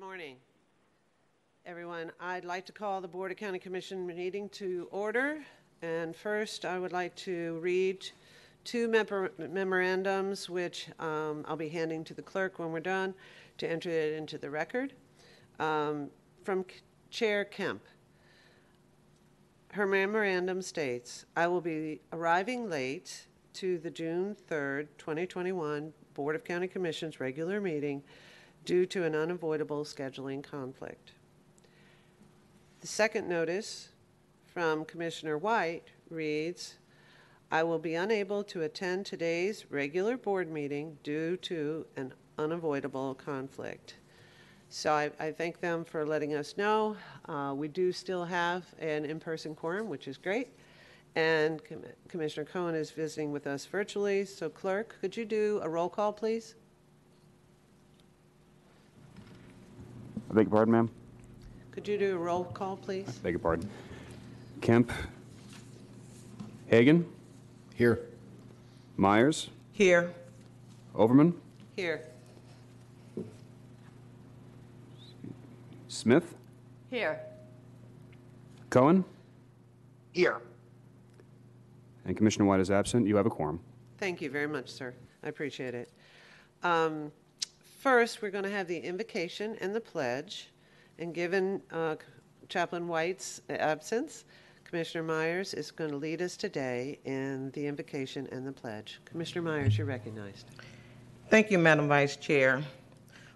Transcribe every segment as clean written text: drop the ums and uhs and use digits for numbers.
morning, everyone. I'd like to call the Board of County Commission meeting to order. And first, I would like to read two memorandums, which I'll be handing to the clerk when we're done to enter it into the record. From Chair Kemp. Her memorandum states, I will be arriving late to the June 3rd, 2021 Board of County Commission's regular meeting due to an unavoidable scheduling conflict. The second notice from Commissioner White reads, I will be unable to attend today's regular board meeting due to an unavoidable conflict. So I thank them for letting us know. We do still have an in-person quorum, which is great. And Commissioner Cohen is visiting with us virtually. So clerk, could you do a roll call, please? I beg your pardon, ma'am? Could you do a roll call, please? I beg your pardon. Kemp. Hagan. Here. Myers. Here. Overman. Here. Smith. Here. Cohen. Here. And Commissioner White is absent. You have a quorum. Thank you very much, sir. I appreciate it. First, we're going to have the invocation and the pledge. And given Chaplain White's absence, Commissioner Myers is going to lead us today in the invocation and the pledge. Commissioner Myers, you're recognized. Thank you, Madam Vice Chair.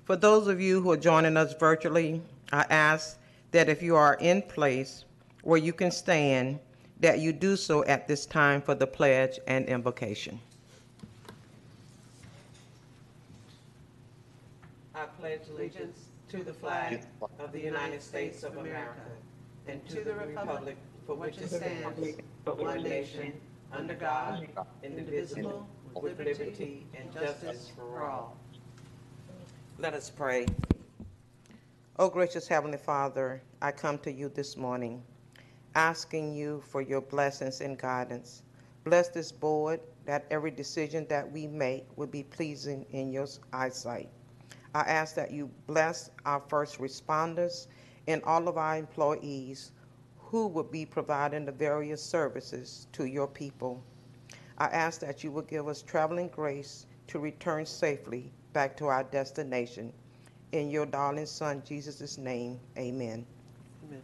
For those of you who are joining us virtually, I ask that if you are in place where you can stand, that you do so at this time for the pledge and invocation. I pledge allegiance to the flag of the United States of America and to the republic for which it stands, one nation, under God, indivisible, with liberty and justice for all. Let us pray. Oh, gracious Heavenly Father, I come to you this morning, asking you for your blessings and guidance. Bless this board, that every decision that we make would be pleasing in your eyesight. I ask that you bless our first responders and all of our employees who will be providing the various services to your people. I ask that you will give us traveling grace to return safely back to our destination. In your darling Son, Jesus' name, amen. Amen.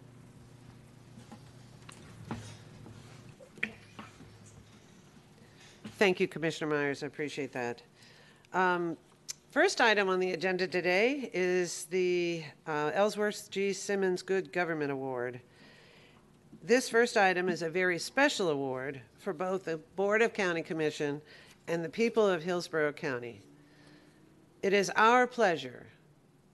Thank you, Commissioner Myers. I appreciate that. First item on the agenda today is the Ellsworth G. Simmons Good Government Award. This first item is a very special award for both the Board of County Commission and the people of Hillsborough County. It is our pleasure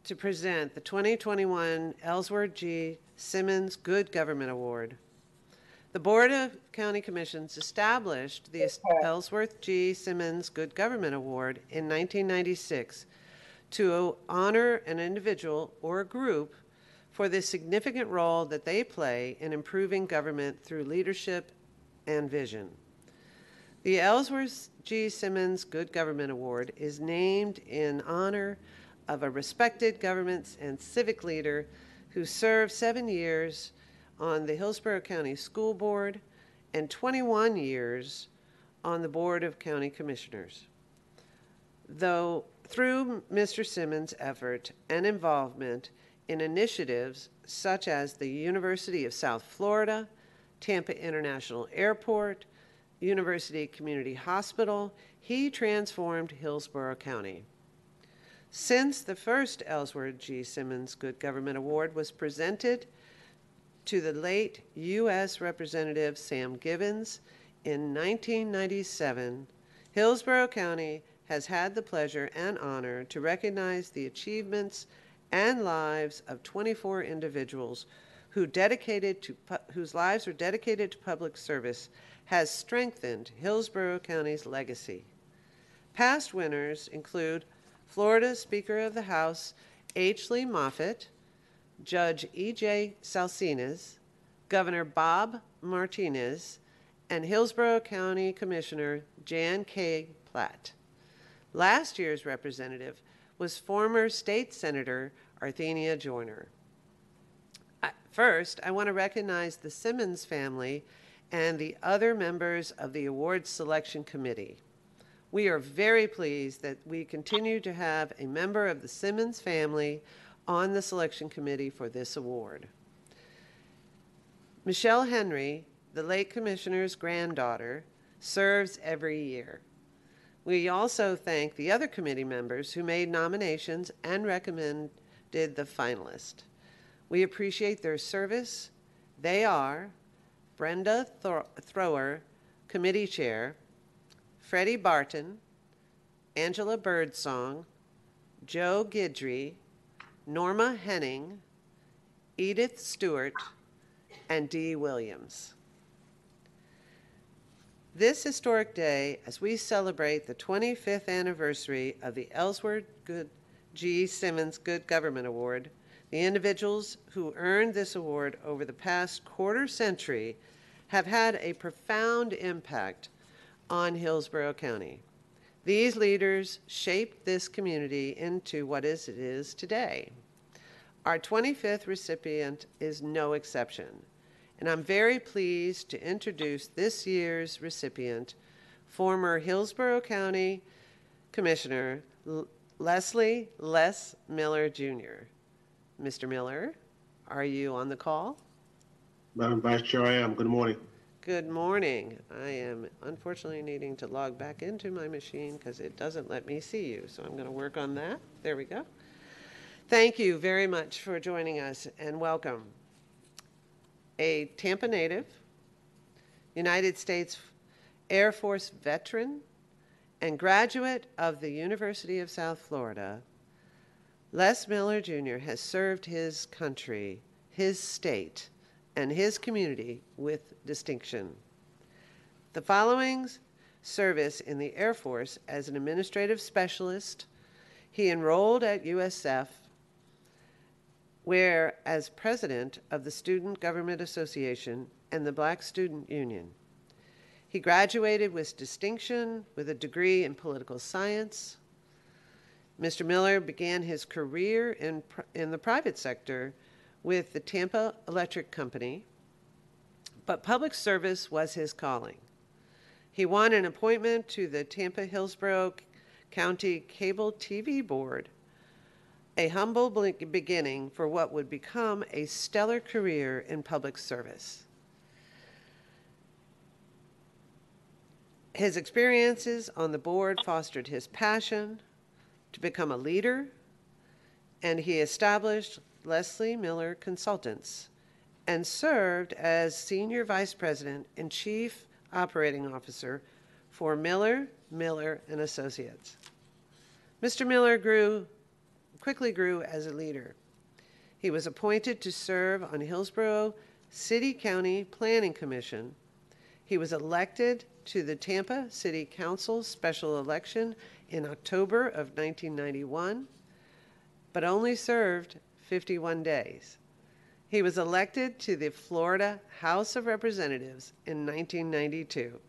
to present the 2021 Ellsworth G. Simmons Good Government Award. The Board of County Commissions established the Ellsworth G. Simmons Good Government Award in 1996 to honor an individual or a group for the significant role that they play in improving government through leadership and vision. The Ellsworth G. Simmons Good Government Award is named in honor of a respected government and civic leader who served 7 years on the Hillsborough County School Board and 21 years on the Board of County Commissioners. Though through Mr. Simmons' effort and involvement in initiatives such as the University of South Florida, Tampa International Airport, University Community Hospital, he transformed Hillsborough County. Since the first Ellsworth G. Simmons Good Government Award was presented to the late U.S. Representative Sam Gibbons in 1997, Hillsborough County has had the pleasure and honor to recognize the achievements and lives of 24 individuals whose lives are dedicated to public service has strengthened Hillsborough County's legacy. Past winners include Florida Speaker of the House H. Lee Moffitt, Judge E.J. Salcinas, Governor Bob Martinez, and Hillsborough County Commissioner Jan K. Platt. Last year's representative was former State Senator Arthenia Joyner. First, I want to recognize the Simmons family and the other members of the Awards Selection Committee. We are very pleased that we continue to have a member of the Simmons family on the selection committee for this award. Michelle Henry, the late commissioner's granddaughter, serves every year. We also thank the other committee members who made nominations and recommended the finalist. We appreciate their service. They are Brenda Thrower, Committee Chair, Freddie Barton, Angela Birdsong, Joe Guidry, Norma Henning, Edith Stewart, and Dee Williams. This historic day, as we celebrate the 25th anniversary of the Ellsworth G. Simmons Good Government Award, the individuals who earned this award over the past quarter century have had a profound impact on Hillsborough County. These leaders shaped this community into what it is today. Our 25th recipient is no exception, and I'm very pleased to introduce this year's recipient, former Hillsborough County Commissioner Lesley Les Miller, Jr. Mr. Miller, are you on the call? Madam Vice Chair, I am. Good morning. Good morning. I am unfortunately needing to log back into my machine because it doesn't let me see you, so I'm going to work on that. There we go. Thank you very much for joining us and welcome. A Tampa native, United States Air Force veteran, and graduate of the University of South Florida, Les Miller Jr. has served his country, his state, and his community with distinction. The following service in the Air Force as an administrative specialist, he enrolled at USF, where as president of the Student Government Association and the Black Student Union. He graduated with distinction with a degree in political science. Mr. Miller began his career in the private sector with the Tampa Electric Company, but public service was his calling. He won an appointment to the Tampa-Hillsborough County Cable TV Board, a humble beginning for what would become a stellar career in public service. His experiences on the board fostered his passion to become a leader, and he established Lesley Miller Consultants and served as Senior Vice President and Chief Operating Officer for Miller, Miller & Associates. Mr. Miller quickly grew as a leader. He was appointed to serve on Hillsborough City County Planning Commission. He was elected to the Tampa City Council special election in October of 1991, but only served 51 days. He was elected to the Florida House of Representatives in 1992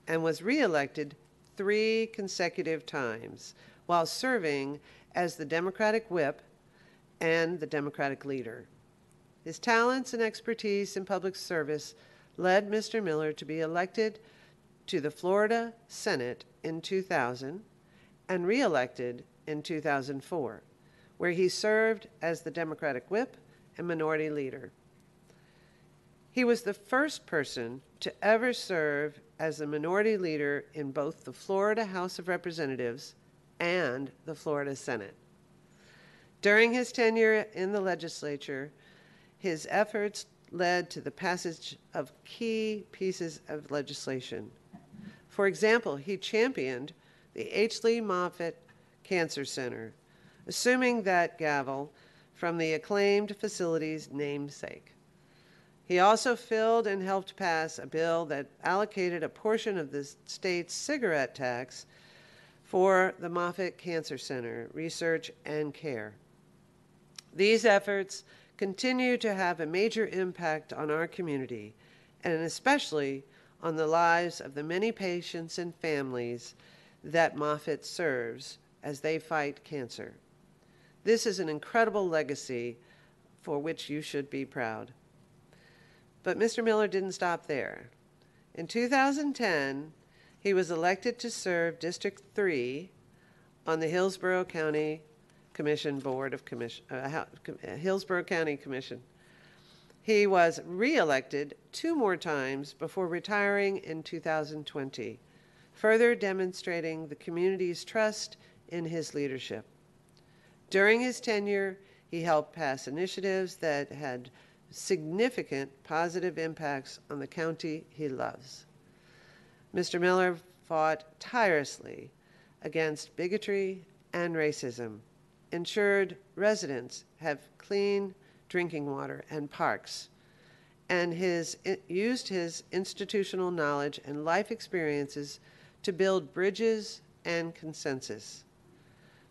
and was reelected 3 consecutive times while serving as the Democratic whip and the Democratic leader. His talents and expertise in public service led Mr. Miller to be elected to the Florida Senate in 2000 and reelected in 2004, where he served as the Democratic whip and minority leader. He was the first person to ever serve as the minority leader in both the Florida House of Representatives and the Florida Senate. During his tenure in the legislature, his efforts led to the passage of key pieces of legislation. For example, he championed the H. Lee Moffitt Cancer Center, assuming that gavel from the acclaimed facility's namesake. He also filled and helped pass a bill that allocated a portion of the state's cigarette tax for the Moffitt Cancer Center research and care. These efforts continue to have a major impact on our community, and especially on the lives of the many patients and families that Moffitt serves as they fight cancer. This is an incredible legacy for which you should be proud. But Mr. Miller didn't stop there. In 2010, he was elected to serve District 3 on the Hillsborough County Commission Board of Hillsborough County Commission. He was re-elected 2 more times before retiring in 2020, further demonstrating the community's trust in his leadership. During his tenure, he helped pass initiatives that had significant positive impacts on the county he loves. Mr. Miller fought tirelessly against bigotry and racism, ensured residents have clean drinking water and parks, and used his institutional knowledge and life experiences to build bridges and consensus.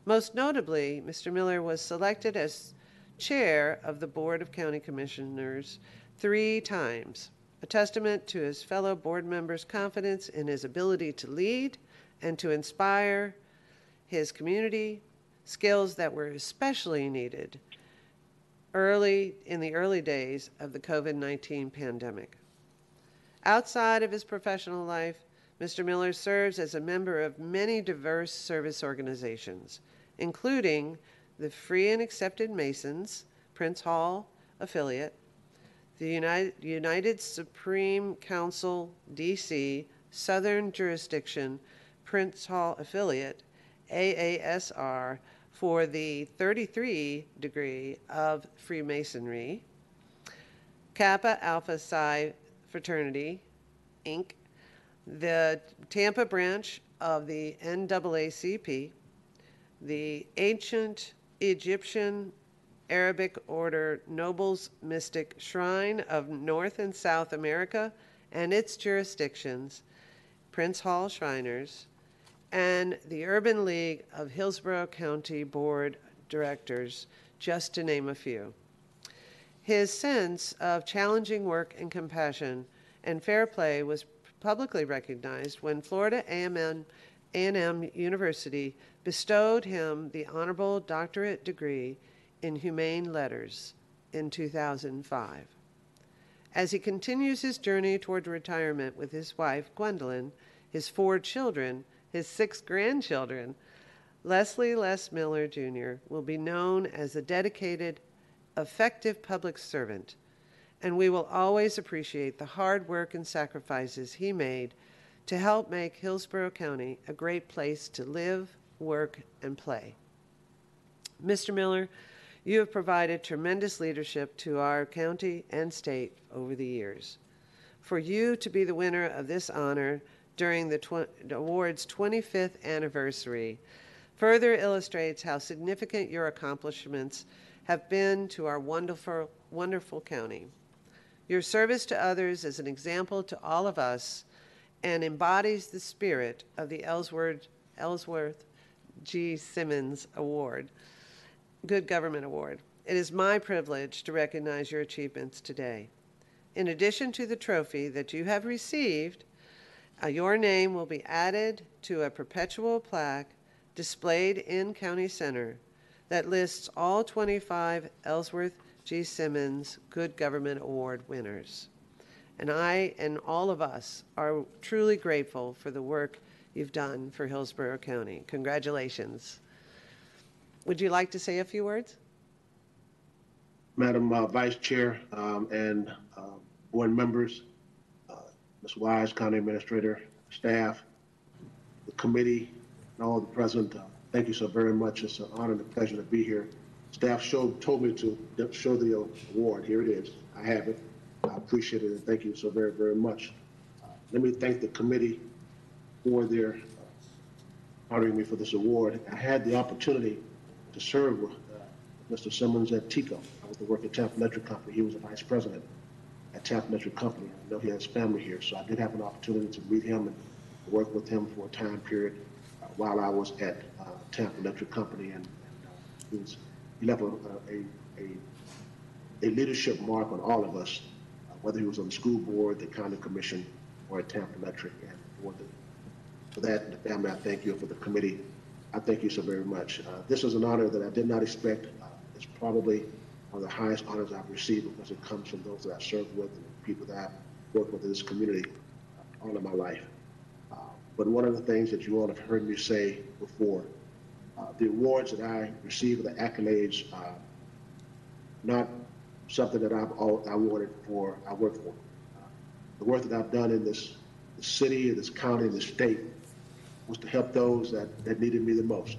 Most notably, Mr. Miller was selected as chair of the Board of County Commissioners 3 times, a testament to his fellow board members' confidence in his ability to lead and to inspire his community, skills that were especially needed in the early days of the COVID-19 pandemic. Outside of his professional life, Mr. Miller serves as a member of many diverse service organizations, including the Free and Accepted Masons, Prince Hall affiliate, the United Supreme Council, D.C., Southern Jurisdiction, Prince Hall affiliate, AASR, for the 33 degree of Freemasonry, Kappa Alpha Psi Fraternity, Inc., the Tampa branch of the NAACP, the Ancient Egyptian Arabic Order Nobles Mystic Shrine of North and South America and its jurisdictions, Prince Hall Shriners, and the Urban League of Hillsborough County Board Directors, just to name a few. His sense of challenging work and compassion and fair play was publicly recognized when Florida A&M University bestowed him the Honorable Doctorate degree in Humane Letters in 2005. As he continues his journey toward retirement with his wife, Gwendolyn, his 4 children, his 6 grandchildren, Lesley Les Miller Jr. will be known as a dedicated, effective public servant, and we will always appreciate the hard work and sacrifices he made to help make Hillsborough County a great place to live, work, and play. Mr. Miller, you have provided tremendous leadership to our county and state over the years. For you to be the winner of this honor during the award's 25th anniversary further illustrates how significant your accomplishments have been to our wonderful, wonderful county. Your service to others is an example to all of us and embodies the spirit of the Ellsworth G. Simmons Award, Good Government Award. It is my privilege to recognize your achievements today. In addition to the trophy that you have received, your name will be added to a perpetual plaque displayed in County Center that lists all 25 Ellsworth G. Simmons Good Government Award winners. And I and all of us are truly grateful for the work you've done for Hillsborough County. Congratulations. Would you like to say a few words? Madam Vice Chair and board members, Ms. Wise, County Administrator, staff, the committee, and all the present, thank you so very much. It's an honor and a pleasure to be here. Staff told me to show the award. Here it is. I have it. I appreciate it, and thank you so very, very much. Let me thank the committee for their honoring me for this award. I had the opportunity to serve with Mr. Simmons at TECO. I was to work at Tampa Electric Company. He was a vice president at Tampa Electric Company. I know he has family here, so I did have an opportunity to meet him and work with him for a time period while I was at Tampa Electric Company, and he left a leadership mark on all of us, whether he was on the school board, the county commission, or at Tampa Electric. And for that, and the family, I thank you. For the committee, I thank you so very much. This is an honor that I did not expect. It's probably one of the highest honors I've received because it comes from those that I've served with and people that I've worked with in this community all of my life. But one of the things that you all have heard me say before, the awards that I receive, the accolades, not something that I worked for. The work that I've done in this city, in this county, in this state, was to help those that needed me the most.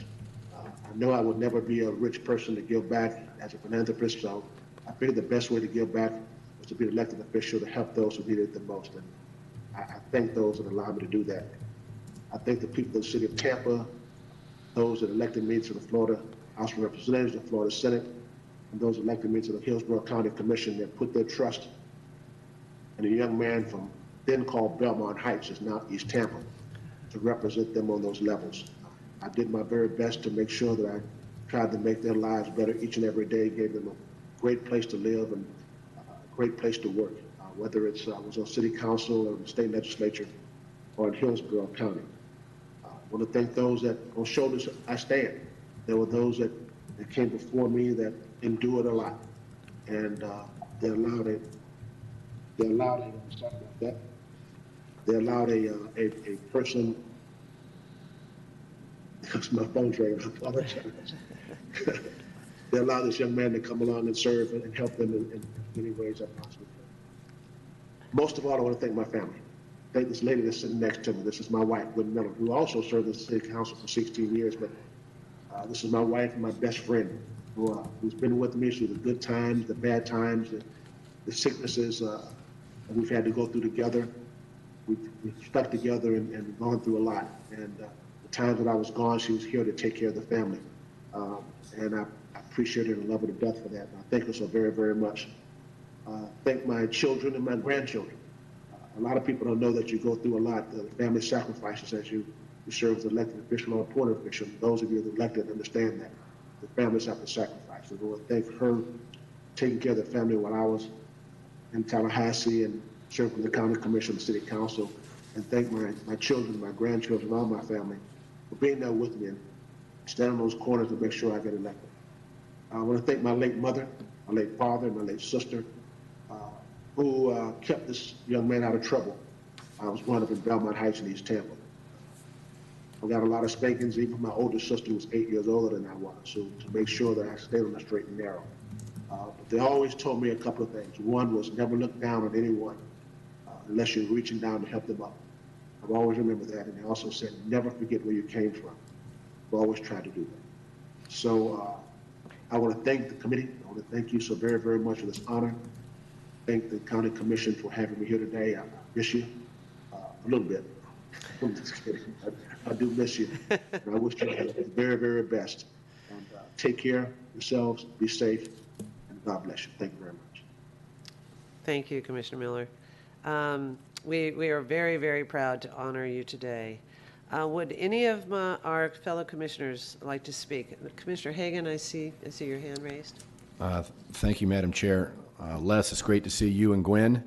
I know I would never be a rich person to give back as a philanthropist, so I figured the best way to give back was to be an elected official to help those who needed it the most. And I thank those that allowed me to do that. I thank the people of the city of Tampa, those that elected me to the Florida House of Representatives, the Florida Senate, and those elected me to the Hillsborough County Commission that put their trust in a young man from then called Belmont Heights, is now East Tampa, to represent them on those levels. I did my very best to make sure that I tried to make their lives better each and every day, gave them a great place to live and a great place to work, whether it's I was on city council or the state legislature or in Hillsborough County. I want to thank those that on shoulders I stand. There were those that came before me that endured a lot, and they allowed a person. Because my phone's ringing, I apologize. They allowed this young man to come along and serve and help them in many ways I possibly could. Most of all, I want to thank my family. Thank this lady that's sitting next to me. This is my wife, Gwen Miller, who also served in the city council for 16 years, but this is my wife and my best friend, who's been with me through the good times, the bad times, the sicknesses that we've had to go through together. We've stuck together and gone through a lot. And the times that I was gone, she was here to take care of the family. And I appreciate her and love her to death for that. And I thank her so very, very much. Thank my children and my grandchildren. A lot of people don't know that you go through a lot, the family sacrifices as you serve as an elected official or appointed official. Those of you that are elected understand that. The families have to sacrifice. So I want to thank her taking care of the family while I was in Tallahassee and served in the county commission, the city council, and thank my children, my grandchildren, all my family for being there with me and standing on those corners to make sure I get elected. I want to thank my late mother, my late father, my late sister, who kept this young man out of trouble. I was growing up in Belmont Heights in East Tampa. I got a lot of spankings. Even my older sister was 8 years older than I was, so to make sure that I stayed on the straight and narrow. But they always told me a couple of things. One was never look down on anyone unless you're reaching down to help them up. I've always remembered that. And they also said, never forget where you came from. I've always tried to do that. So I want to thank the committee. I want to thank you so very, very much for this honor. Thank the county commission for having me here today. I miss you a little bit. I'm just kidding. I do miss you. And I wish you the very, very best. And take care of yourselves, be safe, and God bless you. Thank you very much. Thank you, Commissioner Miller. We are very, very proud to honor you today. Would any of our fellow commissioners like to speak? Commissioner Hagan, I see your hand raised. Thank you, Madam Chair. Les, it's great to see you and Gwen.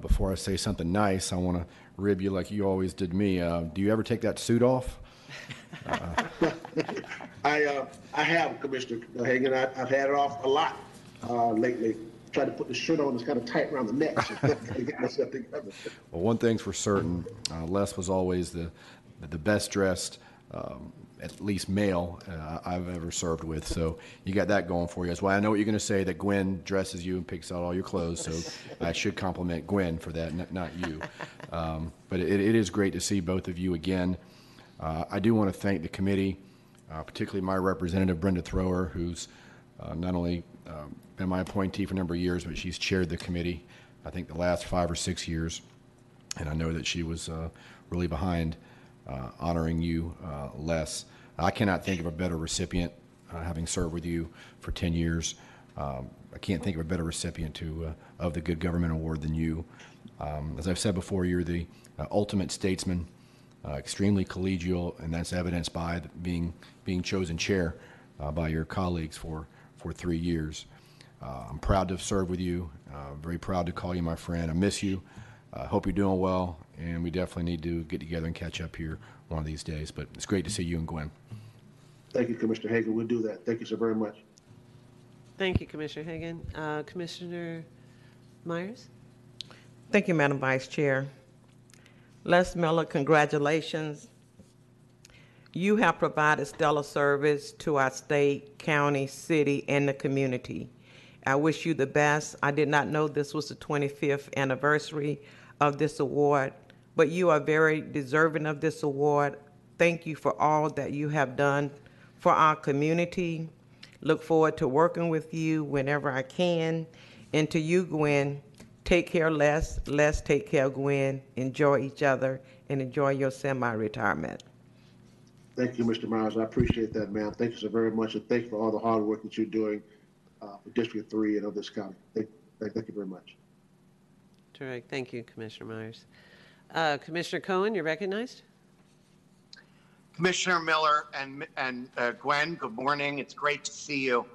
Before I say something nice, I want to rib you like you always did me. Do you ever take that suit off? I have, Commissioner Hagan. I've had it off a lot lately. Tried to put the shirt on, it's kind of tight around the neck, so I gotta get myself together. Well, one thing's for certain, Les was always the best dressed, at least male, I've ever served with. So you got that going for you. That's why I know what you're going to say, that Gwen dresses you and picks out all your clothes. So I should compliment Gwen for that, not you. But it is great to see both of you again. I do want to thank the committee, particularly my representative, Brenda Thrower, who's not only been my appointee for a number of years, but she's chaired the committee, I think, the last 5 or 6 years. And I know that she was really behind honoring you, Les. I cannot think of a better recipient, having served with you for 10 years. I can't think of a better recipient of the Good Government Award than you. As I've said before, you're the ultimate statesman, extremely collegial, and that's evidenced by being chosen chair by your colleagues for 3 years. I'm proud to have served with you, very proud to call you my friend. I miss you. Hope you're doing well, and we definitely need to get together and catch up here one of these days. But it's great to see you and Gwen. Thank you, Commissioner Hagan. We'll do that. Thank you so very much. Thank you, Commissioner Hagan. Commissioner Myers? Thank you, Madam Vice Chair. Les Miller, congratulations. You have provided stellar service to our state, county, city, and the community. I wish you the best. I did not know this was the 25th anniversary of this award, but you are very deserving of this award. Thank you for all that you have done for our community. Look forward to working with you whenever I can. And to you, Gwen, take care, Les. Les, take care, Gwen. Enjoy each other and enjoy your semi-retirement. Thank you, Mr. Myers. I appreciate that, ma'am. Thank you so very much, and thank you for all the hard work that you're doing for District 3 and of this county. Thank you very much. Terrific. Thank you, Commissioner Myers. Commissioner Cohen, you're recognized. Commissioner Miller and Gwen, good morning. It's great to see you.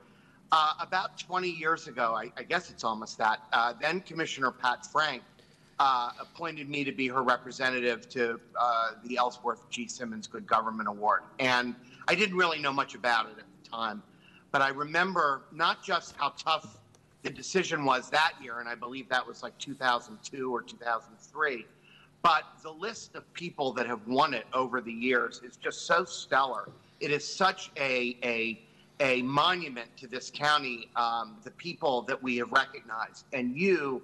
About 20 years ago, I guess it's almost that, then Commissioner Pat Frank appointed me to be her representative to the Ellsworth G. Simmons Good Government Award. And I didn't really know much about it at the time, but I remember not just how tough the decision was that year, and I believe that was like 2002 or 2003, but the list of people that have won it over the years is just so stellar. It is such a monument to this county, the people that we have recognized. And you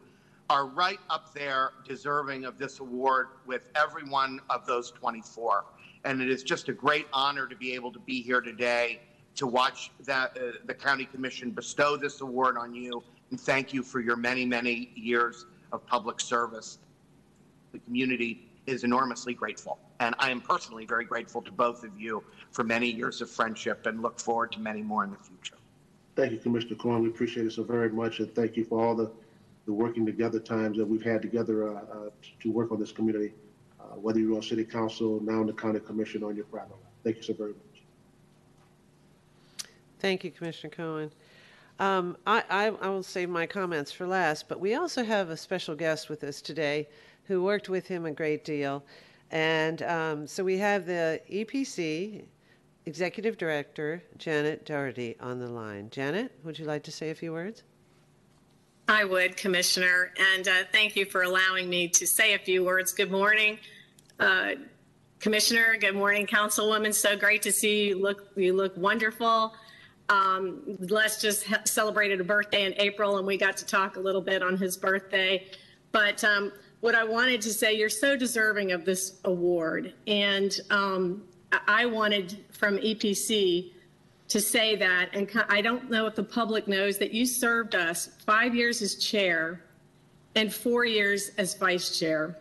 are right up there deserving of this award with every one of those 24. And it is just a great honor to be able to be here today to watch that, the County Commission bestow this award on you. And thank you for your many, many years of public service. The community is enormously grateful. And I am personally very grateful to both of you for many years of friendship and look forward to many more in the future. Thank you, Commissioner Cohen. We appreciate it so very much, and thank you for all the working together times that we've had together to work on this community, whether you're on City Council, now in the County Commission, on your private life. Thank you so very much. Thank you, Commissioner Cohen. I will save my comments for last, but we also have a special guest with us today who worked with him a great deal. And so we have the EPC Executive Director, Janet Doherty, on the line. Janet, would you like to say a few words? I would, Commissioner, and thank you for allowing me to say a few words. Good morning, Commissioner. Good morning, Councilwoman. So great to see you. You look wonderful. Les just celebrated a birthday in April, and we got to talk a little bit on his birthday. But what I wanted to say, you're so deserving of this award, and I wanted from EPC to say that, and I don't know if the public knows that you served us 5 years as chair and 4 years as vice chair.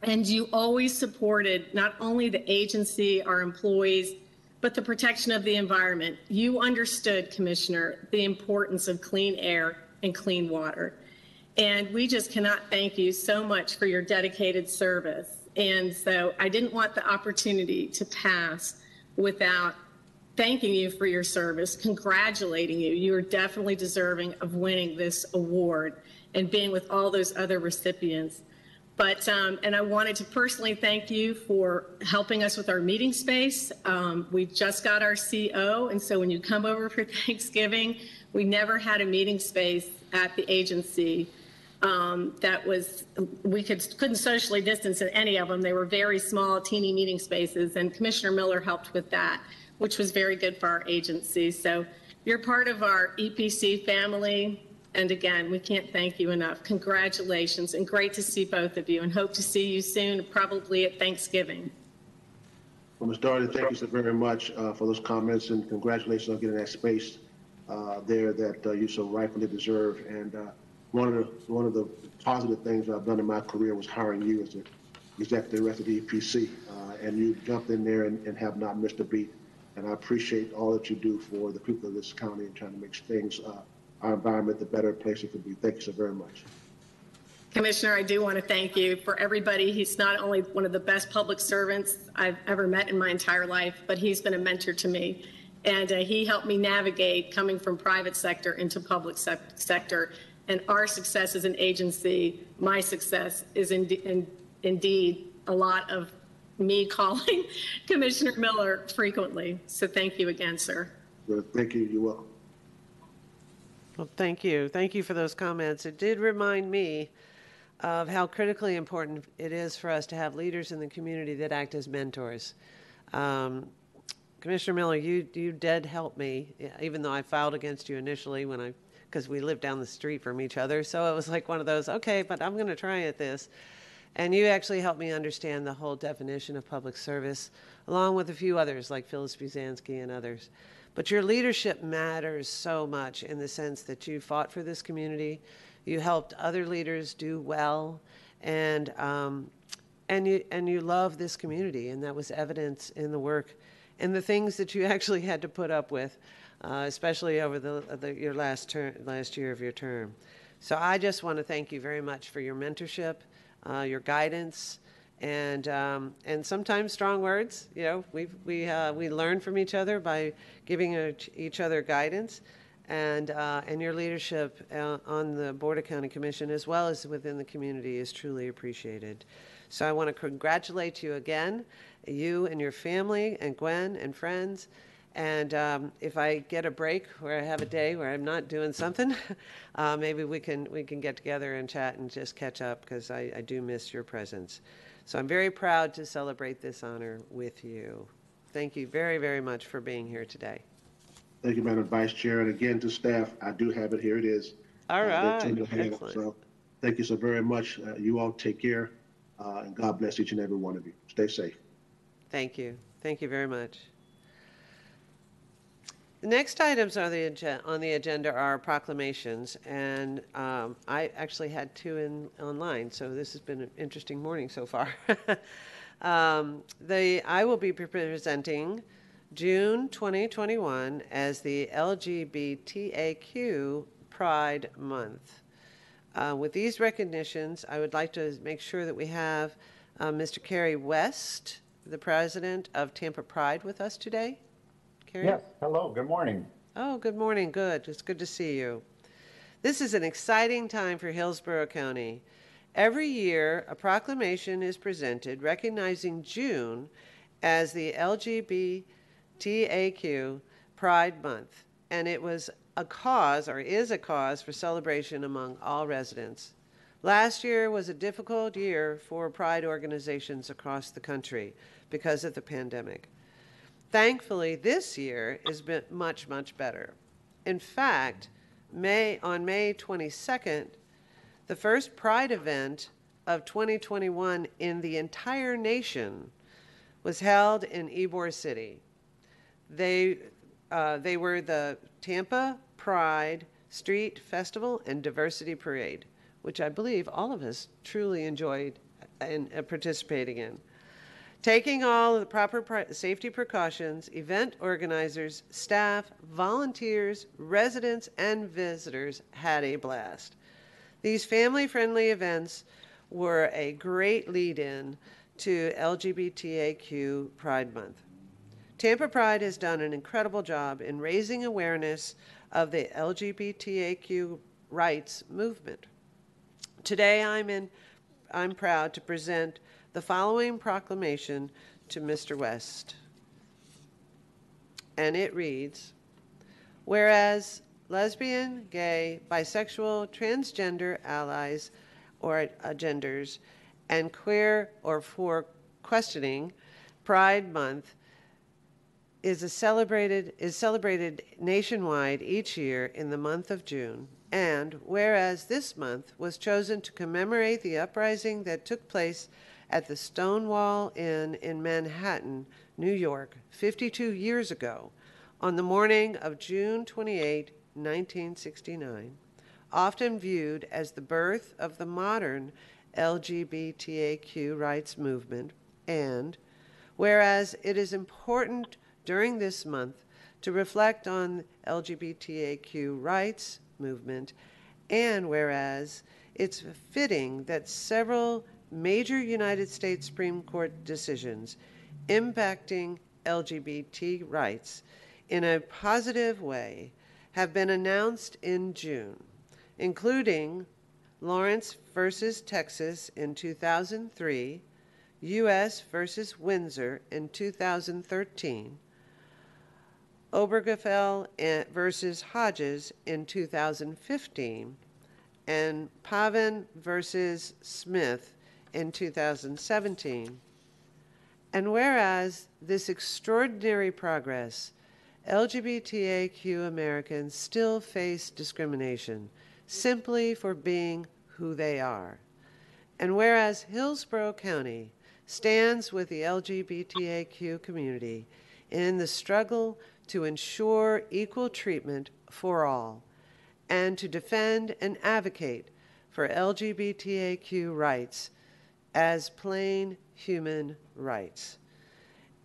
And you always supported not only the agency, our employees, but the protection of the environment. You understood, Commissioner, the importance of clean air and clean water. And we just cannot thank you so much for your dedicated service. And so I didn't want the opportunity to pass without thanking you for your service, congratulating you. You are definitely deserving of winning this award and being with all those other recipients. But, and I wanted to personally thank you for helping us with our meeting space. We just got our CO, and so when you come over for Thanksgiving, we never had a meeting space at the agency that was, we couldn't socially distance in any of them. They were very small, teeny meeting spaces, and Commissioner Miller helped with that, which was very good for our agency. So you're part of our EPC family. And again, we can't thank you enough. Congratulations, and great to see both of you, and hope to see you soon, probably at Thanksgiving. Well, Ms. Doherty, thank you so very much for those comments, and congratulations on getting that space there that you so rightfully deserve. And one of the positive things I've done in my career was hiring you as the executive director of the EPC, and you jumped in there and have not missed a beat. And I appreciate all that you do for the people of this county and trying to make things, our environment, the better place it could be. Thank you so very much. Commissioner, I do want to thank you for everybody. He's not only one of the best public servants I've ever met in my entire life, but he's been a mentor to me. And he helped me navigate coming from private sector into public sector. And our success as an agency, my success, is indeed a lot of me calling Commissioner Miller frequently. So thank you again, sir. Thank you. You're welcome. Well, thank you. Thank you for those comments. It did remind me of how critically important it is for us to have leaders in the community that act as mentors. Commissioner Miller, you did help me, even though I filed against you initially because we lived down the street from each other. So it was like one of those, okay, but I'm going to try at this. And you actually helped me understand the whole definition of public service, along with a few others like Phyllis Buzansky and others. But your leadership matters so much in the sense that you fought for this community, you helped other leaders do well, and you love this community, and that was evidence in the work and the things that you actually had to put up with, especially over your last year of your term. So I just want to thank you very much for your mentorship, your guidance, and sometimes strong words. You know, we learn from each other by giving each other guidance, and your leadership on the Board of County Commission as well as within the community is truly appreciated. So I want to congratulate you again, you and your family and Gwen and friends. And if I get a break where I have a day where I'm not doing something, maybe we can get together and chat and just catch up, because I do miss your presence. So I'm very proud to celebrate this honor with you. Thank you very, very much for being here today. Thank you, Madam Vice Chair. And again, to staff, I do have it. Here it is. All right. Excellent. So thank you so very much. You all take care, and God bless each and every one of you. Stay safe. Thank you. Thank you very much. The next items on the agenda are proclamations, and I actually had two online, so this has been an interesting morning so far. I will be presenting June 2021 as the LGBTAQ Pride Month. With these recognitions, I would like to make sure that we have Mr. Kerry West, the president of Tampa Pride, with us today. Kerry? Yes, hello, good morning. Oh, good morning, good. It's good to see you. This is an exciting time for Hillsborough County. Every year, a proclamation is presented recognizing June as the LGBTAQ Pride Month, and it was a cause, or is a cause, for celebration among all residents. Last year was a difficult year for Pride organizations across the country because of the pandemic. Thankfully, this year has been much, much better. In fact, on May 22nd, the first Pride event of 2021 in the entire nation was held in Ybor City. They were the Tampa Pride Street Festival and Diversity Parade, which I believe all of us truly enjoyed and participating in. Taking all of the proper safety precautions, event organizers, staff, volunteers, residents, and visitors had a blast. These family-friendly events were a great lead-in to LGBTAQ Pride Month. Tampa Pride has done an incredible job in raising awareness of the LGBTAQ rights movement. Today, I'm proud to present the following proclamation to Mr. West. And it reads, whereas lesbian, gay, bisexual, transgender allies or genders, and queer or for questioning Pride Month is celebrated nationwide each year in the month of June. And whereas this month was chosen to commemorate the uprising that took place at the Stonewall Inn in Manhattan, New York, 52 years ago, on the morning of June 28, 1969, often viewed as the birth of the modern LGBTAQ rights movement, and whereas it is important during this month to reflect on LGBTAQ rights movement, and whereas it's fitting that several major United States Supreme Court decisions impacting LGBT rights in a positive way have been announced in June. including Lawrence versus Texas in 2003, U.S. versus Windsor in 2013, Obergefell versus Hodges in 2015, and Pavin versus Smith in 2017. And whereas this extraordinary progress, LGBTAQ Americans still face discrimination simply for being who they are. And whereas Hillsborough County stands with the LGBTAQ community in the struggle to ensure equal treatment for all and to defend and advocate for LGBTAQ rights as plain human rights.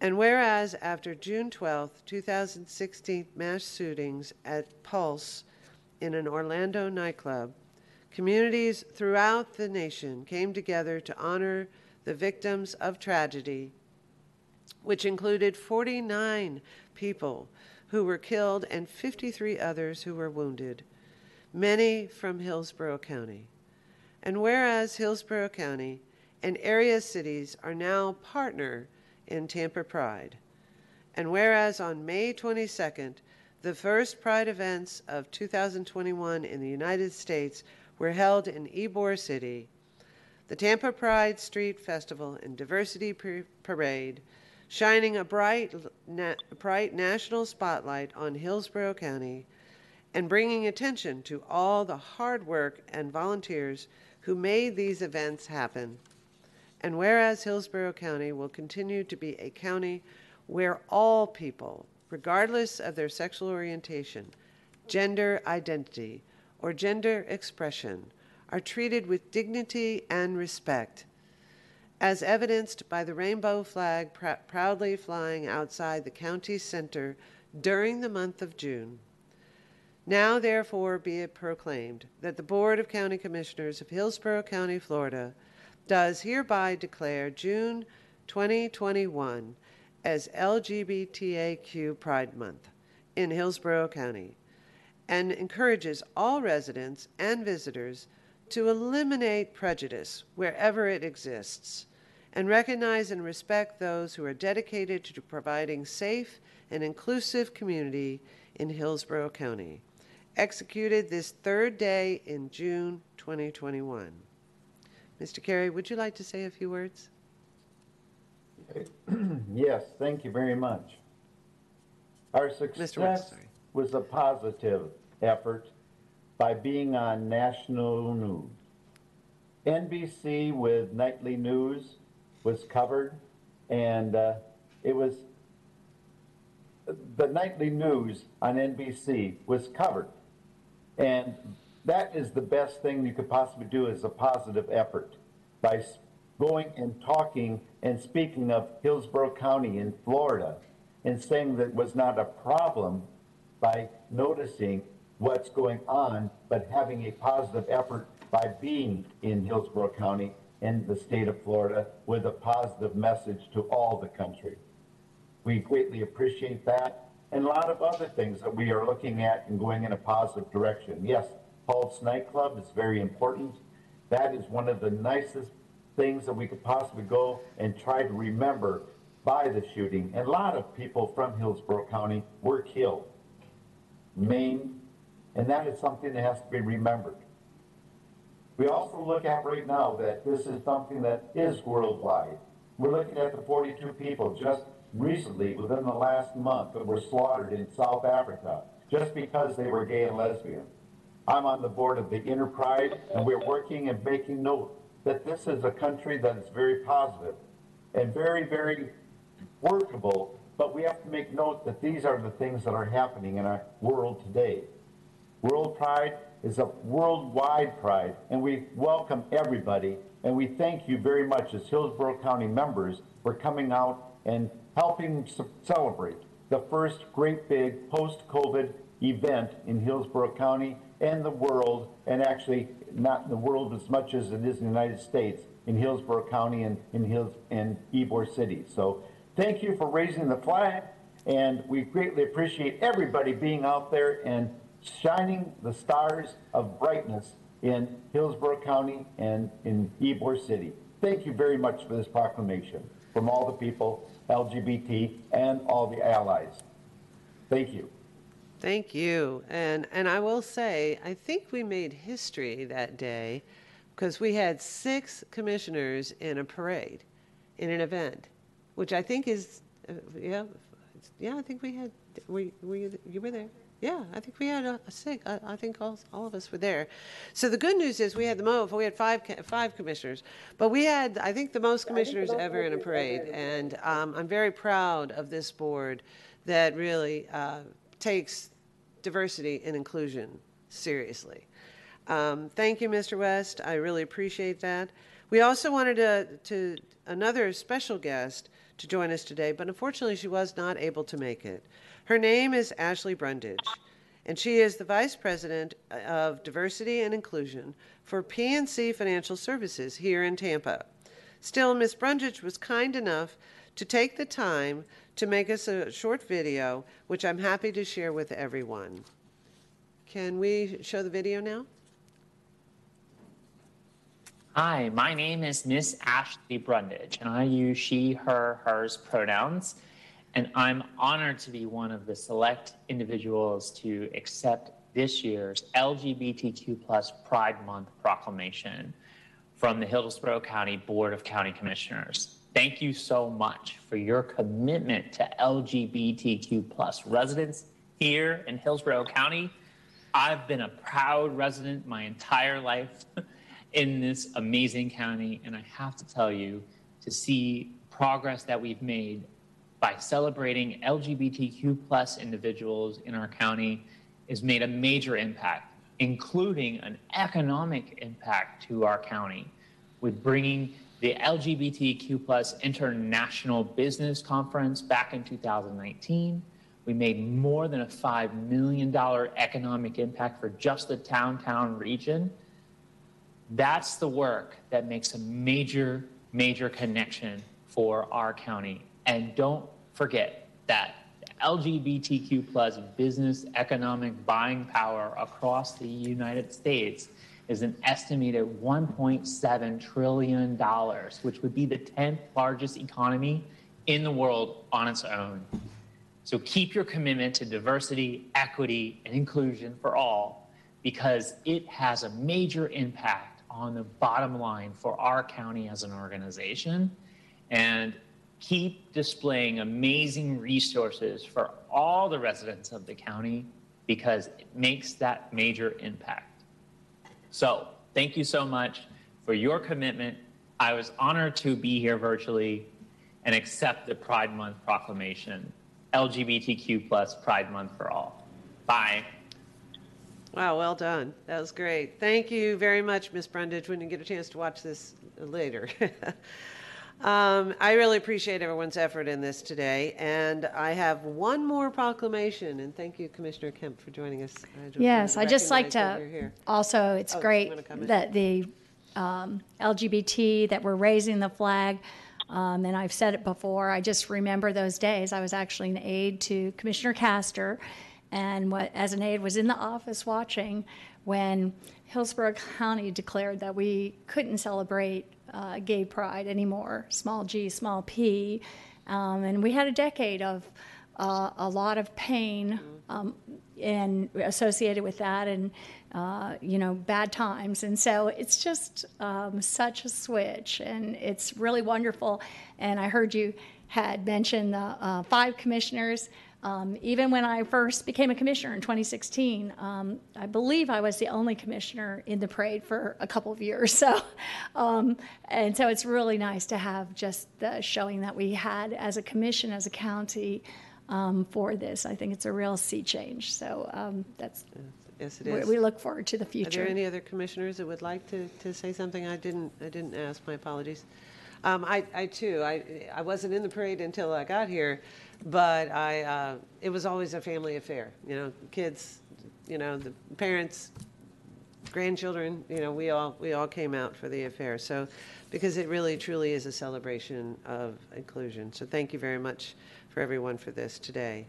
And whereas after June 12, 2016 mass shootings at Pulse in an Orlando nightclub, communities throughout the nation came together to honor the victims of tragedy, which included 49 people who were killed and 53 others who were wounded, many from Hillsborough County. And whereas Hillsborough County and area cities are now partner in Tampa Pride, and whereas on May 22nd, the first Pride events of 2021 in the United States were held in Ybor City, the Tampa Pride Street Festival and Diversity Parade, shining a bright national spotlight on Hillsborough County and bringing attention to all the hard work and volunteers who made these events happen. And whereas Hillsborough County will continue to be a county where all people, regardless of their sexual orientation, gender identity, or gender expression, are treated with dignity and respect, as evidenced by the rainbow flag proudly flying outside the county center during the month of June. Now, therefore, be it proclaimed that the Board of County Commissioners of Hillsborough County, Florida, does hereby declare June 2021 as LGBTAQ Pride Month in Hillsborough County, and encourages all residents and visitors to eliminate prejudice wherever it exists, and recognize and respect those who are dedicated to providing safe and inclusive community in Hillsborough County. Executed this third day in June 2021. Mr. Carey, would you like to say a few words? Yes, thank you very much. Our success was a positive effort by being on national news. NBC with nightly news was covered, and it was the nightly news on NBC was covered, and that is the best thing you could possibly do as a positive effort by going and talking and speaking of Hillsborough County in Florida and saying that it was not a problem by noticing what's going on, but having a positive effort by being in Hillsborough County in the state of Florida with a positive message to all the country. We greatly appreciate that, and a lot of other things that we are looking at and going in a positive direction. Yes, Pulse nightclub is very important. That is one of the nicest things that we could possibly go and try to remember by the shooting. And a lot of people from Hillsborough County were killed, maimed, and that is something that has to be remembered. We also look at right now that this is something that is worldwide. We're looking at the 42 people just recently, within the last month, that were slaughtered in South Africa just because they were gay and lesbian. I'm on the board of the Pride, and we're working and making note that this is a country that is very positive and very, very workable, but we have to make note that these are the things that are happening in our world today. World Pride is a worldwide pride, and we welcome everybody, and we thank you very much as Hillsborough County members for coming out and helping celebrate the first great big post-COVID event in Hillsborough County and the world, and actually not in the world as much as it is in the United States, in Hillsborough County and in Ybor City. So thank you for raising the flag, and we greatly appreciate everybody being out there and shining the stars of brightness in Hillsborough County and in Ybor City. Thank you very much for this proclamation from all the people, LGBT, and all the allies. Thank you. Thank you. And I will say, I think we made history that day because we had 6 commissioners in a parade, in an event, which I think is, yeah, I think we had, you were there? Yeah, I think we had a 6. I think all of us were there. So the good news is we had we had five commissioners, but we had, I think, the most commissioners ever in a parade. And I'm very proud of this board that really takes diversity and inclusion seriously. Thank you, Mr. West. I really appreciate that. We also wanted another special guest to join us today, but unfortunately she was not able to make it. Her name is Ashley Brundage, and she is the Vice President of Diversity and Inclusion for PNC Financial Services here in Tampa. Still, Ms. Brundage was kind enough to take the time to make us a short video, which I'm happy to share with everyone. Can we show the video now? Hi, my name is Miss Ashley Brundage, and I use she, her, hers pronouns. And I'm honored to be one of the select individuals to accept this year's LGBTQ+ Pride Month proclamation from the Hillsborough County Board of County Commissioners. Thank you so much for your commitment to LGBTQ+ residents here in Hillsborough County. I've been a proud resident my entire life in this amazing county, and I have to tell you, to see progress that we've made by celebrating LGBTQ+ individuals in our county has made a major impact, including an economic impact to our county with bringing the LGBTQ+ International Business Conference back in 2019. We made more than a $5 million economic impact for just the downtown region. That's the work that makes a major, major connection for our county. And don't forget that LGBTQ+ business economic buying power across the United States is an estimated $1.7 trillion, which would be the 10th largest economy in the world on its own. So keep your commitment to diversity, equity, and inclusion for all, because it has a major impact on the bottom line for our county as an organization. And keep displaying amazing resources for all the residents of the county, because it makes that major impact. So thank you so much for your commitment. I was honored to be here virtually and accept the Pride Month proclamation, LGBTQ+ Pride Month for all. Bye. Wow, well done. That was great. Thank you very much, Ms. Brundage, when you get a chance to watch this later. I really appreciate everyone's effort in this today, and I have one more proclamation, and thank you, Commissioner Kemp, for joining us. Yes, I'd just like to also, it's great that the LGBT, that we're raising the flag, and I've said it before, I just remember those days. I was actually an aide to Commissioner Castor, and as an aide was in the office watching when Hillsborough County declared that we couldn't celebrate gay pride anymore, small g, small p, and we had a decade of a lot of pain and associated with that, and bad times, and so it's just such a switch, and it's really wonderful. And I heard you had mentioned the 5 commissioners. Even when I first became a commissioner in 2016, I believe I was the only commissioner in the parade for a couple of years. So, and so it's really nice to have just the showing that we had as a commission, as a county, for this. I think it's a real sea change. So that's. Yes, it is. We look forward to the future. Are there any other commissioners that would like to say something? I didn't ask. My apologies. I too. I wasn't in the parade until I got here. But it was always a family affair, kids, the parents, grandchildren, we all came out for the affair. So, because it really, truly is a celebration of inclusion. So thank you very much for everyone for this today.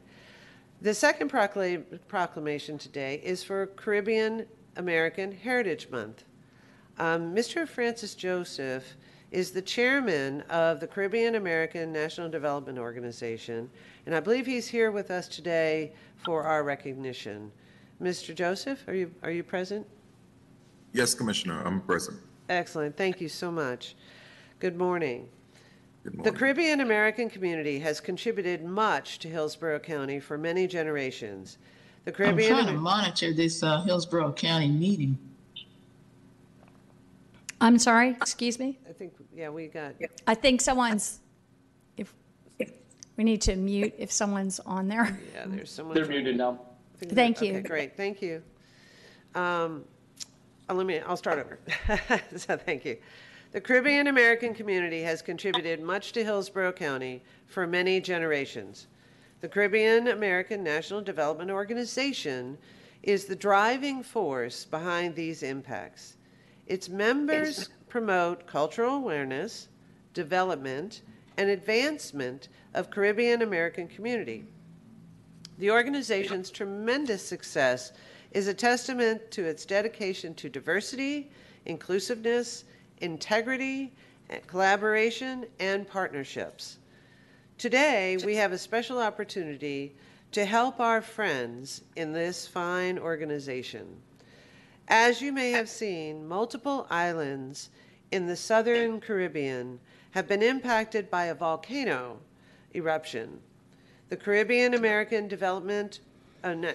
The second proclamation today is for Caribbean American Heritage Month. Mr. Francis Joseph is the chairman of the Caribbean American National Development Organization, and I believe he's here with us today for our recognition. Mr. Joseph, are you present? Yes, Commissioner, I'm present. Excellent. Thank you so much. Good morning. Good morning. The Caribbean American community has contributed much to Hillsborough County for many generations. The Caribbean I'm trying to monitor this Hillsborough County meeting. I'm sorry, excuse me? I think, yeah, we got. I think someone's, if we need to mute if someone's on there. Yeah, there's someone. They're muted now. Thank you. Okay, great. Thank you. I'll start over. So thank you. The Caribbean American community has contributed much to Hillsborough County for many generations. The Caribbean American National Development Organization is the driving force behind these impacts. Its members promote cultural awareness, development, and advancement of Caribbean American community. The organization's tremendous success is a testament to its dedication to diversity, inclusiveness, integrity, collaboration, and partnerships. Today, we have a special opportunity to help our friends in this fine organization. As you may have seen, multiple islands in the southern Caribbean have been impacted by a volcano eruption. The Caribbean American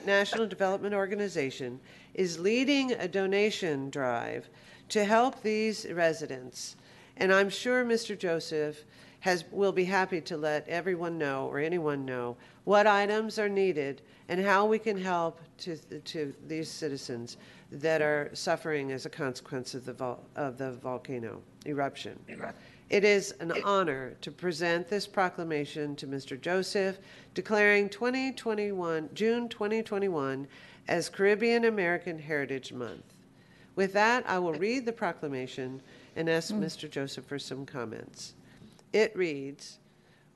National Development Organization is leading a donation drive to help these residents. And I'm sure Mr. Joseph will be happy to let everyone know, or anyone know, what items are needed and how we can help to these citizens that are suffering as a consequence of the volcano eruption. It is an honor to present this proclamation to Mr. Joseph, declaring June 2021 as Caribbean American Heritage Month. With that, I will read the proclamation and ask Mr. Joseph for some comments. It reads,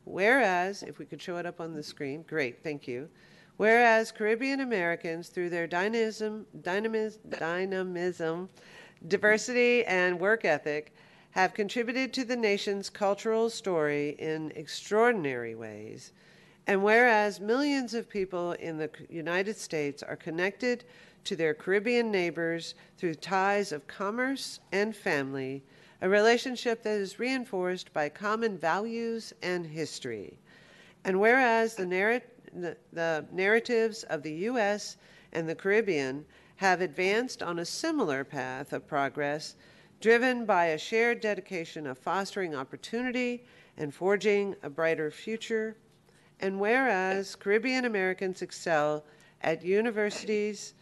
whereas, if we could show it up on the screen, great, thank you. Whereas Caribbean Americans, through their dynamism, diversity, and work ethic, have contributed to the nation's cultural story in extraordinary ways. And whereas millions of people in the United States are connected to their Caribbean neighbors through ties of commerce and family, a relationship that is reinforced by common values and history. And whereas the narratives of the U.S. and the Caribbean have advanced on a similar path of progress, driven by a shared dedication of fostering opportunity and forging a brighter future. And whereas Caribbean Americans excel at U.S.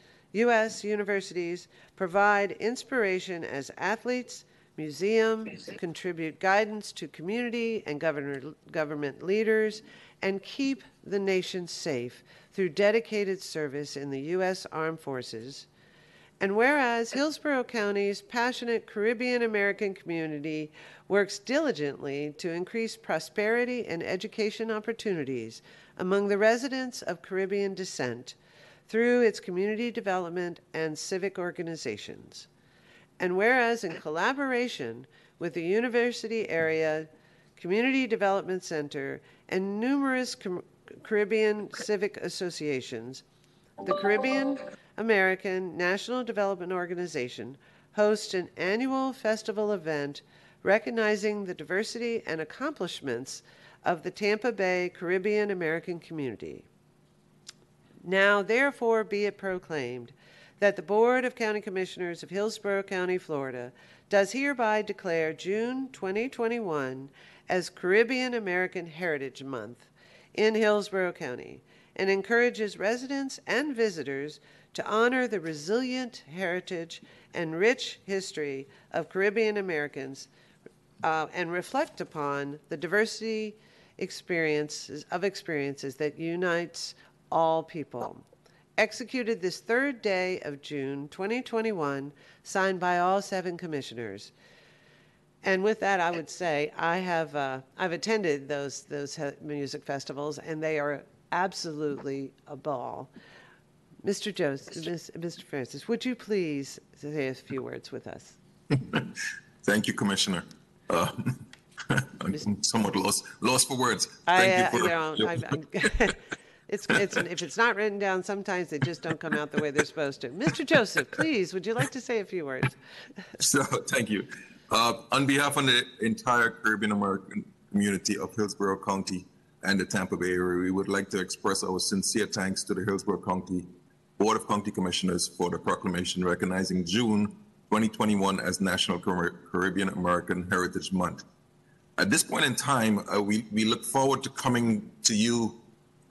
universities, provide inspiration as athletes, museums, contribute guidance to community and government leaders, and keep the nation safe through dedicated service in the U.S. Armed Forces. And whereas Hillsborough County's passionate Caribbean American community works diligently to increase prosperity and education opportunities among the residents of Caribbean descent through its community development and civic organizations. And whereas in collaboration with the University Area Community Development Center and numerous Caribbean civic associations, the Caribbean American National Development Organization hosts an annual festival event recognizing the diversity and accomplishments of the Tampa Bay Caribbean American community. Now, therefore, be it proclaimed that the Board of County Commissioners of Hillsborough County, Florida, does hereby declare June 2021 as Caribbean American Heritage Month in Hillsborough County, and encourages residents and visitors to honor the resilient heritage and rich history of Caribbean Americans and reflect upon the diversity experiences that unites all people. Executed this third day of June 2021, signed by all 7 commissioners. And with that, I would say I've attended those music festivals, and they are absolutely a ball. Mr. Mr. Francis, would you please say a few words with us? Thank you, Commissioner. I'm somewhat lost for words. Thank you for if it's not written down, sometimes they just don't come out the way they're supposed to. Mr. Joseph, please, would you like to say a few words? So, thank you. On behalf of the entire Caribbean American community of Hillsborough County and the Tampa Bay area, we would like to express our sincere thanks to the Hillsborough County Board of County Commissioners for the proclamation recognizing June 2021 as National Caribbean American Heritage Month. At this point in time, we look forward to coming to you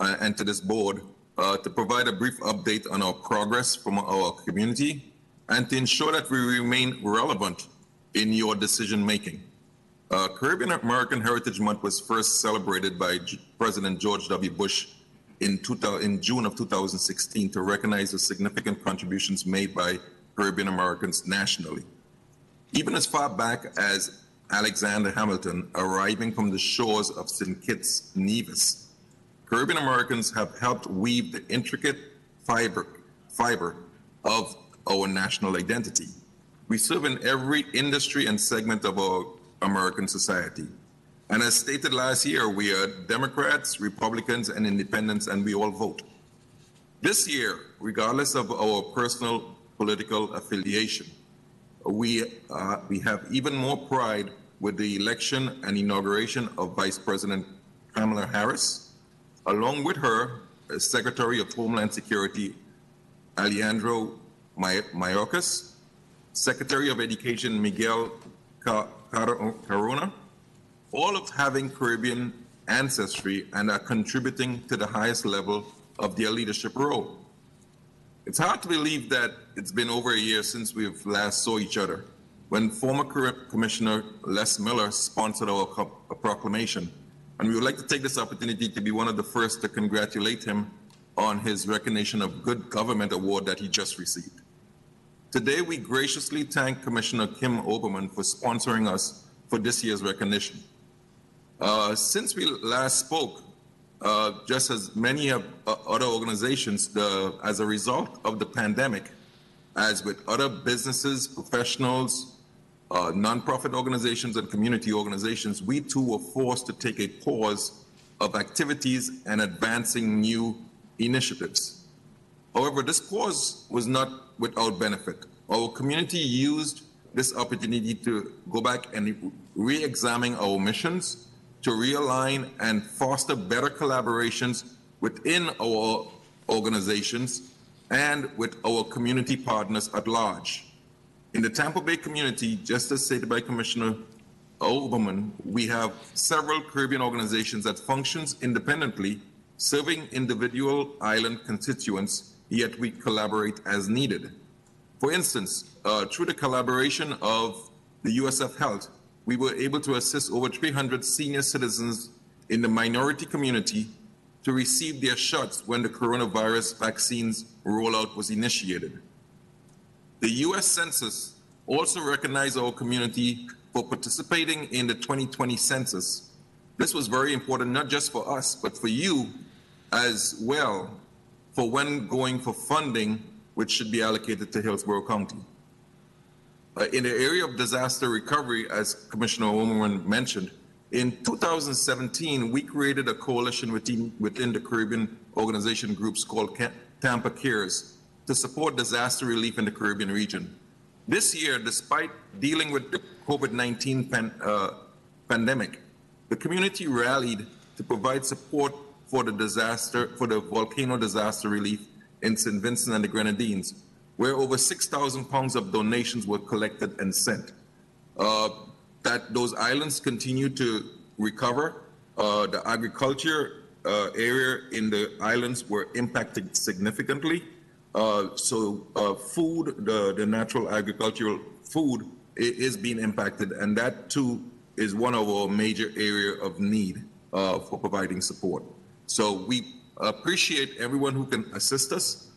and to this board to provide a brief update on our progress from our community and to ensure that we remain relevant in your decision making. Caribbean American Heritage Month was first celebrated by President George W. Bush in June of 2016 to recognize the significant contributions made by Caribbean Americans nationally. Even as far back as Alexander Hamilton arriving from the shores of St. Kitts, Nevis, Caribbean Americans have helped weave the intricate fiber of our national identity. We serve in every industry and segment of our American society. And as stated last year, we are Democrats, Republicans, and Independents, and we all vote. This year, regardless of our personal political affiliation, we have even more pride with the election and inauguration of Vice President Kamala Harris, along with her, Secretary of Homeland Security Alejandro Mayorkas, Secretary of Education Miguel Carona, all of having Caribbean ancestry and are contributing to the highest level of their leadership role. It's hard to believe that it's been over a year since we've last saw each other, when former Commissioner Les Miller sponsored our proclamation. And we would like to take this opportunity to be one of the first to congratulate him on his Recognition of Good Government Award that he just received. Today, we graciously thank Commissioner Kim Oberman for sponsoring us for this year's recognition. Since we last spoke, just as many other organizations, as a result of the pandemic, as with other businesses, professionals, nonprofit organizations, and community organizations, we too were forced to take a pause of activities and advancing new initiatives. However, this pause was not without benefit. Our community used this opportunity to go back and re-examine our missions, to realign and foster better collaborations within our organizations and with our community partners at large. In the Tampa Bay community, just as stated by Commissioner Oberman, we have several Caribbean organizations that functions independently, serving individual island constituents, yet we collaborate as needed. For instance, through the collaboration of the USF Health, we were able to assist over 300 senior citizens in the minority community to receive their shots when the coronavirus vaccines rollout was initiated. The U.S. Census also recognized our community for participating in the 2020 census. This was very important, not just for us, but for you as well, for when going for funding, which should be allocated to Hillsborough County. In the area of disaster recovery, as Commissioner Oberman mentioned, in 2017, we created a coalition within the Caribbean organization groups called Tampa Cares to support disaster relief in the Caribbean region. This year, despite dealing with the COVID-19 pandemic, the community rallied to provide support for the volcano disaster relief in St. Vincent and the Grenadines, where over 6,000 pounds of donations were collected and sent. That those islands continue to recover. The agriculture area in the islands were impacted significantly. So food, the natural agricultural food is being impacted, and that too is one of our major area of need for providing support. So we appreciate everyone who can assist us.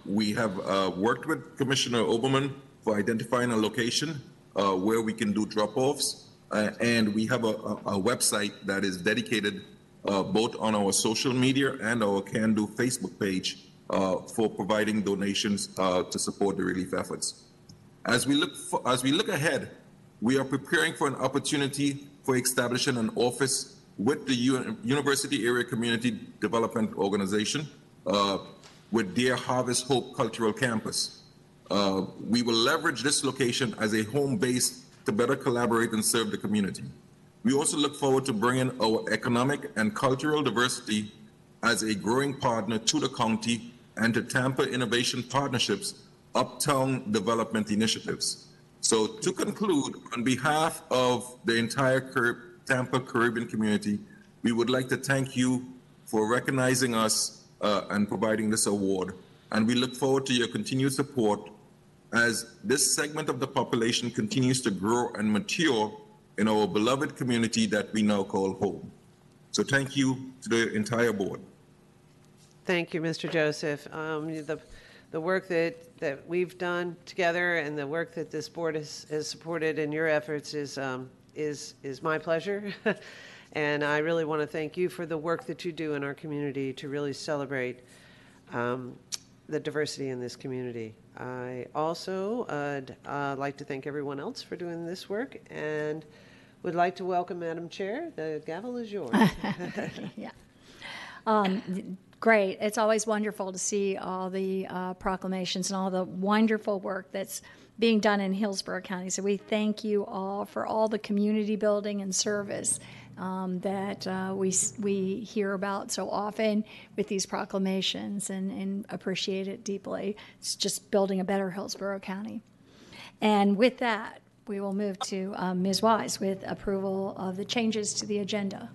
We have worked with Commissioner Oberman for identifying a location where we can do drop-offs. And we have a website that is dedicated both on our social media and our Can Do Facebook page for providing donations to support the relief efforts. As we look ahead, we are preparing for an opportunity for establishing an office with the University Area Community Development Organization with their Harvest Hope Cultural Campus. We will leverage this location as a home base to better collaborate and serve the community. We also look forward to bringing our economic and cultural diversity as a growing partner to the county and to Tampa Innovation Partnerships Uptown Development Initiatives. So to conclude, on behalf of the entire Tampa Caribbean community, we would like to thank you for recognizing us and providing this award. And we look forward to your continued support as this segment of the population continues to grow and mature in our beloved community that we now call home. So thank you to the entire board. Thank you, Mr. Joseph. The work that we've done together and the work that this board has supported in your efforts is my pleasure. And I really want to thank you for the work that you do in our community to really celebrate the diversity in this community. I also like to thank everyone else for doing this work and would like to welcome Madam Chair. The gavel is yours. Yeah. Great. It's always wonderful to see all the proclamations and all the wonderful work that's being done in Hillsborough County. So we thank you all for all the community building and service that we hear about so often with these proclamations and appreciate it deeply. It's just building a better Hillsborough County. And with that, we will move to Ms. Wise with approval of the changes to the agenda.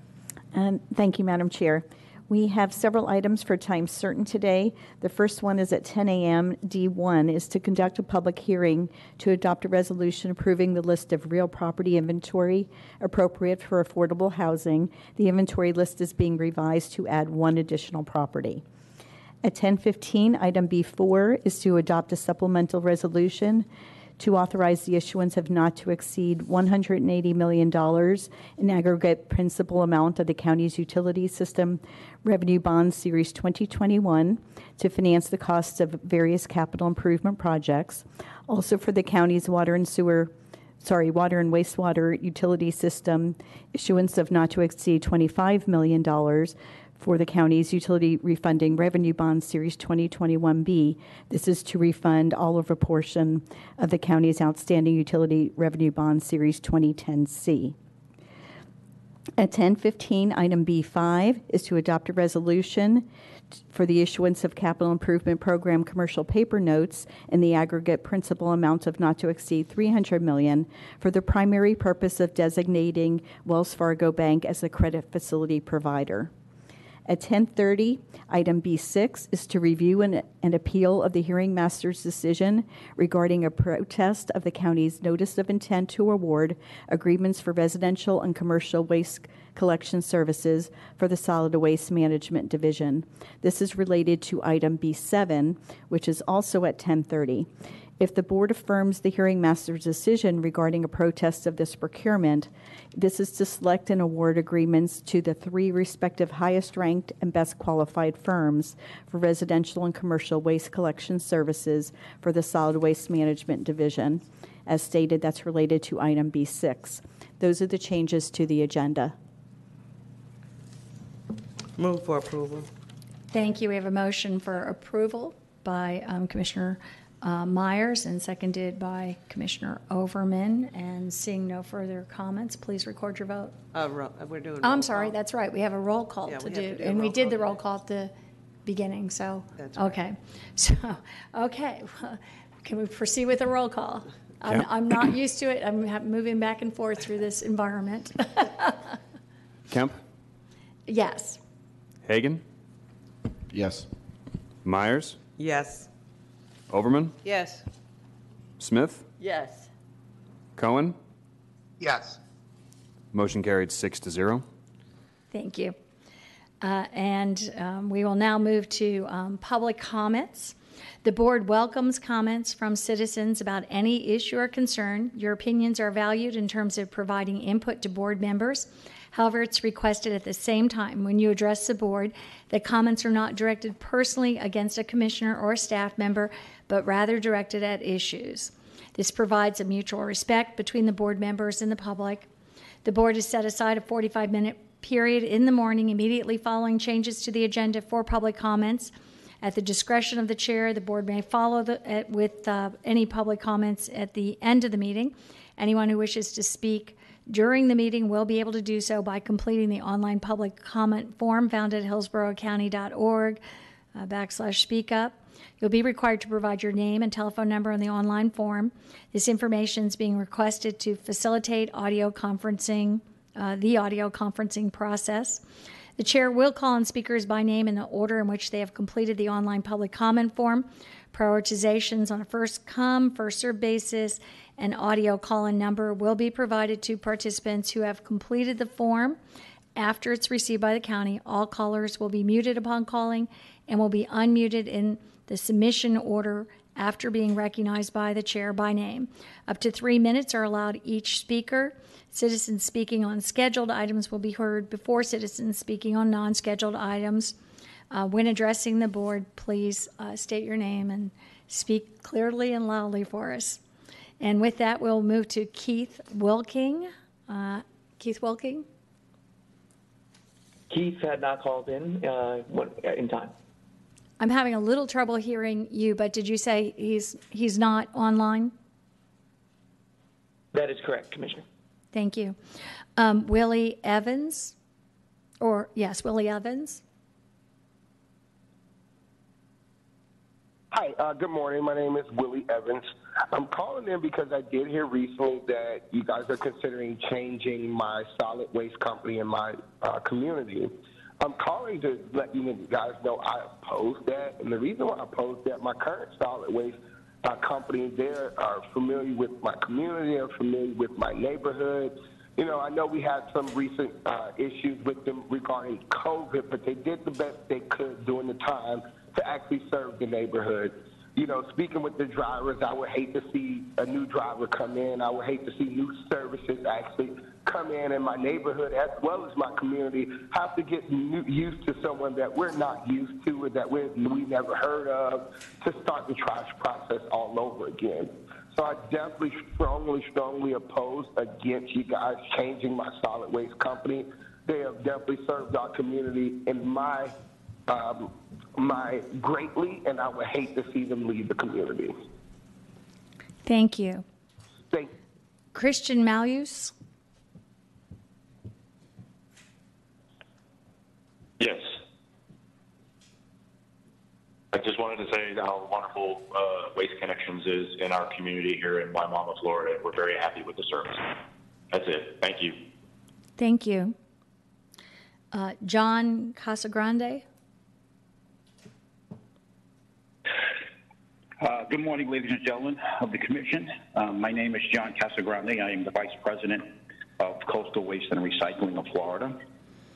Thank you, Madam Chair. We have several items for time certain today. The first one is at 10 a.m. D1 is to conduct a public hearing to adopt a resolution approving the list of real property inventory appropriate for affordable housing. The inventory list is being revised to add one additional property. At 10:15, item B4 is to adopt a supplemental resolution to authorize the issuance of not to exceed $180 million in aggregate principal amount of the county's utility system revenue bonds series 2021 to finance the costs of various capital improvement projects. Also for the county's water and wastewater utility system issuance of not to exceed $25 million for the county's utility refunding revenue bond series 2021B. This is to refund all of a portion of the county's outstanding utility revenue bond series 2010C. At 10:15, item B5 is to adopt a resolution for the issuance of capital improvement program commercial paper notes in the aggregate principal amount of not to exceed $300 million for the primary purpose of designating Wells Fargo Bank as the credit facility provider. At 10:30, item B6 is to review an appeal of the hearing master's decision regarding a protest of the county's notice of intent to award agreements for residential and commercial waste collection services for the Solid Waste Management Division. This is related to item B7, which is also at 10:30. If the board affirms the hearing master's decision regarding a protest of this procurement, this is to select and award agreements to the three respective highest ranked and best qualified firms for residential and commercial waste collection services for the Solid Waste Management Division. As stated, that's related to item B6. Those are the changes to the agenda. Move for approval. Thank you. We have a motion for approval by Commissioner Myers and seconded by Commissioner Overman. And seeing no further comments, please record your vote. We're doing. I'm sorry, that's right. We have a roll call Yeah, to we do, have to do a and we roll did call the roll today. call at the beginning. So That's right. okay, so okay, can we proceed with the roll call? I'm not used to it. I'm moving back and forth through this environment. Kemp, Yes. Hagan, Yes. Myers, Yes. Overman, Yes. Smith, Yes. Cohen. Yes. Motion carried 6-0. Thank you. And we will now move to public comments. The board welcomes comments from citizens about any issue or concern. Your opinions are valued in terms of providing input to board members. However, it's requested at the same time when you address the board that comments are not directed personally against a commissioner or a staff member, but rather directed at issues. This provides a mutual respect between the board members and the public. The board has set aside a 45-minute period in the morning immediately following changes to the agenda for public comments. At the discretion of the chair, the board may follow with any public comments at the end of the meeting. Anyone who wishes to speak during the meeting will be able to do so by completing the online public comment form found at hillsboroughcounty.org/speakup. You'll be required to provide your name and telephone number on the online form. This information is being requested to facilitate the audio conferencing process. The chair will call on speakers by name in the order in which they have completed the online public comment form. Prioritizations on a first-come, first-served basis and audio call-in number will be provided to participants who have completed the form. After it's received by the county, all callers will be muted upon calling and will be unmuted in the submission order after being recognized by the chair by name. Up to 3 minutes are allowed each speaker. Citizens speaking on scheduled items will be heard before citizens speaking on non-scheduled items. When addressing the board, please state your name and speak clearly and loudly for us. And with that, we'll move to Keith Wilking. Keith Wilking? Keith had not called in time. I'm having a little trouble hearing you, but did you say he's not online? That is correct, Commissioner. Thank you. Willie Evans? Willie Evans. Hi, good morning. My name is Willie Evans. I'm calling in because I did hear recently that you guys are considering changing my solid waste company in my community. I'm calling to let you guys know I oppose that. And the reason why I oppose that, my current solid waste company, they are familiar with my community, are familiar with my neighborhood. You know, I know we had some recent issues with them regarding COVID, but they did the best they could during the time to actually serve the neighborhood. You know, speaking with the drivers, I would hate to see a new driver come in. I would hate to see new services actually come in my neighborhood as well as my community have to get used to someone that we're not used to or that we never heard of to start the trash process all over again. So I definitely strongly oppose against you guys changing my solid waste company. They have definitely served our community in my greatly, and I would hate to see them leave the community. Thank you. Thank you. Christian Malus. Yes. I just wanted to say how wonderful Waste Connections is in our community here in Wimauma, Florida. We're very happy with the service. That's it. Thank you. Thank you. John Casagrande. Good morning, ladies and gentlemen of the Commission. My name is John Casagrande. I am the Vice President of Coastal Waste and Recycling of Florida.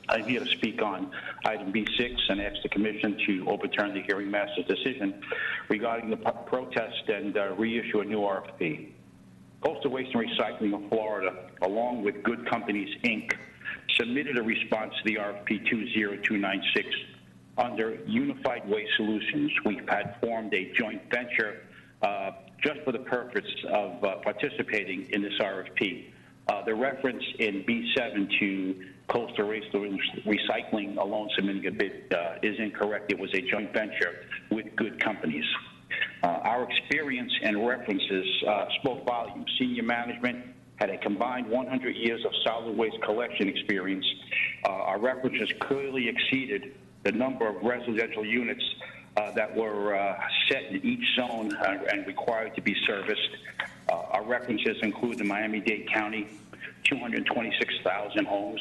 I'm here to speak on item B6 and ask the Commission to overturn the hearing master's decision regarding the protest and reissue a new RFP. Coastal Waste and Recycling of Florida, along with Good Companies, Inc., submitted a response to the RFP 20296 under Unified Waste Solutions. We had formed a joint venture just for the purpose of participating in this RFP. The reference in B7 to Coastal Waste Recycling alone submitting a bid is incorrect. It was a joint venture with Good Companies. Our experience and references spoke volumes. Senior management had a combined 100 years of solid waste collection experience. Our references clearly exceeded the number of residential units that were set in each zone and required to be serviced. Our references include the Miami-Dade County, 226,000 homes,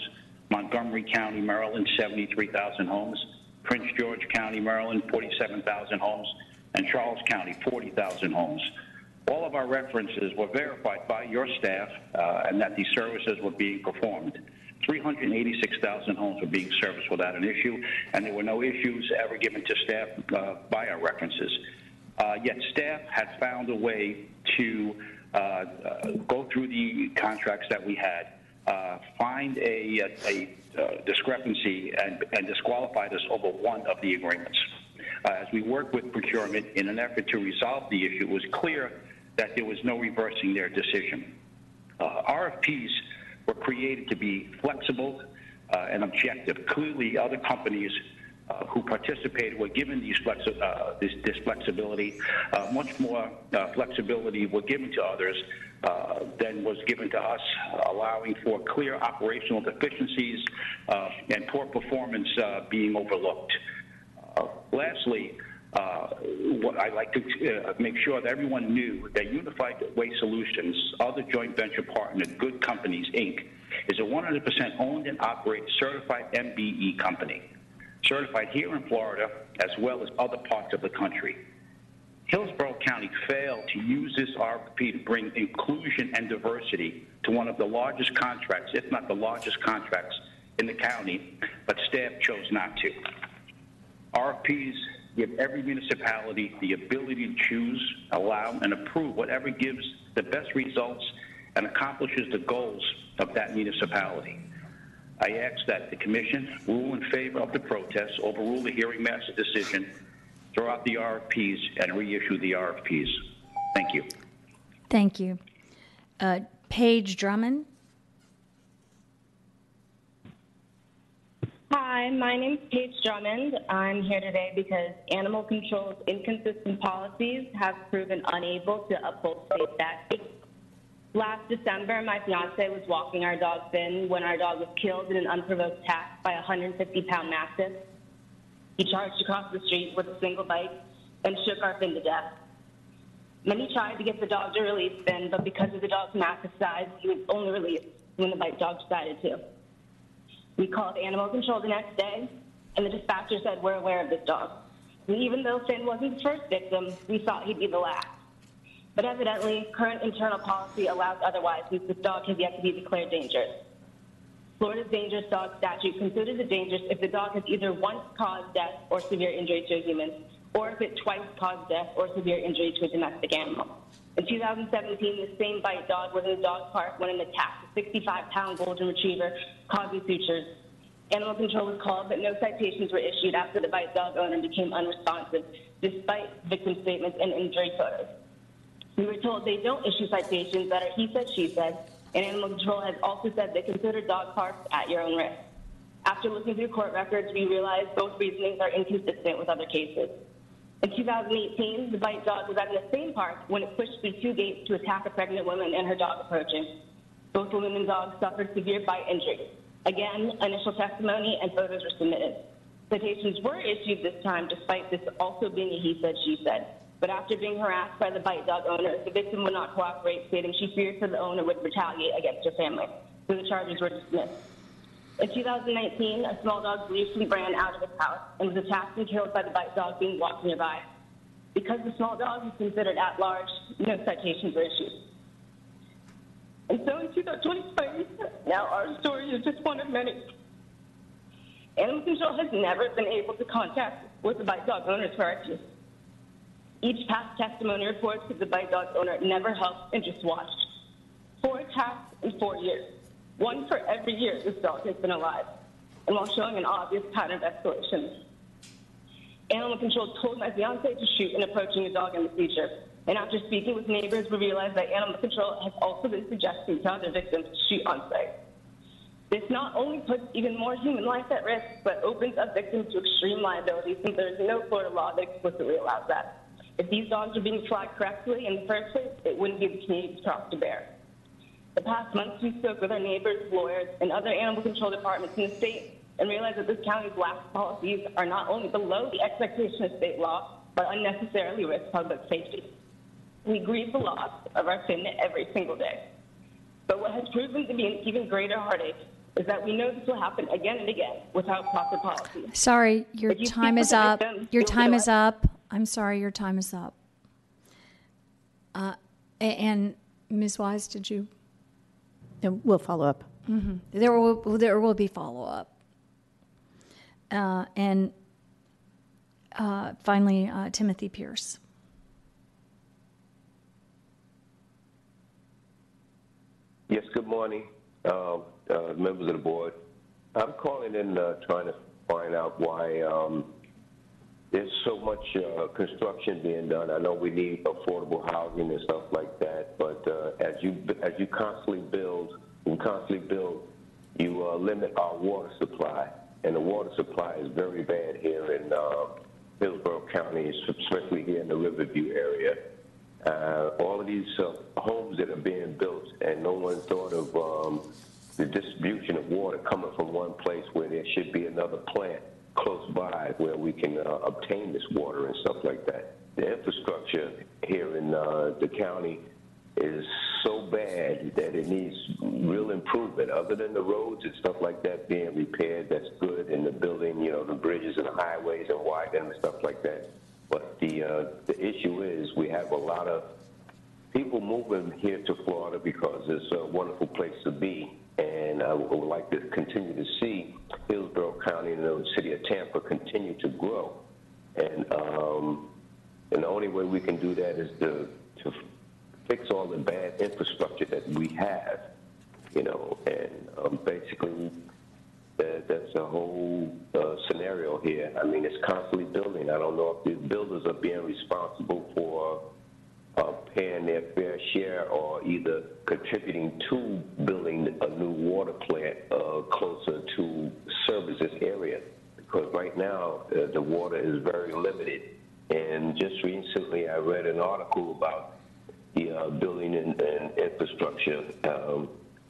Montgomery County, Maryland, 73,000 homes, Prince George County, Maryland, 47,000 homes, and Charles County, 40,000 homes. All of our references were verified by your staff and that these services were being performed. 386,000 homes were being serviced without an issue, and there were no issues ever given to staff by our references. Yet staff had found a way to go through the contracts that we had, find a discrepancy, and disqualified us over one of the agreements. As we worked with procurement in an effort to resolve the issue, it was clear that there was no reversing their decision. RFPs were created to be flexible and objective. Clearly, other companies who participated were given this flexibility. Much more flexibility were given to others than was given to us, allowing for clear operational deficiencies and poor performance being overlooked. Lastly, what I'd like to make sure that everyone knew that Unified Waste Solutions, other joint venture partner, Good Companies, Inc., is a 100% owned and operated certified MBE company, certified here in Florida as well as other parts of the country. Hillsborough County failed to use this RFP to bring inclusion and diversity to one of the largest contracts, if not the largest contracts in the county, but staff chose not to. RFPs give every municipality the ability to choose, allow, and approve whatever gives the best results and accomplishes the goals of that municipality. I ask that the Commission rule in favor of the protest, overrule the hearing master decision, throw out the RFPs, and reissue the RFPs. Thank you. Thank you. Paige Drummond. Hi, my name is Paige Drummond. I'm here today because animal control's inconsistent policies have proven unable to uphold state safety. Last December, my fiance was walking our dog Finn when our dog was killed in an unprovoked attack by a 150-pound mastiff. He charged across the street with a single bite and shook our Finn to death. Many tried to get the dog to release Finn, but because of the dog's massive size, he was only released when the bite dog decided to. We called animal control the next day, and the dispatcher said we're aware of this dog. And even though Finn wasn't the first victim, we thought he'd be the last. But evidently, current internal policy allows otherwise, since this dog has yet to be declared dangerous. Florida's dangerous dog statute considers it dangerous if the dog has either once caused death or severe injury to a human, or if it twice caused death or severe injury to a domestic animal. In 2017, the same bite dog was in a dog park when it attacked a 65-pound golden retriever, causing sutures. Animal control was called, but no citations were issued after the bite dog owner became unresponsive, despite victim statements and injury photos. We were told they don't issue citations that are he said, she said, and Animal Control has also said they consider dog parks at your own risk. After looking through court records, we realized both reasonings are inconsistent with other cases. In 2018, the bite dog was at the same park when it pushed through two gates to attack a pregnant woman and her dog approaching. Both women and dogs suffered severe bite injuries. Again, initial testimony and photos were submitted. Citations were issued this time, despite this also being a he said, she said. But after being harassed by the bite dog owner, the victim would not cooperate, stating she feared that the owner would retaliate against her family. So the charges were dismissed. In 2019, a small dog briefly ran out of his house and was attacked and killed by the bite dog being walked nearby. Because the small dog is considered at large, no citations were issued. And so in 2025, now our story is just one of many. Animal Control has never been able to contact with the bite dog owners for our case. Each past testimony reports that the bite dog owner never helped and just watched. 4 attacks in 4 years. One for every year this dog has been alive, and while showing an obvious pattern of escalation. Animal Control told my fiance to shoot an approaching a dog in the future, and after speaking with neighbors, we realized that Animal Control has also been suggesting to other victims to shoot on site. This not only puts even more human life at risk, but opens up victims to extreme liability, since there is no Florida law that explicitly allows that. If these dogs were being flagged correctly in the first place, it wouldn't be the community's cross to bear. The past months, we spoke with our neighbors, lawyers, and other animal control departments in the state and realized that this county's lax policies are not only below the expectation of state law, but unnecessarily risk public safety. We grieve the loss of our Finn every single day. But what has proven to be an even greater heartache is that we know this will happen again and again without proper policy. Sorry, your time is up. Your time is up. I'm sorry, your time is up. And Ms. Wise, did you? And we'll follow up. Mm-hmm. There will be follow up. And finally, Timothy Pierce. Yes, good morning, members of the board. I'm calling in trying to find out why there's so much construction being done. I know we need affordable housing and stuff like that, but as you constantly build, you limit our water supply, and the water supply is very bad here in Hillsborough County, especially here in the Riverview area. All of these homes that are being built, and no one thought of the distribution of water coming from one place where there should be another plant close by where we can obtain this water and stuff like that. The infrastructure here in the county is so bad that it needs real improvement. Other than the roads and stuff like that being repaired, that's good, and the building, you know, the bridges and the highways and widening and stuff like that. But the issue is we have a lot of people moving here to Florida because it's a wonderful place to be, and I would like to continue to see Hillsborough County and the city of Tampa continue to grow. And the only way we can do that is to fix all the bad infrastructure that we have, you know, and basically that's a whole scenario here. I mean, it's constantly building. I don't know if the builders are being responsible for paying their fair share or either contributing to building a new water plant closer to service this area. Because right now, the water is very limited. And just recently, I read an article about the building and infrastructure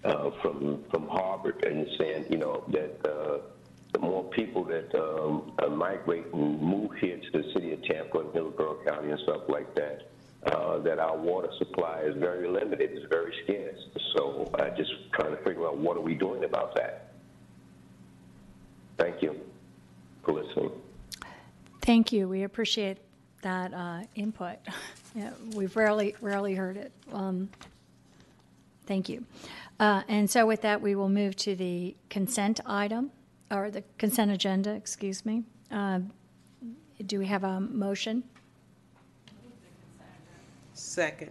from Harvard, and saying, you know, that the more people that migrate and move here to the city of Tampa and Hillsborough County and stuff like that, that our water supply is very limited, it's very scarce. So I just trying to figure out what are we doing about that. Thank you for listening. Thank you. We appreciate that input. Yeah, we've rarely heard it. Thank you. And so with that, we will move to the consent item, or the consent agenda, excuse me. Do we have a motion? Second.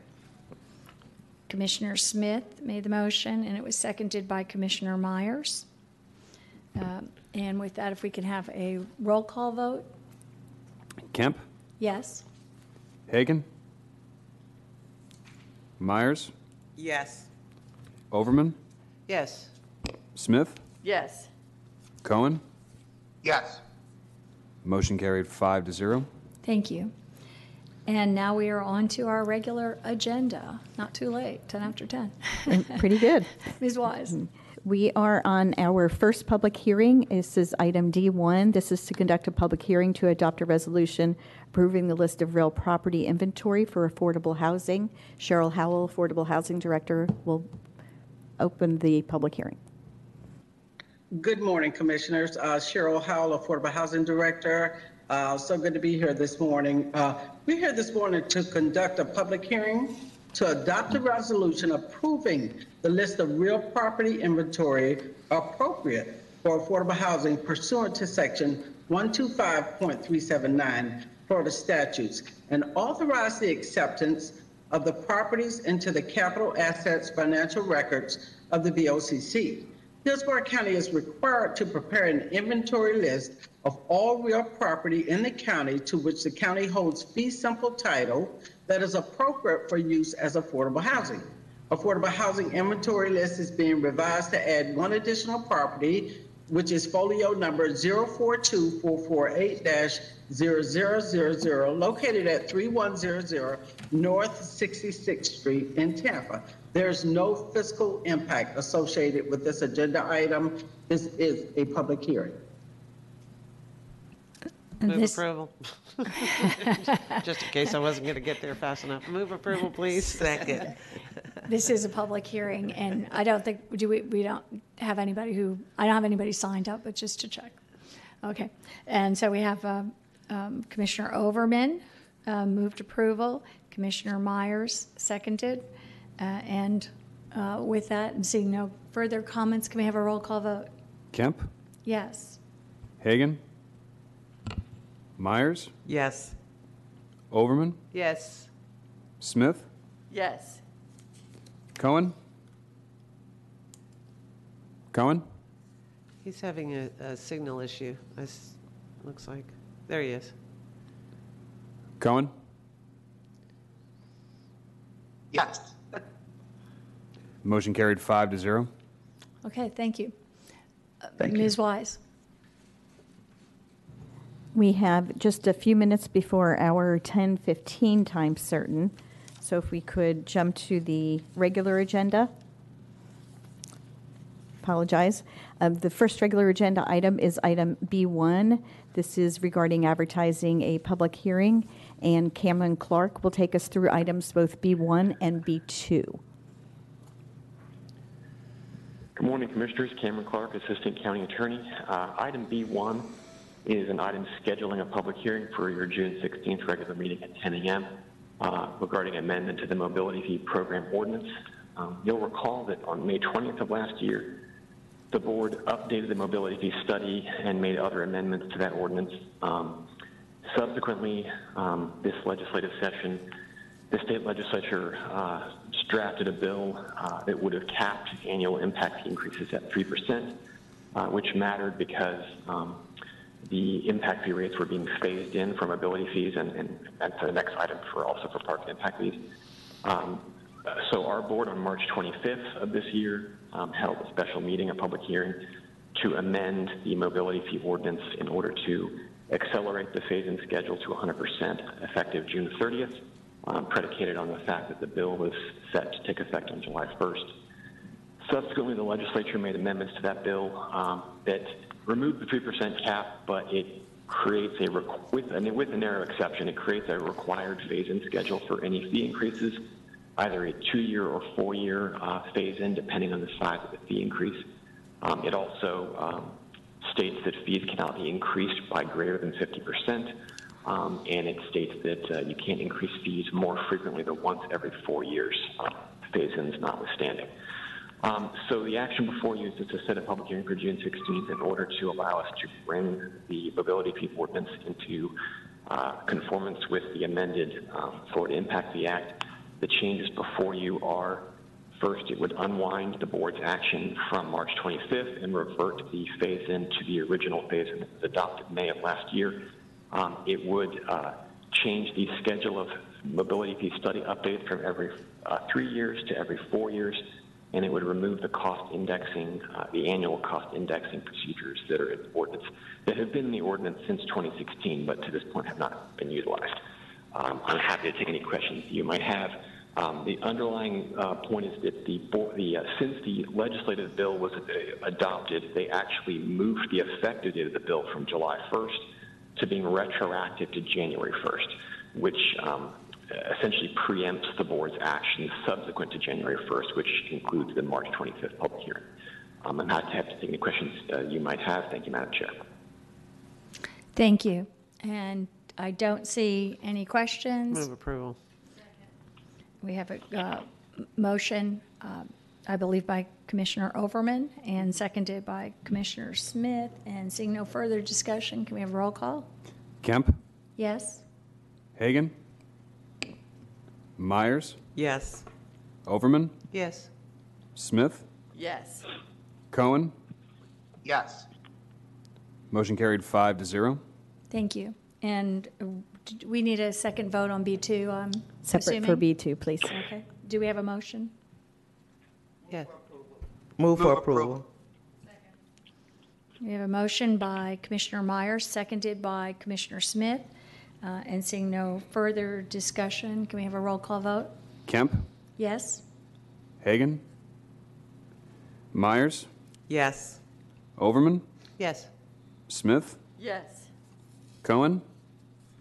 Commissioner Smith made the motion, and it was seconded by Commissioner Myers. And with that, if we can have a roll call vote. Kemp? Yes. Hagan? Myers? Yes. Overman? Yes. Smith? Yes. Cohen? Yes. Motion carried 5-0. Thank you. And now we are on to our regular agenda. Not too late, 10 after 10. Pretty good. Ms. Wise. We are on our first public hearing. This is item D1. This is to conduct a public hearing to adopt a resolution approving the list of real property inventory for affordable housing. Cheryl Howell, Affordable Housing Director, will open the public hearing. Good morning, Commissioners. Cheryl Howell, Affordable Housing Director. So good to be here this morning. We're here this morning to conduct a public hearing to adopt a resolution approving the list of real property inventory appropriate for affordable housing pursuant to Section 125.379 Florida statutes, and authorize the acceptance of the properties into the capital assets financial records of the VOCC. Hillsborough County is required to prepare an inventory list of all real property in the county to which the county holds fee simple title that is appropriate for use as affordable housing. Affordable housing inventory list is being revised to add one additional property, which is folio number 042448-0000, located at 3100 North 66th Street in Tampa. There's no fiscal impact associated with this agenda item. This is a public hearing. Move approval. Just in case I wasn't going to get there fast enough. Move approval, please. Second. This is a public hearing, and I don't think, we don't have anybody who, I don't have anybody signed up, but just to check. Okay. And so we have Commissioner Overman moved approval, Commissioner Myers seconded, and with that, and seeing no further comments, can we have a roll call vote? Kemp? Yes. Hagan? Myers? Yes. Overman? Yes. Smith? Yes. Cohen? Cohen? He's having a signal issue, looks like. There he is. Cohen? Yes. Motion carried 5-0. Okay, thank you. Thank you. Ms. Wise. We have just a few minutes before our 10:15 time certain. So if we could jump to the regular agenda. Apologize. The first regular agenda item is item B1. This is regarding advertising a public hearing, and Cameron Clark will take us through items both B1 and B2. Good morning, Commissioners. Cameron Clark, Assistant County Attorney. Item B1 is an item scheduling a public hearing for your June 16th regular meeting at 10 a.m. Regarding amendment to the Mobility Fee Program Ordinance. You'll recall that on May 20th of last year, the board updated the mobility fee study and made other amendments to that ordinance. Subsequently, this legislative session, the state legislature drafted a bill that would have capped annual impact fee increases at 3%, which mattered because the impact fee rates were being phased in for mobility fees, and that's the next item also for park impact fees. So our board on March 25th of this year held a special meeting, a public hearing, to amend the mobility fee ordinance in order to accelerate the phase-in schedule to 100% effective June 30th, predicated on the fact that the bill was set to take effect on July 1st. Subsequently, the legislature made amendments to that bill that removed the 3% cap, but it creates with a narrow exception, it creates a required phase-in schedule for any fee increases, either a 2-year or 4-year phase-in, depending on the size of the fee increase. It also states that fees cannot be increased by greater than 50%, and it states that you can't increase fees more frequently than once every 4 years, phase-ins notwithstanding. So the action before you is to set a public hearing for June 16th in order to allow us to bring the mobility fee ordinance into conformance with the amended Florida Impact Fee Act. The changes before you are, first, it would unwind the board's action from March 25th and revert the phase-in to the original phase-in that was adopted May of last year. It would change the schedule of mobility fee study updates from every 3 years to every 4 years, and it would remove the cost indexing, the annual cost indexing procedures that are in the ordinance, that have been in the ordinance since 2016, but to this point have not been utilized. I'm happy to take any questions you might have. The underlying point is that since the legislative bill was adopted, they actually moved the effective date of the bill from July 1st to being retroactive to January 1st, which essentially preempts the board's actions subsequent to January 1st, which includes the March 25th public hearing. I'm happy to take any questions you might have. Thank you, Madam Chair. Thank you. And I don't see any questions. Move approval. We have a motion, I believe, by Commissioner Overman and seconded by Commissioner Smith. And seeing no further discussion, can we have a roll call? Kemp? Yes? Hagan? Myers? Yes. Overman? Yes. Smith? Yes. Cohen? Yes. Motion carried 5-0. Thank you. And we need a second vote on B2, I'm Separate assuming? for B2, please. Okay. Do we have a motion? Yes. Move for approval. We have a motion by Commissioner Myers, seconded by Commissioner Smith. And seeing no further discussion, can we have a roll call vote? Kemp? Yes? Hagan? Myers? Yes. Overman? Yes. Smith? Yes. Cohen?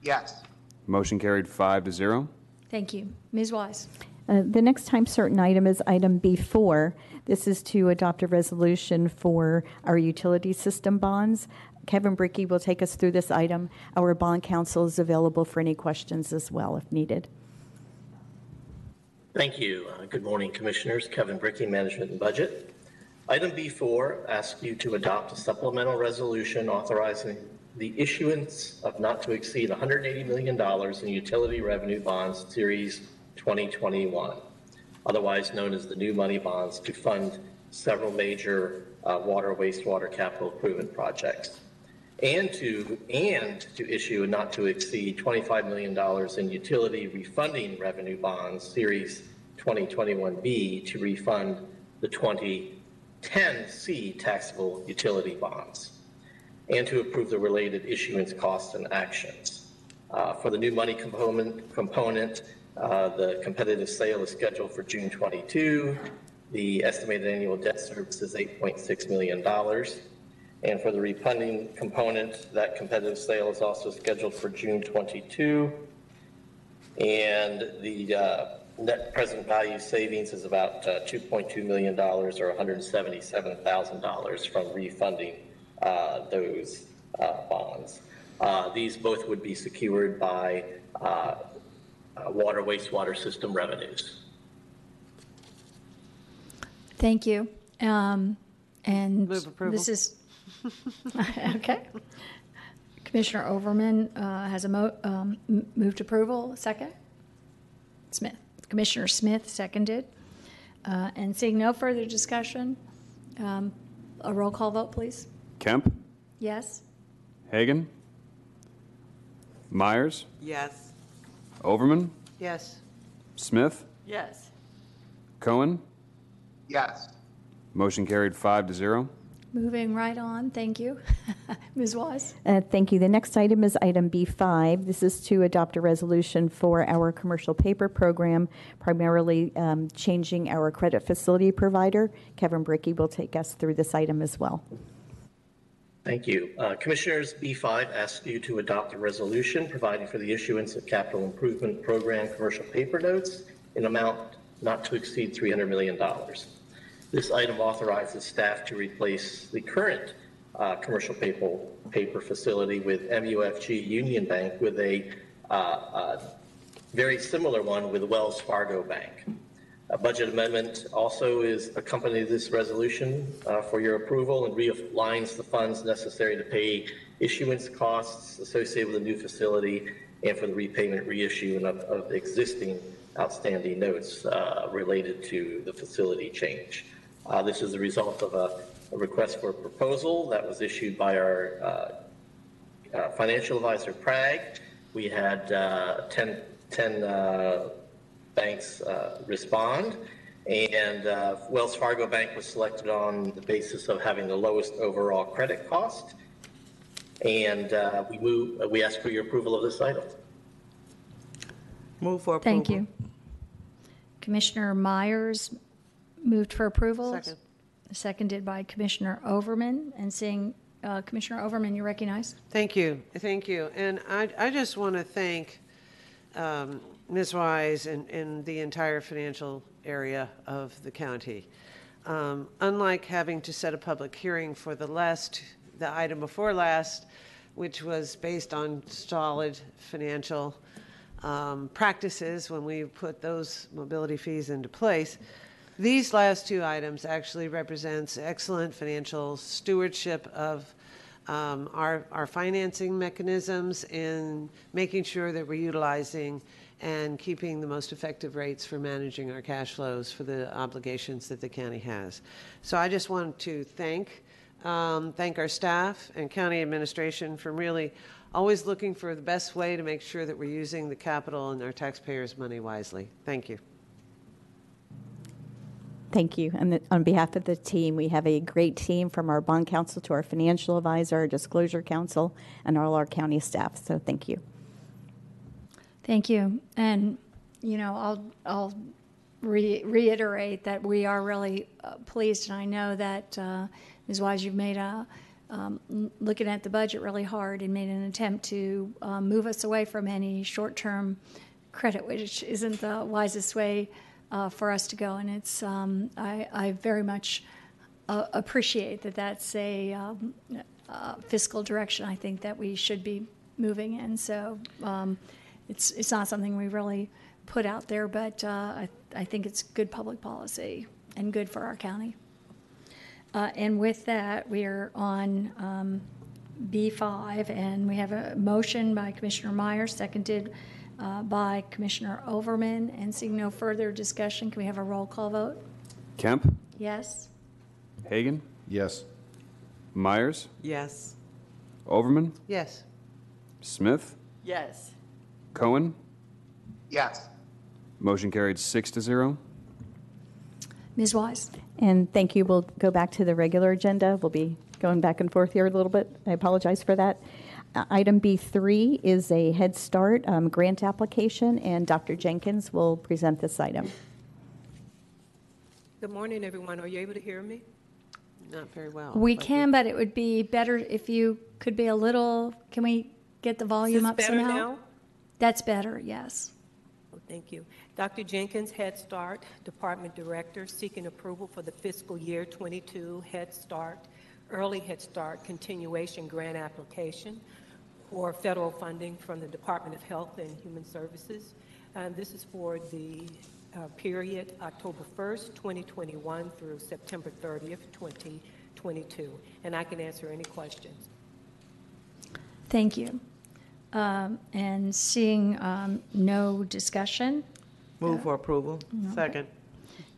Yes. Motion carried 5-0. Thank you. Ms. Wise. The next time certain item is item B4. This is to adopt a resolution for our utility system bonds. Kevin Brickey will take us through this item. Our bond counsel is available for any questions as well if needed. Thank you. Good morning, Commissioners. Kevin Brickey, Management and Budget. Item B4 asks you to adopt a supplemental resolution authorizing the issuance of not to exceed $180 million in utility revenue bonds series 2021, otherwise known as the new money bonds, to fund several major water wastewater capital improvement projects, and to issue a not to exceed $25 million in utility refunding revenue bonds, Series 2021B, to refund the 2010C taxable utility bonds, and to approve the related issuance costs and actions. For the new money component, the competitive sale is scheduled for June 22. The estimated annual debt service is $8.6 million. And for the refunding component, that competitive sale is also scheduled for June 22. And the net present value savings is about $2.2 million or $177,000 from refunding those bonds. These both would be secured by water wastewater system revenues. Thank you. And Move approval. this is okay. Commissioner Overman has moved approval. Second, Smith. Commissioner Smith seconded. And seeing no further discussion, a roll call vote, please. Kemp, Yes. Hagan, Myers, Yes. Overman, Yes. Smith, Yes. Cohen. Yes. Motion carried 5-0. Moving right on. Thank you. Ms. Wise. Thank you. The next item is item B5. This is to adopt a resolution for our commercial paper program, primarily changing our credit facility provider. Kevin Brickey will take us through this item as well. Thank you. Commissioners, B5 asks you to adopt a resolution providing for the issuance of capital improvement program commercial paper notes in amount not to exceed $300 million. This item authorizes staff to replace the current commercial paper facility with MUFG Union Bank with a very similar one with Wells Fargo Bank. A budget amendment also is accompanied this resolution for your approval and realigns the funds necessary to pay issuance costs associated with the new facility and for the repayment reissue of the existing outstanding notes related to the facility change. This is the result of a request for a proposal that was issued by our financial advisor, Prag. We had 10 banks respond, and Wells Fargo Bank was selected on the basis of having the lowest overall credit cost. And we ask for your approval of this item. Move for approval. Thank you. Commissioner Myers moved for approval. Second. Seconded by Commissioner Overman. And seeing Commissioner Overman, you recognize. Thank you. Thank you. And I just want to thank Ms. Wise and the entire financial area of the county. Unlike having to set a public hearing for the item before last, which was based on solid financial practices when we put those mobility fees into place, these last two items actually represents excellent financial stewardship of our financing mechanisms and making sure that we're utilizing and keeping the most effective rates for managing our cash flows for the obligations that the county has. So I just want to thank our staff and county administration for really always looking for the best way to make sure that we're using the capital and our taxpayers' money wisely. Thank you. Thank you. And on behalf of the team, we have a great team from our bond counsel to our financial advisor, our disclosure counsel, and all our county staff. So thank you. Thank you. And, you know, I'll reiterate that we are really pleased, and I know that, Ms. Wise, you've made looking at the budget really hard and made an attempt to move us away from any short-term credit, which isn't the wisest way for us to go. And it's I very much appreciate that that's a fiscal direction I think that we should be moving in. So it's not something we really put out there, but I think it's good public policy and good for our county. And with that, we are on B5, and we have a motion by Commissioner Myers, seconded by Commissioner Overman. And seeing no further discussion, can we have a roll call vote? Kemp, Yes. Hagan, Yes. Myers, Yes. Overman, Yes. Smith, Yes. Cohen. Yes. Motion carried 6-0. Ms. Wise? And thank you. We'll go back to the regular agenda. We'll be going back and forth here a little bit. I apologize for that. Item B3 is a Head Start grant application, and Dr. Jenkins will present this item. Good morning, everyone. Are you able to hear me? Not very well. We can, but it would be better if you could be a little, can we get the volume up better somehow? now? That's better, yes. Oh, thank you. Dr. Jenkins, Head Start Department Director, seeking approval for the fiscal year 22 Head Start, Early Head Start Continuation Grant Application for federal funding from the Department of Health and Human Services. This is for the period October 1st, 2021 through September 30th, 2022. And I can answer any questions. Thank you. And seeing no discussion, Move for approval. Second.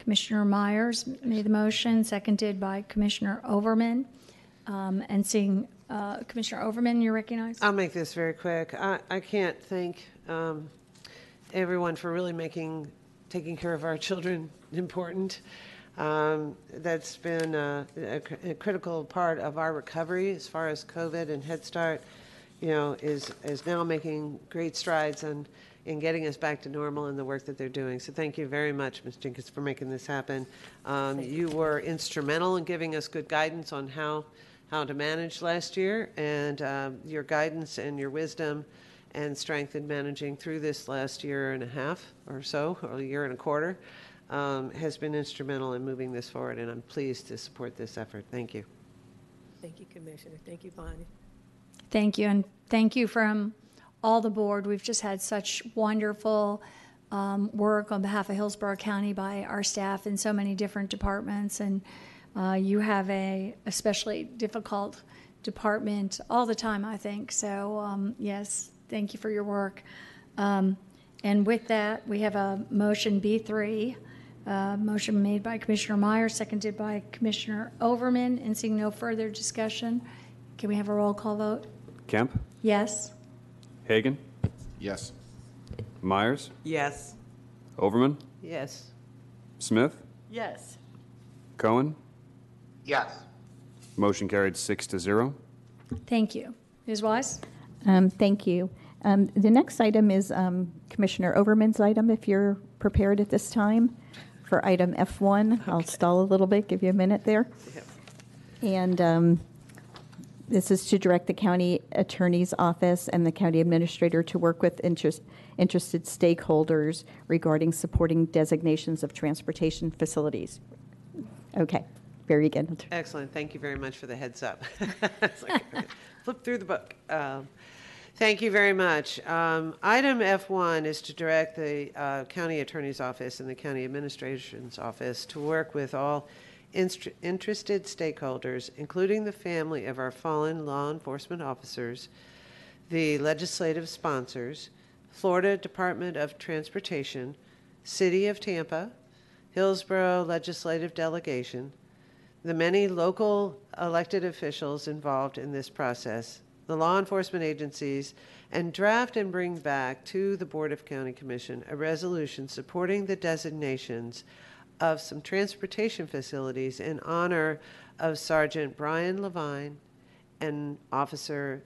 Commissioner Myers made the motion, seconded by Commissioner Overman. And seeing Commissioner Overman, you're recognized. I'll make this very quick. I can't thank everyone for really taking care of our children important. That's been a critical part of our recovery as far as COVID, and Head Start, is now making great strides in getting us back to normal in the work that they're doing. So thank you very much, Ms. Jenkins, for making this happen. You were instrumental in giving us good guidance on how to manage last year, and your guidance and your wisdom and strength in managing through this last year and a half or so, or a year and a quarter, has been instrumental in moving this forward, and I'm pleased to support this effort. Thank you. Thank you, Commissioner. Thank you, Bonnie. Thank you, and thank you from all the board. We've just had such wonderful work on behalf of Hillsborough County by our staff in so many different departments, and you have a especially difficult department all the time, I think. So yes, thank you for your work. And with that, we have a motion B3, motion made by Commissioner Myers, seconded by Commissioner Overman, and seeing no further discussion, can we have a roll call vote? Kemp, Yes. Hagan, Yes. Myers, Yes. Overman, Yes. Smith, Yes. Cohen. Yes. Motion carried 6-0. Thank you. Ms. Wise? Thank you. The next item is Commissioner Overman's item, if you're prepared at this time. For item F1, okay. I'll stall a little bit, give you a minute there. Yep. And this is to direct the county attorney's office and the county administrator to work with interested stakeholders regarding supporting designations of transportation facilities. Okay, very good. Excellent. Thank you very much for the heads up. It's like, okay, flip through the book. Thank you very much. Item F1 is to direct the county attorney's office and the county administration's office to work with all interested stakeholders, including the family of our fallen law enforcement officers, the legislative sponsors, Florida Department of Transportation, City of Tampa, Hillsborough Legislative Delegation, the many local elected officials involved in this process, the law enforcement agencies, and draft and bring back to the Board of County Commission a resolution supporting the designations of some transportation facilities in honor of Sergeant Brian LaVigne and Officer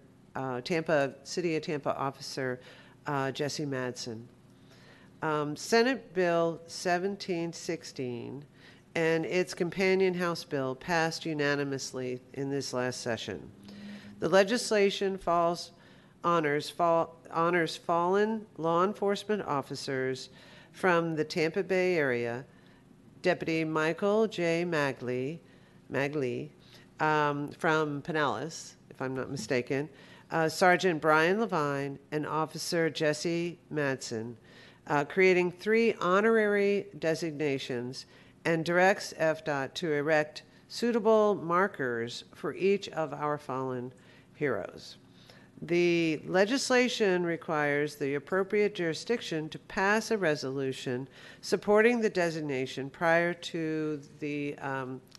City of Tampa Officer Jesse Madsen. Senate Bill 1716 and its companion House bill passed unanimously in this last session. The legislation honors fallen law enforcement officers from the Tampa Bay area, Deputy Michael J. Magley from Pinellas, if I'm not mistaken, Sergeant Brian LaVigne, and Officer Jesse Madsen, creating 3 honorary designations, and directs FDOT to erect suitable markers for each of our fallen heroes. The legislation requires the appropriate jurisdiction to pass a resolution supporting the designation prior to the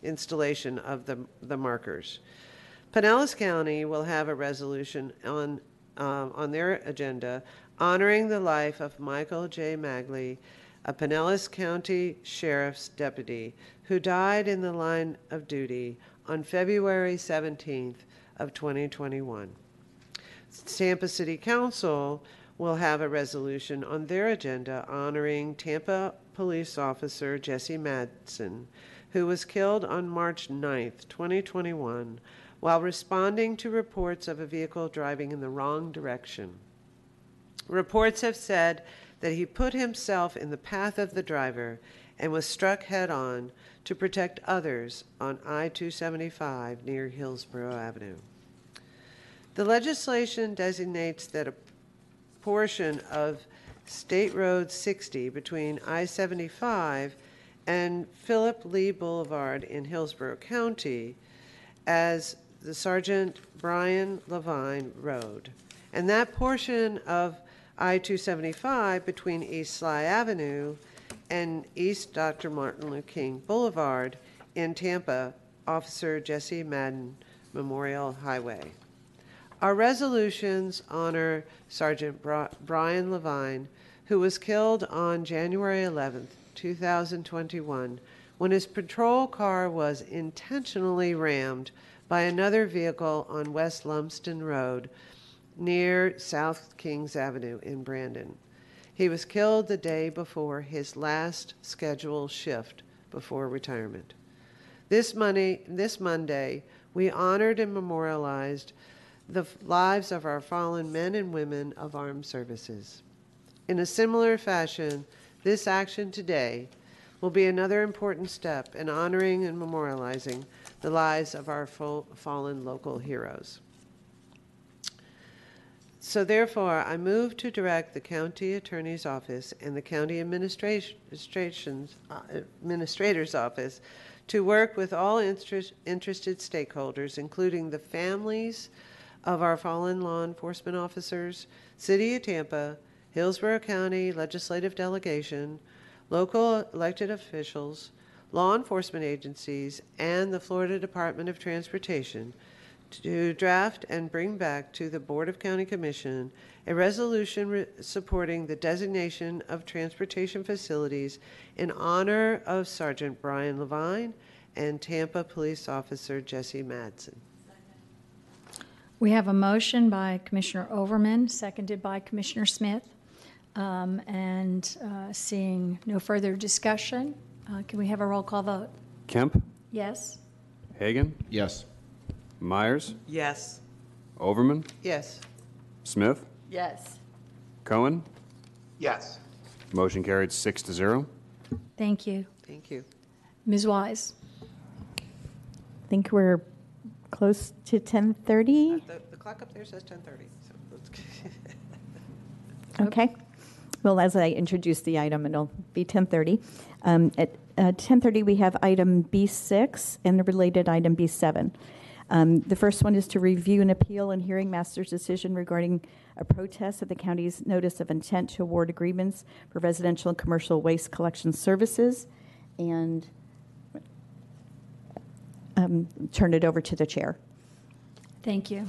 installation of the markers. Pinellas County will have a resolution on their agenda honoring the life of Michael J. Magley, a Pinellas County Sheriff's deputy who died in the line of duty on February 17th of 2021. Tampa City Council will have a resolution on their agenda honoring Tampa police officer Jesse Madsen, who was killed on March 9th, 2021, while responding to reports of a vehicle driving in the wrong direction. Reports have said that he put himself in the path of the driver and was struck head-on to protect others on I-275 near Hillsborough Avenue. The legislation designates that a portion of State Road 60 between I-75 and Philip Lee Boulevard in Hillsborough County as the Sergeant Brian LaVigne Road, and that portion of I-275 between East Sly Avenue and East Dr. Martin Luther King Boulevard in Tampa, Officer Jesse Madden Memorial Highway. Our resolutions honor Sergeant Brian LaVigne, who was killed on January 11th, 2021, when his patrol car was intentionally rammed by another vehicle on West Lumsden Road near South Kings Avenue in Brandon. He was killed the day before his last scheduled shift before retirement. This Monday, we honored and memorialized the lives of our fallen men and women of armed services. In a similar fashion, this action today will be another important step in honoring and memorializing the lives of our fallen local heroes. So therefore, I move to direct the County Attorney's Office and the County Administrator's Office to work with all interested stakeholders, including the families of our fallen law enforcement officers, City of Tampa, Hillsborough County Legislative Delegation, local elected officials, law enforcement agencies, and the Florida Department of Transportation to draft and bring back to the Board of County Commission a resolution supporting the designation of transportation facilities in honor of Sergeant Brian LaVigne and Tampa Police Officer Jesse Madsen. We have a motion by Commissioner Overman, seconded by Commissioner Smith. Seeing no further discussion, can we have a roll call vote? Kemp? Yes. Hagan? Yes. Myers? Yes. Overman? Yes. Smith? Yes. Cohen? Yes. Motion carried 6-0. Thank you. Thank you. Ms. Wise. I think we're close to 10:30. The clock up there says 10:30. So let's Okay. Well, as I introduce the item, it'll be 10:30. At 10:30, we have item B6 and the related item B7. The first one is to review an appeal and hearing master's decision regarding a protest of the county's notice of intent to award agreements for residential and commercial waste collection services, and turn it over to the chair. Thank you.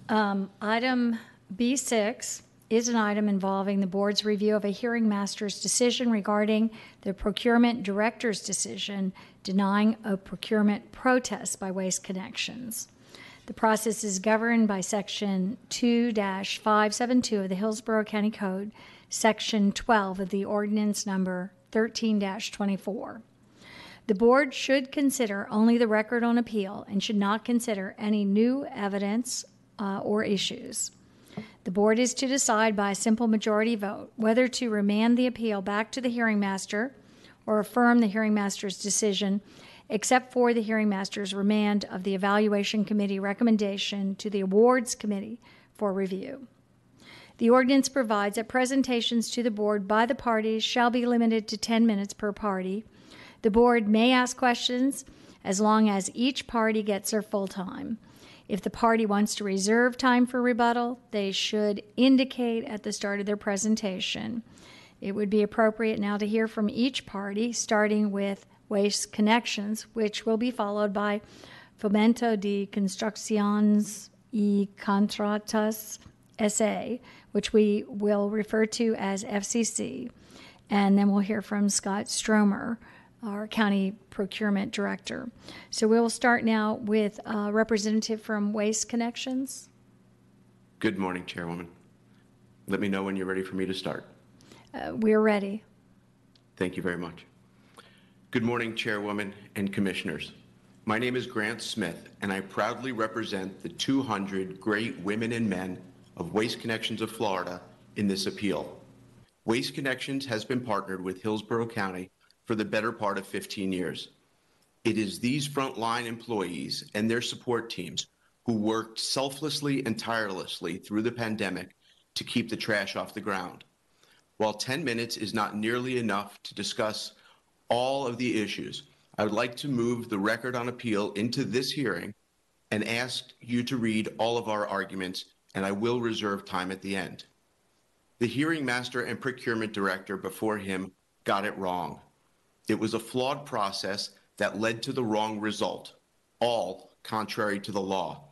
Item B6 is an item involving the board's review of a hearing master's decision regarding the procurement director's decision denying a procurement protest by Waste Connections. The process is governed by Section 2-572 of the Hillsborough County Code, Section 12 of the Ordinance Number 13-24. The board should consider only the record on appeal and should not consider any new evidence or issues. The board is to decide by a simple majority vote whether to remand the appeal back to the hearing master or affirm the hearing master's decision, except for the hearing master's remand of the evaluation committee recommendation to the awards committee for review. The ordinance provides that presentations to the board by the parties shall be limited to 10 minutes per party. The board may ask questions as long as each party gets their full time. If the party wants to reserve time for rebuttal, they should indicate at the start of their presentation. It would be appropriate now to hear from each party, starting with Waste Connections, which will be followed by Fomento de Construcciones y Contratas SA, which we will refer to as FCC. And then we'll hear from Scott Stromer, our County Procurement Director. So we'll start now with a representative from Waste Connections. Good morning, Chairwoman. Let me know when you're ready for me to start. We're ready. Thank you very much. Good morning, Chairwoman and Commissioners. My name is Grant Smith, and I proudly represent the 200 great women and men of Waste Connections of Florida in this appeal. Waste Connections has been partnered with Hillsborough County for the better part of 15 years. It is these frontline employees and their support teams who worked selflessly and tirelessly through the pandemic to keep the trash off the ground. While 10 minutes is not nearly enough to discuss all of the issues, I would like to move the record on appeal into this hearing and ask you to read all of our arguments, and I will reserve time at the end. The hearing master and procurement director before him got it wrong. It was a flawed process that led to the wrong result, all contrary to the law.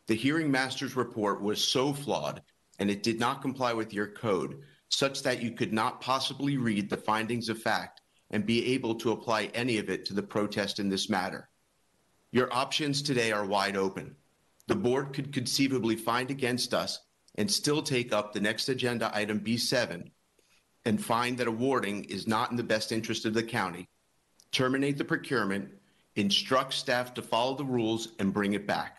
The hearing master's report was so flawed, and it did not comply with your code, such that you could not possibly read the findings of fact and be able to apply any of it to the protest in this matter. Your options today are wide open. The board could conceivably find against us and still take up the next agenda item B7 and find that awarding is not in the best interest of the county, terminate the procurement, instruct staff to follow the rules, and bring it back.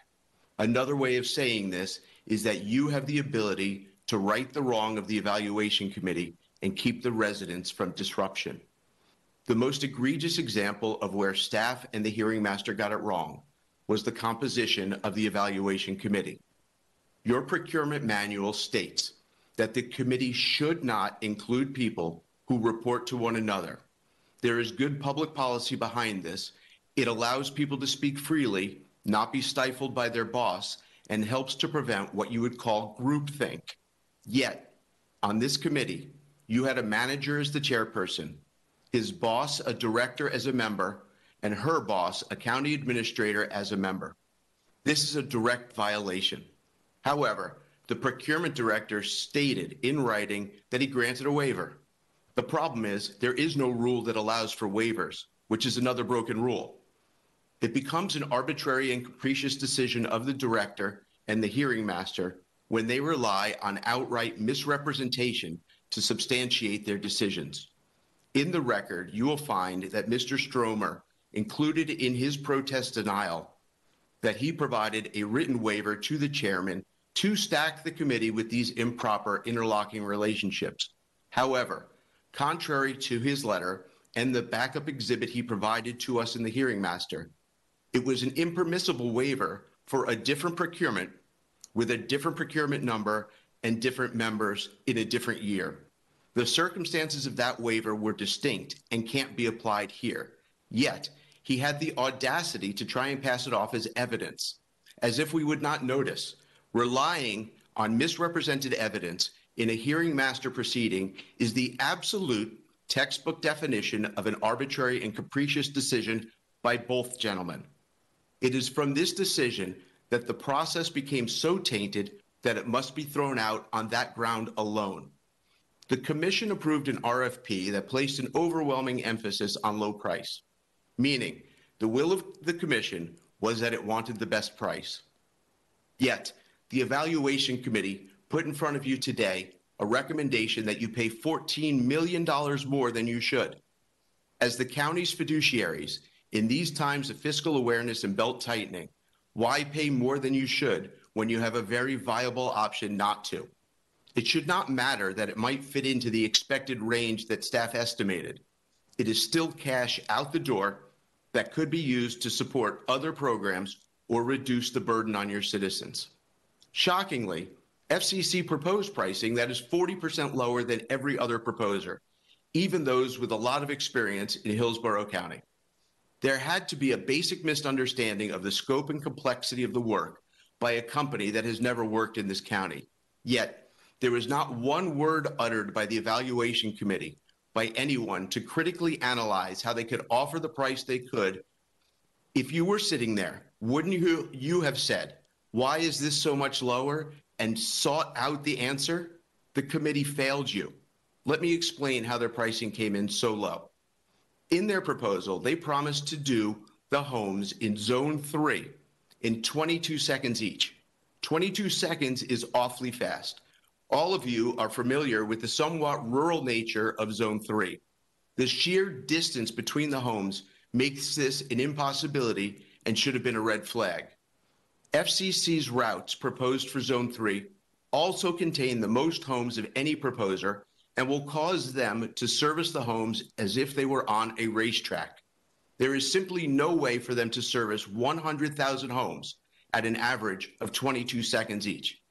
Another way of saying this is that you have the ability to right the wrong of the evaluation committee and keep the residents from disruption. The most egregious example of where staff and the hearing master got it wrong was the composition of the evaluation committee. Your procurement manual states that the committee should not include people who report to one another. There is good public policy behind this. It allows people to speak freely, not be stifled by their boss, and helps to prevent what you would call groupthink. Yet, on this committee, you had a manager as the chairperson, his boss a director as a member, and her boss a county administrator as a member. This is a direct violation. However, the procurement director stated in writing that he granted a waiver. The problem is there is no rule that allows for waivers, which is another broken rule. It becomes an arbitrary and capricious decision of the director and the hearing master when they rely on outright misrepresentation to substantiate their decisions. In the record, you will find that Mr. Stromer included in his protest denial that he provided a written waiver to the chairman to stack the committee with these improper interlocking relationships. However, contrary to his letter and the backup exhibit he provided to us in the hearing master, it was an impermissible waiver for a different procurement with a different procurement number and different members in a different year. The circumstances of that waiver were distinct and can't be applied here. Yet, he had the audacity to try and pass it off as evidence, as if we would not notice. Relying on misrepresented evidence in a hearing master proceeding is the absolute textbook definition of an arbitrary and capricious decision by both gentlemen. It is from this decision that the process became so tainted that it must be thrown out on that ground alone. The commission approved an RFP that placed an overwhelming emphasis on low price, meaning the will of the commission was that it wanted the best price. Yet, the evaluation committee put in front of you today a recommendation that you pay $14 million more than you should. As the county's fiduciaries, in these times of fiscal awareness and belt tightening, why pay more than you should when you have a very viable option not to? It should not matter that it might fit into the expected range that staff estimated. It is still cash out the door that could be used to support other programs or reduce the burden on your citizens. Shockingly, FCC proposed pricing that is 40% lower than every other proposer, even those with a lot of experience in Hillsborough County. There had to be a basic misunderstanding of the scope and complexity of the work by a company that has never worked in this county. Yet, there was not one word uttered by the evaluation committee by anyone to critically analyze how they could offer the price they could. If you were sitting there, wouldn't you have said, why is this so much lower, and sought out the answer? The committee failed you. Let me explain how their pricing came in so low. In their proposal, they promised to do the homes in Zone 3 in 22 seconds each. 22 seconds is awfully fast. All of you are familiar with the somewhat rural nature of Zone 3. The sheer distance between the homes makes this an impossibility and should have been a red flag. FCC's routes proposed for Zone 3 also contain the most homes of any proposer and will cause them to service the homes as if they were on a racetrack. There is simply no way for them to service 100,000 homes at an average of 22 seconds each.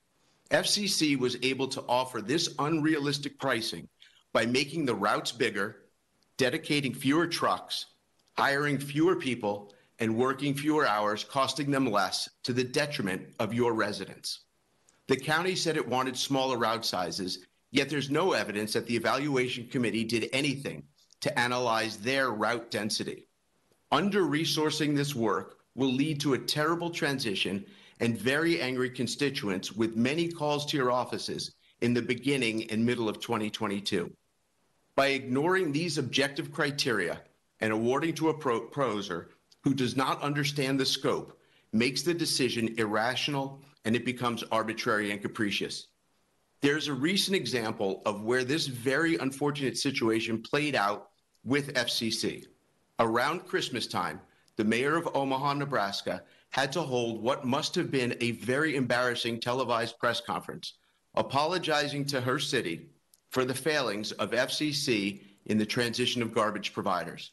FCC was able to offer this unrealistic pricing by making the routes bigger, dedicating fewer trucks, hiring fewer people, and working fewer hours, costing them less to the detriment of your residents. The county said it wanted smaller route sizes, yet there's no evidence that the evaluation committee did anything to analyze their route density. Under-resourcing this work will lead to a terrible transition and very angry constituents with many calls to your offices in the beginning and middle of 2022. By ignoring these objective criteria and awarding to a proposer who does not understand the scope, makes the decision irrational and it becomes arbitrary and capricious. There's a recent example of where this very unfortunate situation played out with FCC. Around Christmas time, the mayor of Omaha, Nebraska, had to hold what must have been a very embarrassing televised press conference, apologizing to her city for the failings of FCC in the transition of garbage providers.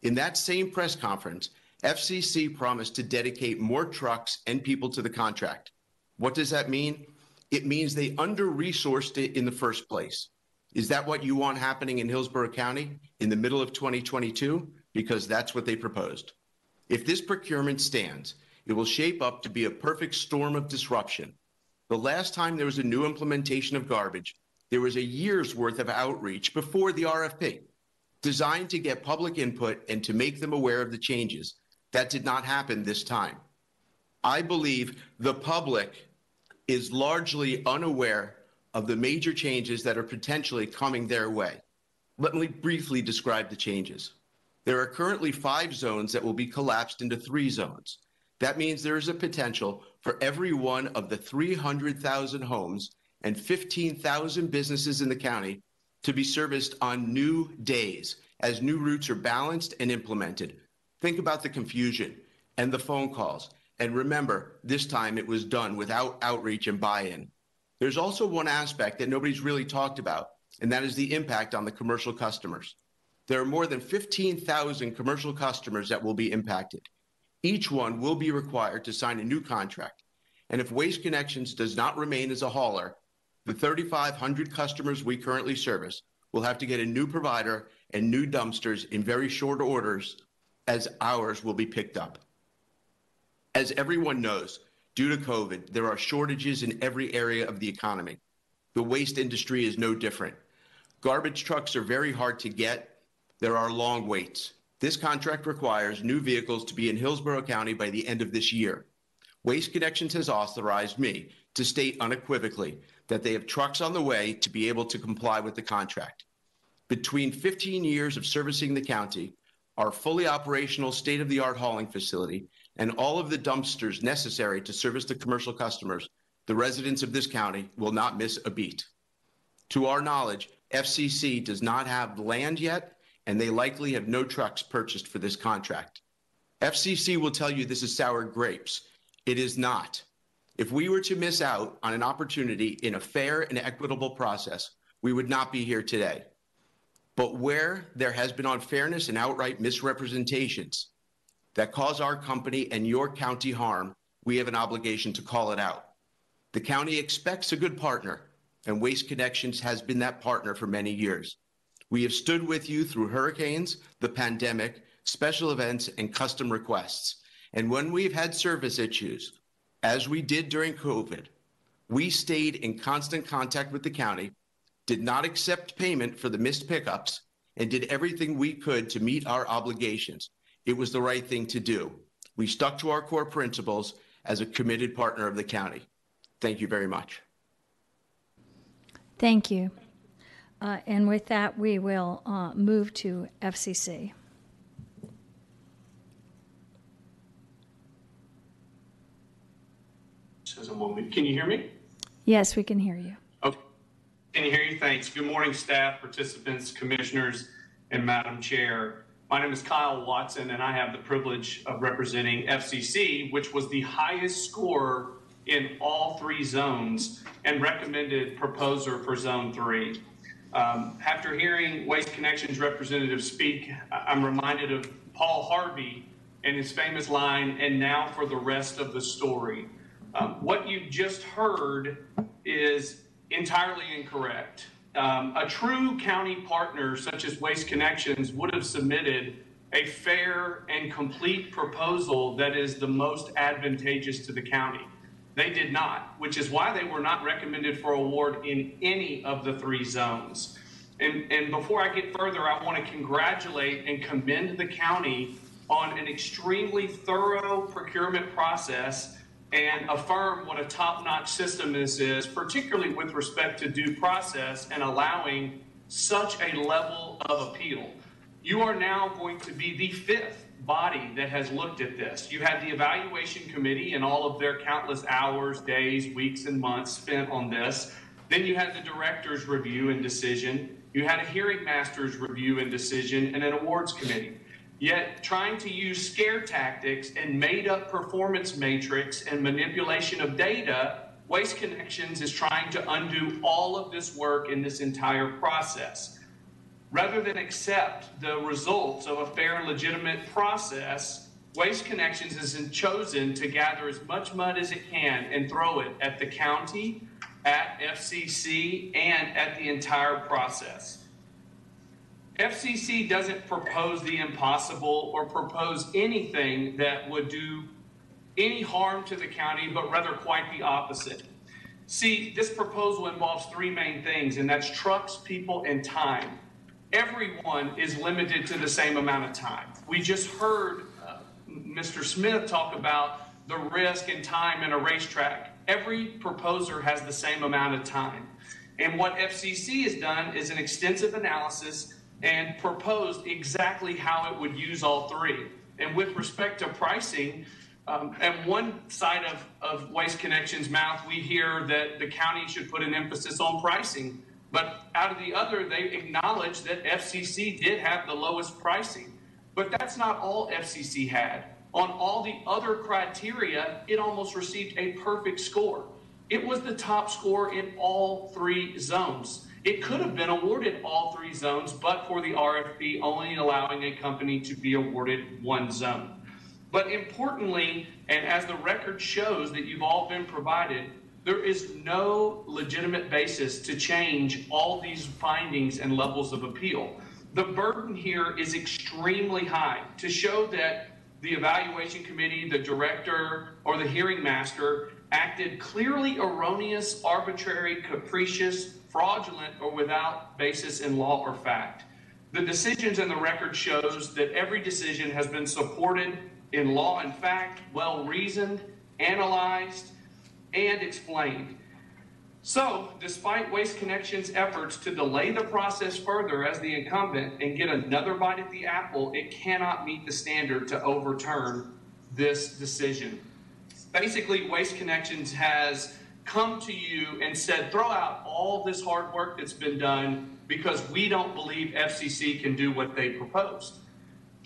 In that same press conference, FCC promised to dedicate more trucks and people to the contract. What does that mean? It means they under-resourced it in the first place. Is that what you want happening in Hillsborough County in the middle of 2022? Because that's what they proposed. If this procurement stands, it will shape up to be a perfect storm of disruption. The last time there was a new implementation of garbage, there was a year's worth of outreach before the RFP, designed to get public input and to make them aware of the changes. That did not happen this time. I believe the public is largely unaware of the major changes that are potentially coming their way. Let me briefly describe the changes. There are currently 5 zones that will be collapsed into 3 zones. That means there is a potential for every one of the 300,000 homes and 15,000 businesses in the county to be serviced on new days as new routes are balanced and implemented. Think about the confusion and the phone calls. And remember, this time it was done without outreach and buy-in. There's also one aspect that nobody's really talked about, and that is the impact on the commercial customers. There are more than 15,000 commercial customers that will be impacted. Each one will be required to sign a new contract. And if Waste Connections does not remain as a hauler, the 3,500 customers we currently service will have to get a new provider and new dumpsters in very short orders, as ours will be picked up. As everyone knows, due to COVID, there are shortages in every area of the economy. The waste industry is no different. Garbage trucks are very hard to get. There are long waits. This contract requires new vehicles to be in Hillsborough County by the end of this year. Waste Connections has authorized me to state unequivocally that they have trucks on the way to be able to comply with the contract. Between 15 years of servicing the county, our fully operational state-of-the-art hauling facility, and all of the dumpsters necessary to service the commercial customers, the residents of this county will not miss a beat. To our knowledge, FCC does not have land yet, and they likely have no trucks purchased for this contract. FCC will tell you this is sour grapes. It is not. If we were to miss out on an opportunity in a fair and equitable process, we would not be here today. But where there has been unfairness and outright misrepresentations that cause our company and your county harm, we have an obligation to call it out. The county expects a good partner, and Waste Connections has been that partner for many years. We have stood with you through hurricanes, the pandemic, special events, and custom requests. And when we've had service issues, as we did during COVID, we stayed in constant contact with the county, did not accept payment for the missed pickups, and did everything we could to meet our obligations. It was the right thing to do. We stuck to our core principles as a committed partner of the county. Thank you very much. Thank you. And with that, we will move to FCC. Says a moment. Can you hear me? Yes, we can hear you. Okay. Can you hear you? Thanks. Good morning, staff, participants, commissioners, and Madam Chair. My name is Kyle Watson, and I have the privilege of representing FCC, which was the highest score in all 3 zones and recommended proposer for Zone 3. After hearing Waste Connections representative speak, I'm reminded of Paul Harvey and his famous line, "And now for the rest of the story." What you just heard is entirely incorrect. A true county partner such as Waste Connections would have submitted a fair and complete proposal that is the most advantageous to the county. They did not, which is why they were not recommended for award in any of the 3 zones. And before I get further, I want to congratulate and commend the county on an extremely thorough procurement process and affirm what a top-notch system this is, particularly with respect to due process and allowing such a level of appeal. You are now going to be the 5th body that has looked at this. You had the evaluation committee and all of their countless hours, days, weeks, and months spent on this. Then you had the director's review and decision. You had a hearing master's review and decision and an awards committee. Yet trying to use scare tactics and made up performance matrix and manipulation of data, Waste Connections is trying to undo all of this work in this entire process. Rather than accept the results of a fair and legitimate process, Waste Connections has chosen to gather as much mud as it can and throw it at the county, at FCC, and at the entire process. FCC doesn't propose the impossible or propose anything that would do any harm to the county, but rather quite the opposite. See, this proposal involves 3 main things, and that's trucks, people, and time. Everyone is limited to the same amount of time. We just heard Mr. Smith talk about the risk and time in a racetrack. Every proposer has the same amount of time. And what FCC has done is an extensive analysis and proposed exactly how it would use all 3. And with respect to pricing, at one side of Waste Connections' mouth, we hear that the county should put an emphasis on pricing. But out of the other, they acknowledge that FCC did have the lowest pricing. But that's not all FCC had. On all the other criteria, it almost received a perfect score. It was the top score in all 3 zones. It could have been awarded all 3 zones, but for the RFP only allowing a company to be awarded 1 zone. But importantly, and as the record shows that you've all been provided, there is no legitimate basis to change all these findings and levels of appeal. The burden here is extremely high to show that the evaluation committee, the director, or the hearing master acted clearly erroneous, arbitrary, capricious, fraudulent, or without basis in law or fact. The decisions in the record shows that every decision has been supported in law and fact, well-reasoned, analyzed, and explained. So, despite Waste Connections' efforts to delay the process further as the incumbent and get another bite at the apple, it cannot meet the standard to overturn this decision. Basically, Waste Connections has come to you and said, throw out all this hard work that's been done because we don't believe FCC can do what they proposed.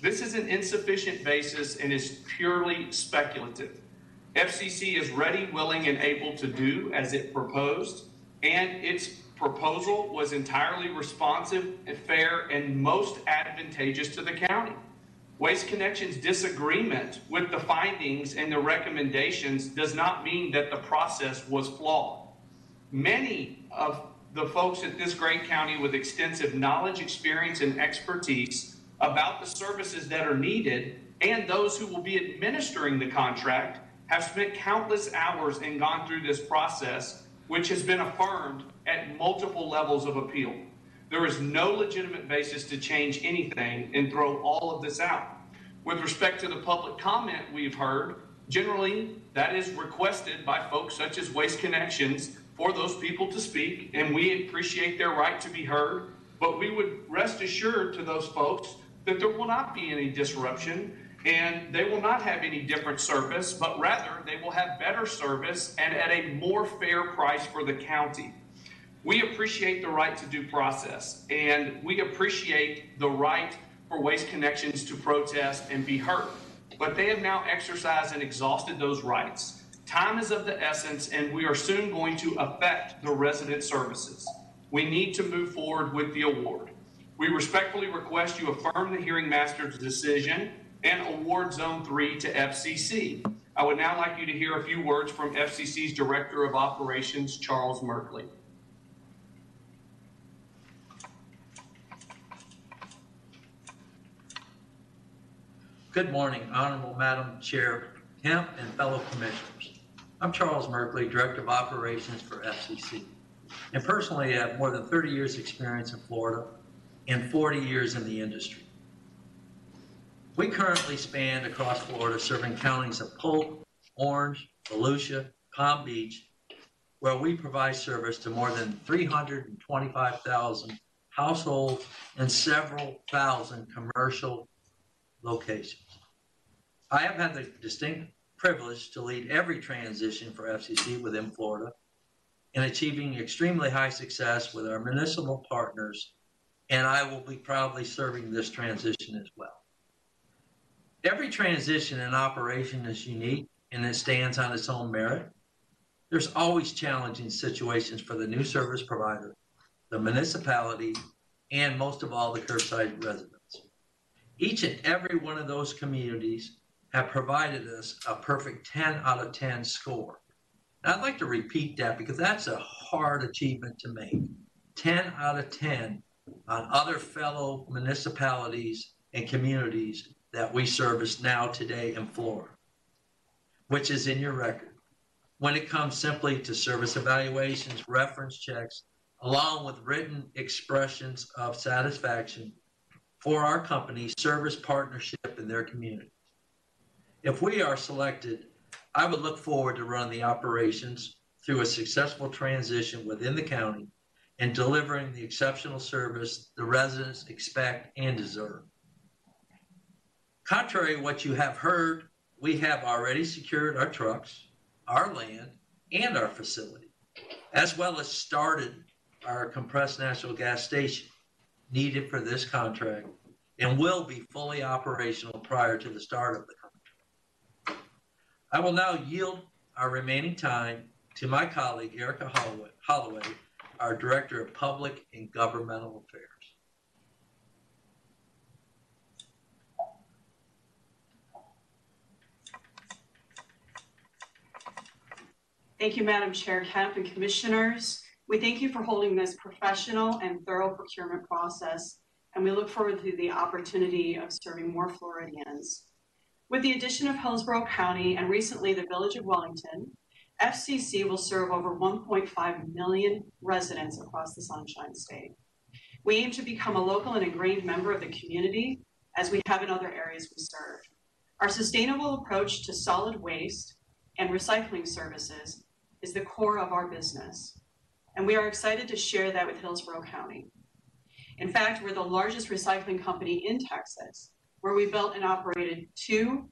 This is an insufficient basis and is purely speculative. FCC is ready, willing, and able to do as it proposed, and its proposal was entirely responsive and fair and most advantageous to the county. Waste Connections' disagreement with the findings and the recommendations does not mean that the process was flawed. Many of the folks at this great county with extensive knowledge, experience, and expertise about the services that are needed and those who will be administering the contract have spent countless hours and gone through this process, which has been affirmed at multiple levels of appeal. There is no legitimate basis to change anything and throw all of this out. With respect to the public comment we've heard, generally that is requested by folks such as Waste Connections for those people to speak, and we appreciate their right to be heard, but we would rest assured to those folks that there will not be any disruption and they will not have any different service, but rather they will have better service and at a more fair price for the county. We appreciate the right to due process, and we appreciate the right for Waste Connections to protest and be heard. But they have now exercised and exhausted those rights. Time is of the essence, and we are soon going to affect the resident services. We need to move forward with the award. We respectfully request you affirm the hearing master's decision and award Zone 3 to FCC. I would now like you to hear a few words from FCC's Director of Operations, Charles Merkley. Good morning, Honorable Madam Chair Kemp and fellow commissioners. I'm Charles Merkley, Director of Operations for FCC, and personally I have more than 30 years experience in Florida and 40 years in the industry. We currently span across Florida, serving counties of Polk, Orange, Volusia, Palm Beach, where we provide service to more than 325,000 households and several thousand commercial locations. I have had the distinct privilege to lead every transition for FCC within Florida in achieving extremely high success with our municipal partners, and I will be proudly serving this transition as well. Every transition and operation is unique and it stands on its own merit. There's always challenging situations for the new service provider, the municipality, and most of all, the curbside residents. Each and every one of those communities have provided us a perfect 10 out of 10 score. And I'd like to repeat that because that's a hard achievement to make. 10 out of 10 on other fellow municipalities and communities that we service now today in Florida, which is in your record. When it comes simply to service evaluations, reference checks, along with written expressions of satisfaction for our company's service partnership in their communities. If we are selected, I would look forward to running the operations through a successful transition within the county and delivering the exceptional service the residents expect and deserve. Contrary to what you have heard, we have already secured our trucks, our land, and our facility, as well as started our compressed natural gas station needed for this contract and will be fully operational prior to the start of the contract. I will now yield our remaining time to my colleague, Erica Holloway, our Director of Public and Governmental Affairs. Thank you, Madam Chair Kemp and Commissioners. We thank you for holding this professional and thorough procurement process, and we look forward to the opportunity of serving more Floridians. With the addition of Hillsborough County and recently the Village of Wellington, FCC will serve over 1.5 million residents across the Sunshine State. We aim to become a local and ingrained member of the community as we have in other areas we serve. Our sustainable approach to solid waste and recycling services is the core of our business, and we are excited to share that with Hillsborough County. In fact, we're the largest recycling company in Texas, where we built and operated 2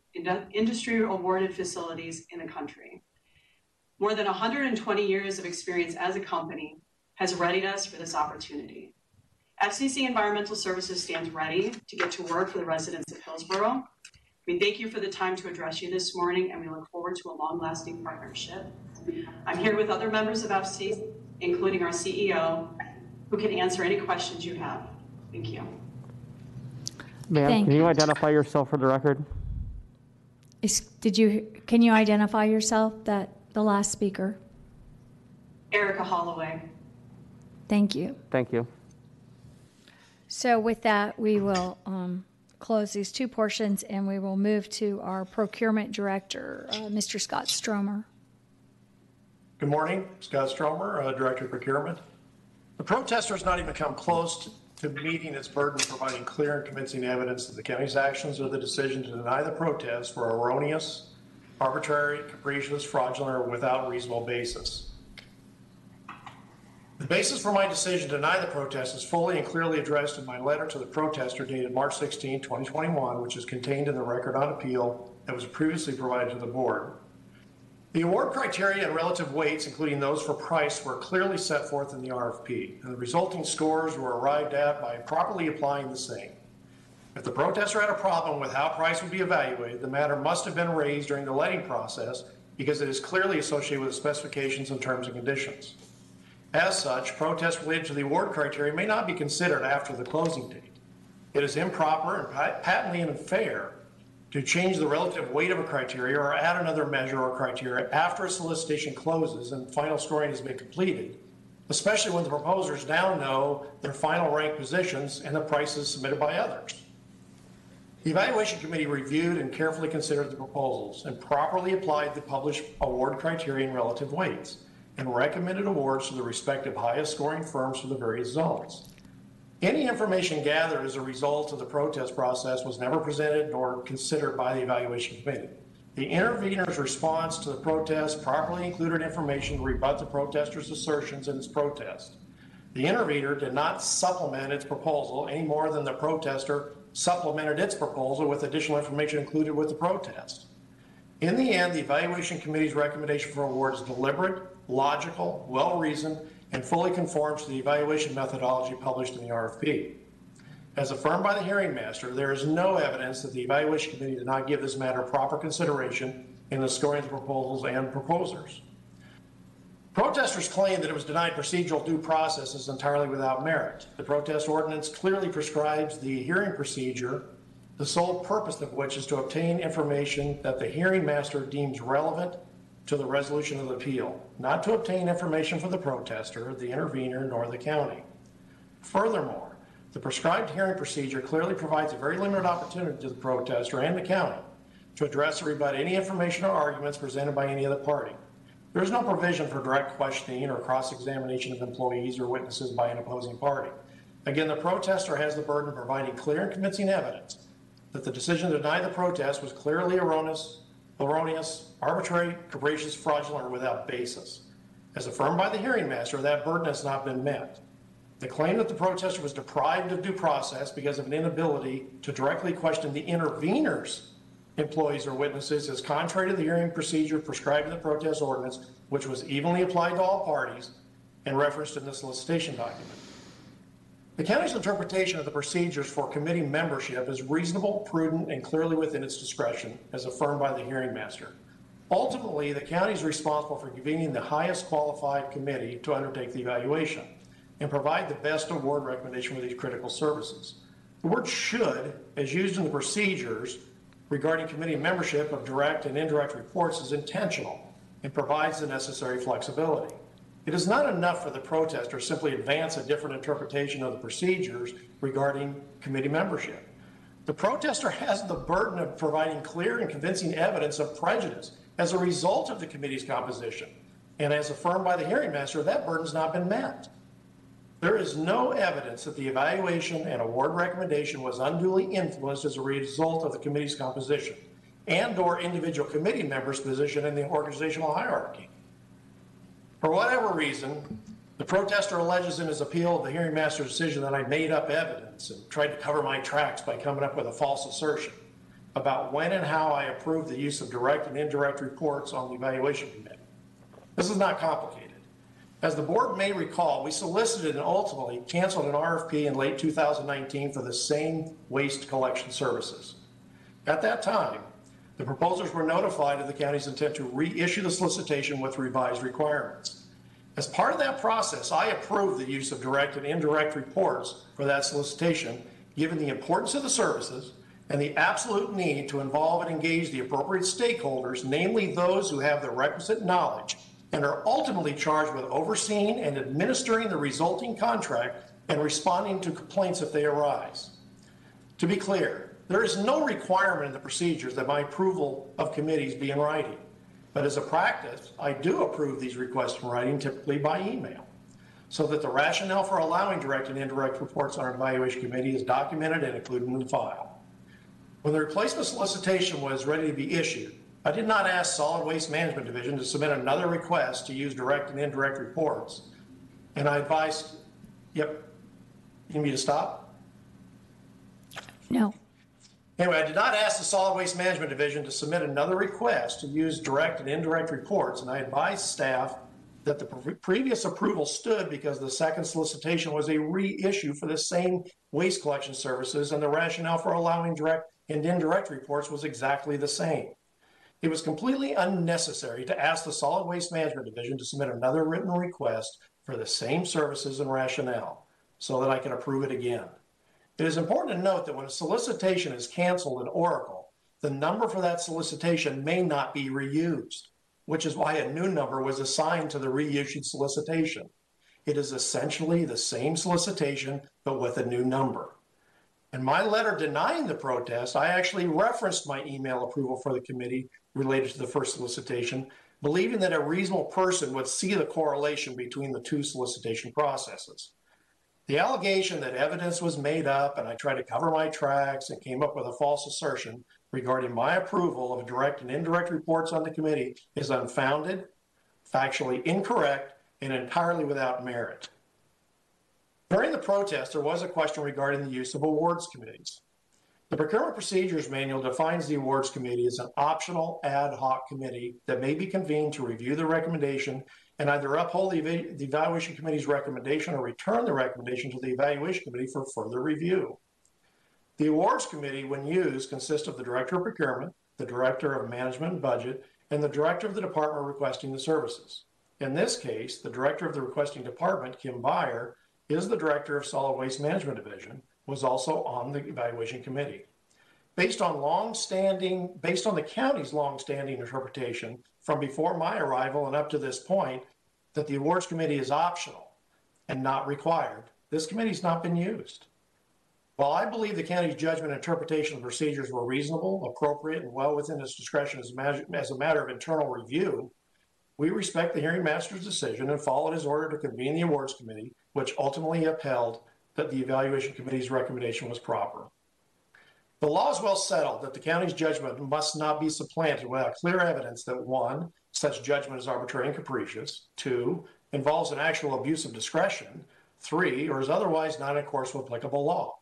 industry-awarded facilities in the country. More than 120 years of experience as a company has readied us for this opportunity. FCC Environmental Services stands ready to get to work for the residents of Hillsborough. We thank you for the time to address you this morning, and we look forward to a long-lasting partnership. I'm here with other members of FCC, including our CEO, who can answer any questions you have. Thank you. Ma'am, can you identify yourself for the record? Can you identify yourself, the last speaker? Erica Holloway. Thank you. Thank you. So with that, we will close these two portions, and we will move to our procurement director, Mr. Scott Stromer. Good morning, Scott Stromer, Director of Procurement. The protester has not even come close to meeting its burden of providing clear and convincing evidence that the county's actions or the decision to deny the protest were erroneous, arbitrary, capricious, fraudulent, or without reasonable basis. The basis for my decision to deny the protest is fully and clearly addressed in my letter to the protester dated March 16, 2021, which is contained in the record on appeal that was previously provided to the board. The award criteria and relative weights, including those for price, were clearly set forth in the RFP, and the resulting scores were arrived at by properly applying the same. If the protester had a problem with how price would be evaluated, the matter must have been raised during the letting process because it is clearly associated with the specifications and terms and conditions. As such, protests related to the award criteria may not be considered after the closing date. It is improper and patently unfair to change the relative weight of a criteria or add another measure or criteria after a solicitation closes and final scoring has been completed, especially when the proposers now know their final rank positions and the prices submitted by others. The evaluation committee reviewed and carefully considered the proposals and properly applied the published award criteria and relative weights and recommended awards to the respective highest scoring firms for the various zones. Any information gathered as a result of the protest process was never presented nor considered by the evaluation committee. The intervener's response to the protest properly included information to rebut the protester's assertions in its protest. The intervener did not supplement its proposal any more than the protester supplemented its proposal with additional information included with the protest. In the end, the evaluation committee's recommendation for award is deliberate, logical, well-reasoned, and fully conforms to the evaluation methodology published in the RFP. As affirmed by the hearing master, there is no evidence that the evaluation committee did not give this matter proper consideration in the scoring of the proposals and proposers. Protesters claim that it was denied procedural due process is entirely without merit. The protest ordinance clearly prescribes the hearing procedure, the sole purpose of which is to obtain information that the hearing master deems relevant to the resolution of the appeal, not to obtain information for the protester, the intervener, nor the county. Furthermore, the prescribed hearing procedure clearly provides a very limited opportunity to the protester and the county to address or rebut any information or arguments presented by any other party. There is no provision for direct questioning or cross-examination of employees or witnesses by an opposing party. Again, the protester has the burden of providing clear and convincing evidence that the decision to deny the protest was clearly erroneous, arbitrary, capricious, fraudulent, or without basis. As affirmed by the hearing master, that burden has not been met. The claim that the protester was deprived of due process because of an inability to directly question the intervener's employees or witnesses is contrary to the hearing procedure prescribed in the protest ordinance, which was evenly applied to all parties and referenced in the solicitation document. The county's interpretation of the procedures for committee membership is reasonable, prudent, and clearly within its discretion, as affirmed by the hearing master. Ultimately, the county is responsible for convening the highest qualified committee to undertake the evaluation and provide the best award recommendation for these critical services. The word should, as used in the procedures regarding committee membership of direct and indirect reports, is intentional and provides the necessary flexibility. It is not enough for the protester to simply advance a different interpretation of the procedures regarding committee membership. The protester has the burden of providing clear and convincing evidence of prejudice as a result of the committee's composition. And as affirmed by the hearing master, that burden has not been met. There is no evidence that the evaluation and award recommendation was unduly influenced as a result of the committee's composition and/or individual committee members' position in the organizational hierarchy. For whatever reason, the protester alleges in his appeal of the hearing master's decision that I made up evidence and tried to cover my tracks by coming up with a false assertion about when and how I approved the use of direct and indirect reports on the evaluation committee. This is not complicated. As the board may recall, we solicited and ultimately canceled an RFP in late 2019 for the same waste collection services. At that time, the proposers were notified of the county's intent to reissue the solicitation with revised requirements. As part of that process, I approved the use of direct and indirect reports for that solicitation, given the importance of the services and the absolute need to involve and engage the appropriate stakeholders, namely those who have the requisite knowledge and are ultimately charged with overseeing and administering the resulting contract and responding to complaints if they arise. To be clear, There is no requirement in the procedures that my approval of committees be in writing. But as a practice, I do approve these requests in writing, typically by email, so that the rationale for allowing direct and indirect reports on an evaluation committee is documented and included in the file. When the replacement solicitation was ready to be issued, I did not ask Solid Waste Management Division to submit another request to use direct and indirect reports. And I advised, yep, you need me to stop? No. Anyway, I did not ask the Solid Waste Management Division to submit another request to use direct and indirect reports, and I advised staff that the previous approval stood because the second solicitation was a reissue for the same waste collection services, and the rationale for allowing direct and indirect reports was exactly the same. It was completely unnecessary to ask the Solid Waste Management Division to submit another written request for the same services and rationale so that I could approve it again. It is important to note that when a solicitation is canceled in Oracle, the number for that solicitation may not be reused, which is why a new number was assigned to the reissued solicitation. It is essentially the same solicitation, but with a new number. In my letter denying the protest, I actually referenced my email approval for the committee related to the first solicitation, believing that a reasonable person would see the correlation between the two solicitation processes. The allegation that evidence was made up and I tried to cover my tracks and came up with a false assertion regarding my approval of direct and indirect reports on the committee is unfounded, factually incorrect, and entirely without merit. During the protest, there was a question regarding the use of awards committees. The Procurement Procedures Manual defines the awards committee as an optional ad hoc committee that may be convened to review the recommendation and either uphold the evaluation committee's recommendation or return the recommendation to the evaluation committee for further review. The awards committee, when used, consists of the director of procurement, the director of management and budget, and the director of the department requesting the services. In this case, the director of the requesting department, Kim Byer, is the director of Solid Waste Management Division, was also on the evaluation committee. Based on the county's long-standing interpretation from before my arrival and up to this point, that the awards committee is optional and not required, this committee has not been used. While I believe the county's judgment and interpretation of procedures were reasonable, appropriate, and well within its discretion as a matter of internal review, we respect the hearing master's decision and followed his order to convene the awards committee, which ultimately upheld that the evaluation committee's recommendation was proper. The law is well settled that the county's judgment must not be supplanted without clear evidence that 1, such judgment is arbitrary and capricious, 2, involves an actual abuse of discretion, 3, or is otherwise not in accordance with applicable law.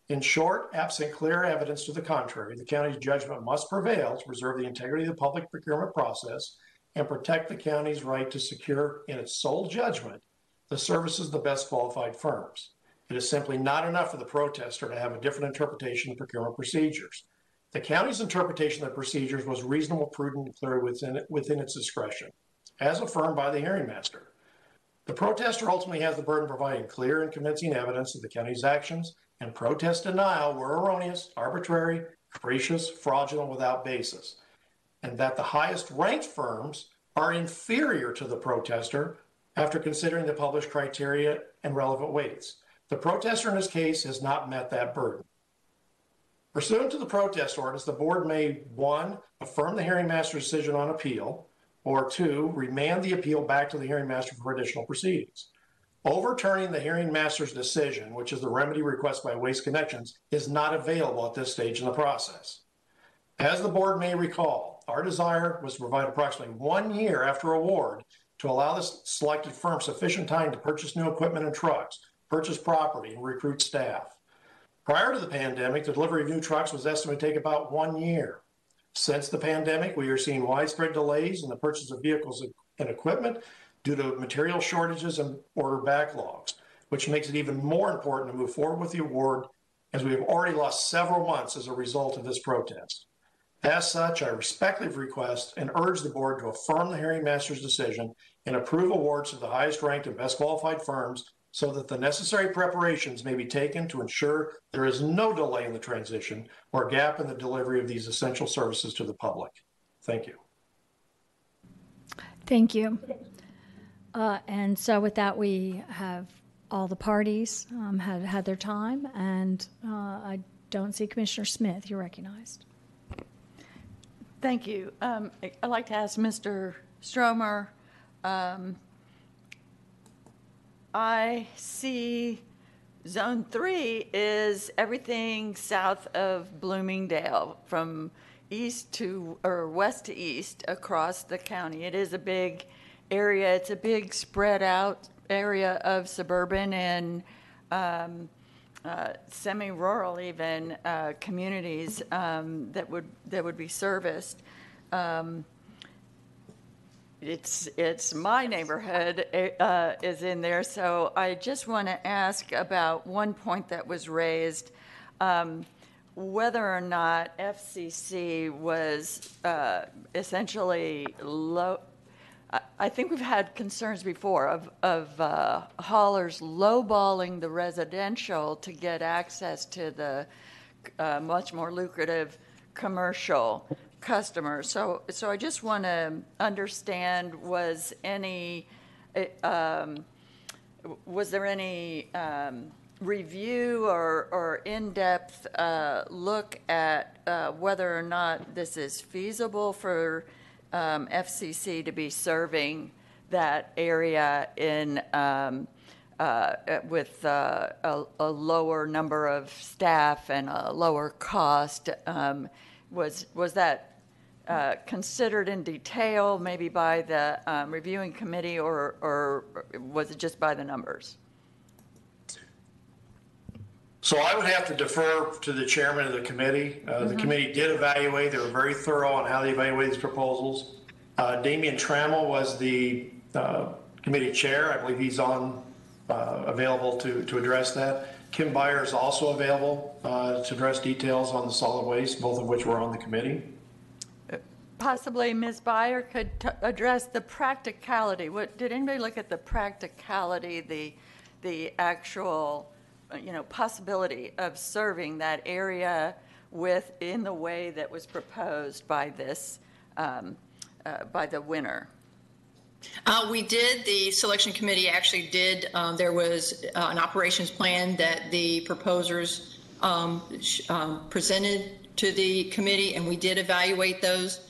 In short, absent clear evidence to the contrary, the county's judgment must prevail to preserve the integrity of the public procurement process and protect the county's right to secure in its sole judgment the services of the best qualified firms. It is simply not enough for the protester to have a different interpretation of procurement procedures. The county's interpretation of the procedures was reasonable, prudent, and clear within its discretion, as affirmed by the hearing master. The protester ultimately has the burden of providing clear and convincing evidence that the county's actions and protest denial were erroneous, arbitrary, capricious, fraudulent, without basis, and that the highest ranked firms are inferior to the protester after considering the published criteria and relevant weights. The protester in this case has not met that burden. Pursuant to the protest ordinance, the board may 1, affirm the hearing master's decision on appeal, or 2, remand the appeal back to the hearing master for additional proceedings. Overturning the hearing master's decision, which is the remedy request by Waste Connections, is not available at this stage in the process. As the board may recall, our desire was to provide approximately 1 year after award to allow the selected firm sufficient time to purchase new equipment and trucks, purchase property, and recruit staff. Prior to the pandemic, the delivery of new trucks was estimated to take about 1 year. Since the pandemic, we are seeing widespread delays in the purchase of vehicles and equipment due to material shortages and order backlogs, which makes it even more important to move forward with the award, as we have already lost several months as a result of this protest. As such, I respectfully request and urge the board to affirm the hearing master's decision and approve awards to the highest ranked and best qualified firms so that the necessary preparations may be taken to ensure there is no delay in the transition or gap in the delivery of these essential services to the public. Thank you. Thank you. And so with that, we have all the parties had their time, and I don't see Commissioner Smith. You're recognized. Thank you. I'd like to ask Mr. Stromer, I see Zone 3 is everything south of Bloomingdale from east to, or west to east across the county. It is a big area. It's a big spread out area of suburban and semi-rural even communities that would be serviced. It's my neighborhood is in there, so I just want to ask about one point that was raised, whether or not FCC was essentially low. I think we've had concerns before of haulers lowballing the residential to get access to the much more lucrative commercial customers. So I just want to understand, was there any review or in-depth look at whether or not this is feasible for FCC to be serving that area in with a lower number of staff and a lower cost? Was that considered in detail, maybe by the reviewing committee, or was it just by the numbers? So I would have to defer to the chairman of the committee. The committee did evaluate. They were very thorough on how they evaluated these proposals. Damian Trammell was the committee chair. I believe he's on available to address that. Kim Byer is also available to address details on the solid waste, both of which were on the committee. Possibly Ms. Byer could address the practicality. Did anybody look at the practicality, the actual, possibility of serving that area in the way that was proposed by this, by the winner? We did. The selection committee actually did. There was an operations plan that the proposers presented to the committee, and we did evaluate those.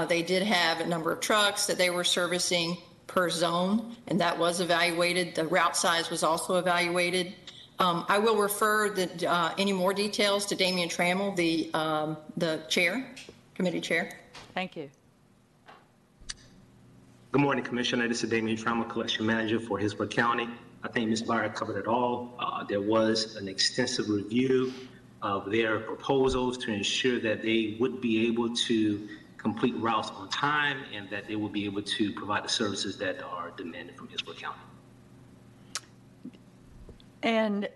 They did have a number of trucks that they were servicing per zone, and that was evaluated. The route size was also evaluated. I will refer any more details to Damian Trammell, the chair, committee chair. Thank you. Good morning, Commissioner. This is Damian Trammell, Collection Manager for Hillsborough County. I think Ms. Byer covered it all. There was an extensive review of their proposals to ensure that they would be able to complete routes on time and that they will be able to provide the services that are demanded from Hillsborough County. And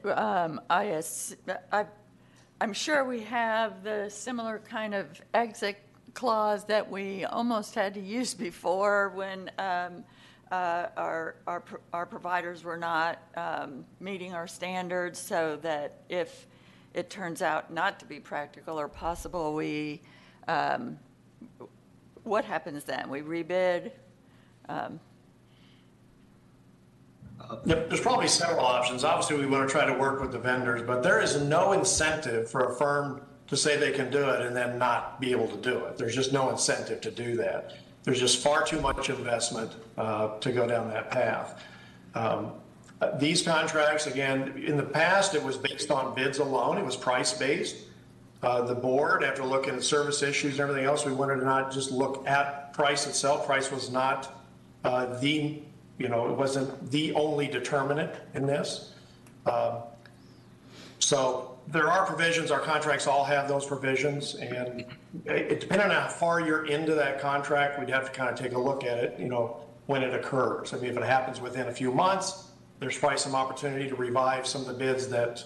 I'm sure we have the similar kind of exit clause that we almost had to use before when our providers were not meeting our standards, so that if it turns out not to be practical or possible, what happens then? We rebid? There's probably several options. Obviously, we want to try to work with the vendors, but there is no incentive for a firm to say they can do it and then not be able to do it. There's just no incentive to do that. There's just far too much investment to go down that path. These contracts, again, in the past, it was based on bids alone. It was price-based. The board, after looking at service issues and everything else, we wanted to not just look at price itself. Price was not it wasn't the only determinant in this. So there are provisions. Our contracts all have those provisions, and it depending on how far you're into that contract, we'd have to kind of take a look at it, when it occurs. I mean, if it happens within a few months, there's probably some opportunity to revive some of the bids that,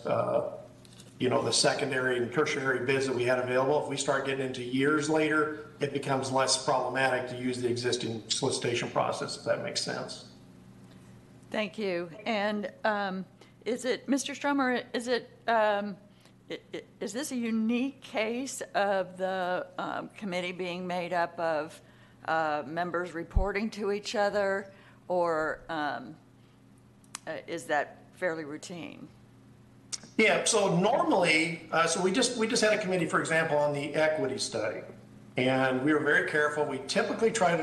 the secondary and tertiary bids that we had available. If we start getting into years later, it becomes less problematic to use the existing solicitation process, if that makes sense. Thank you. And is it, Mr. Stromer, is this a unique case of the committee being made up of members reporting to each other, or is that fairly routine? Yeah, so normally, so we just had a committee, for example, on the equity study. And we were very careful. We typically try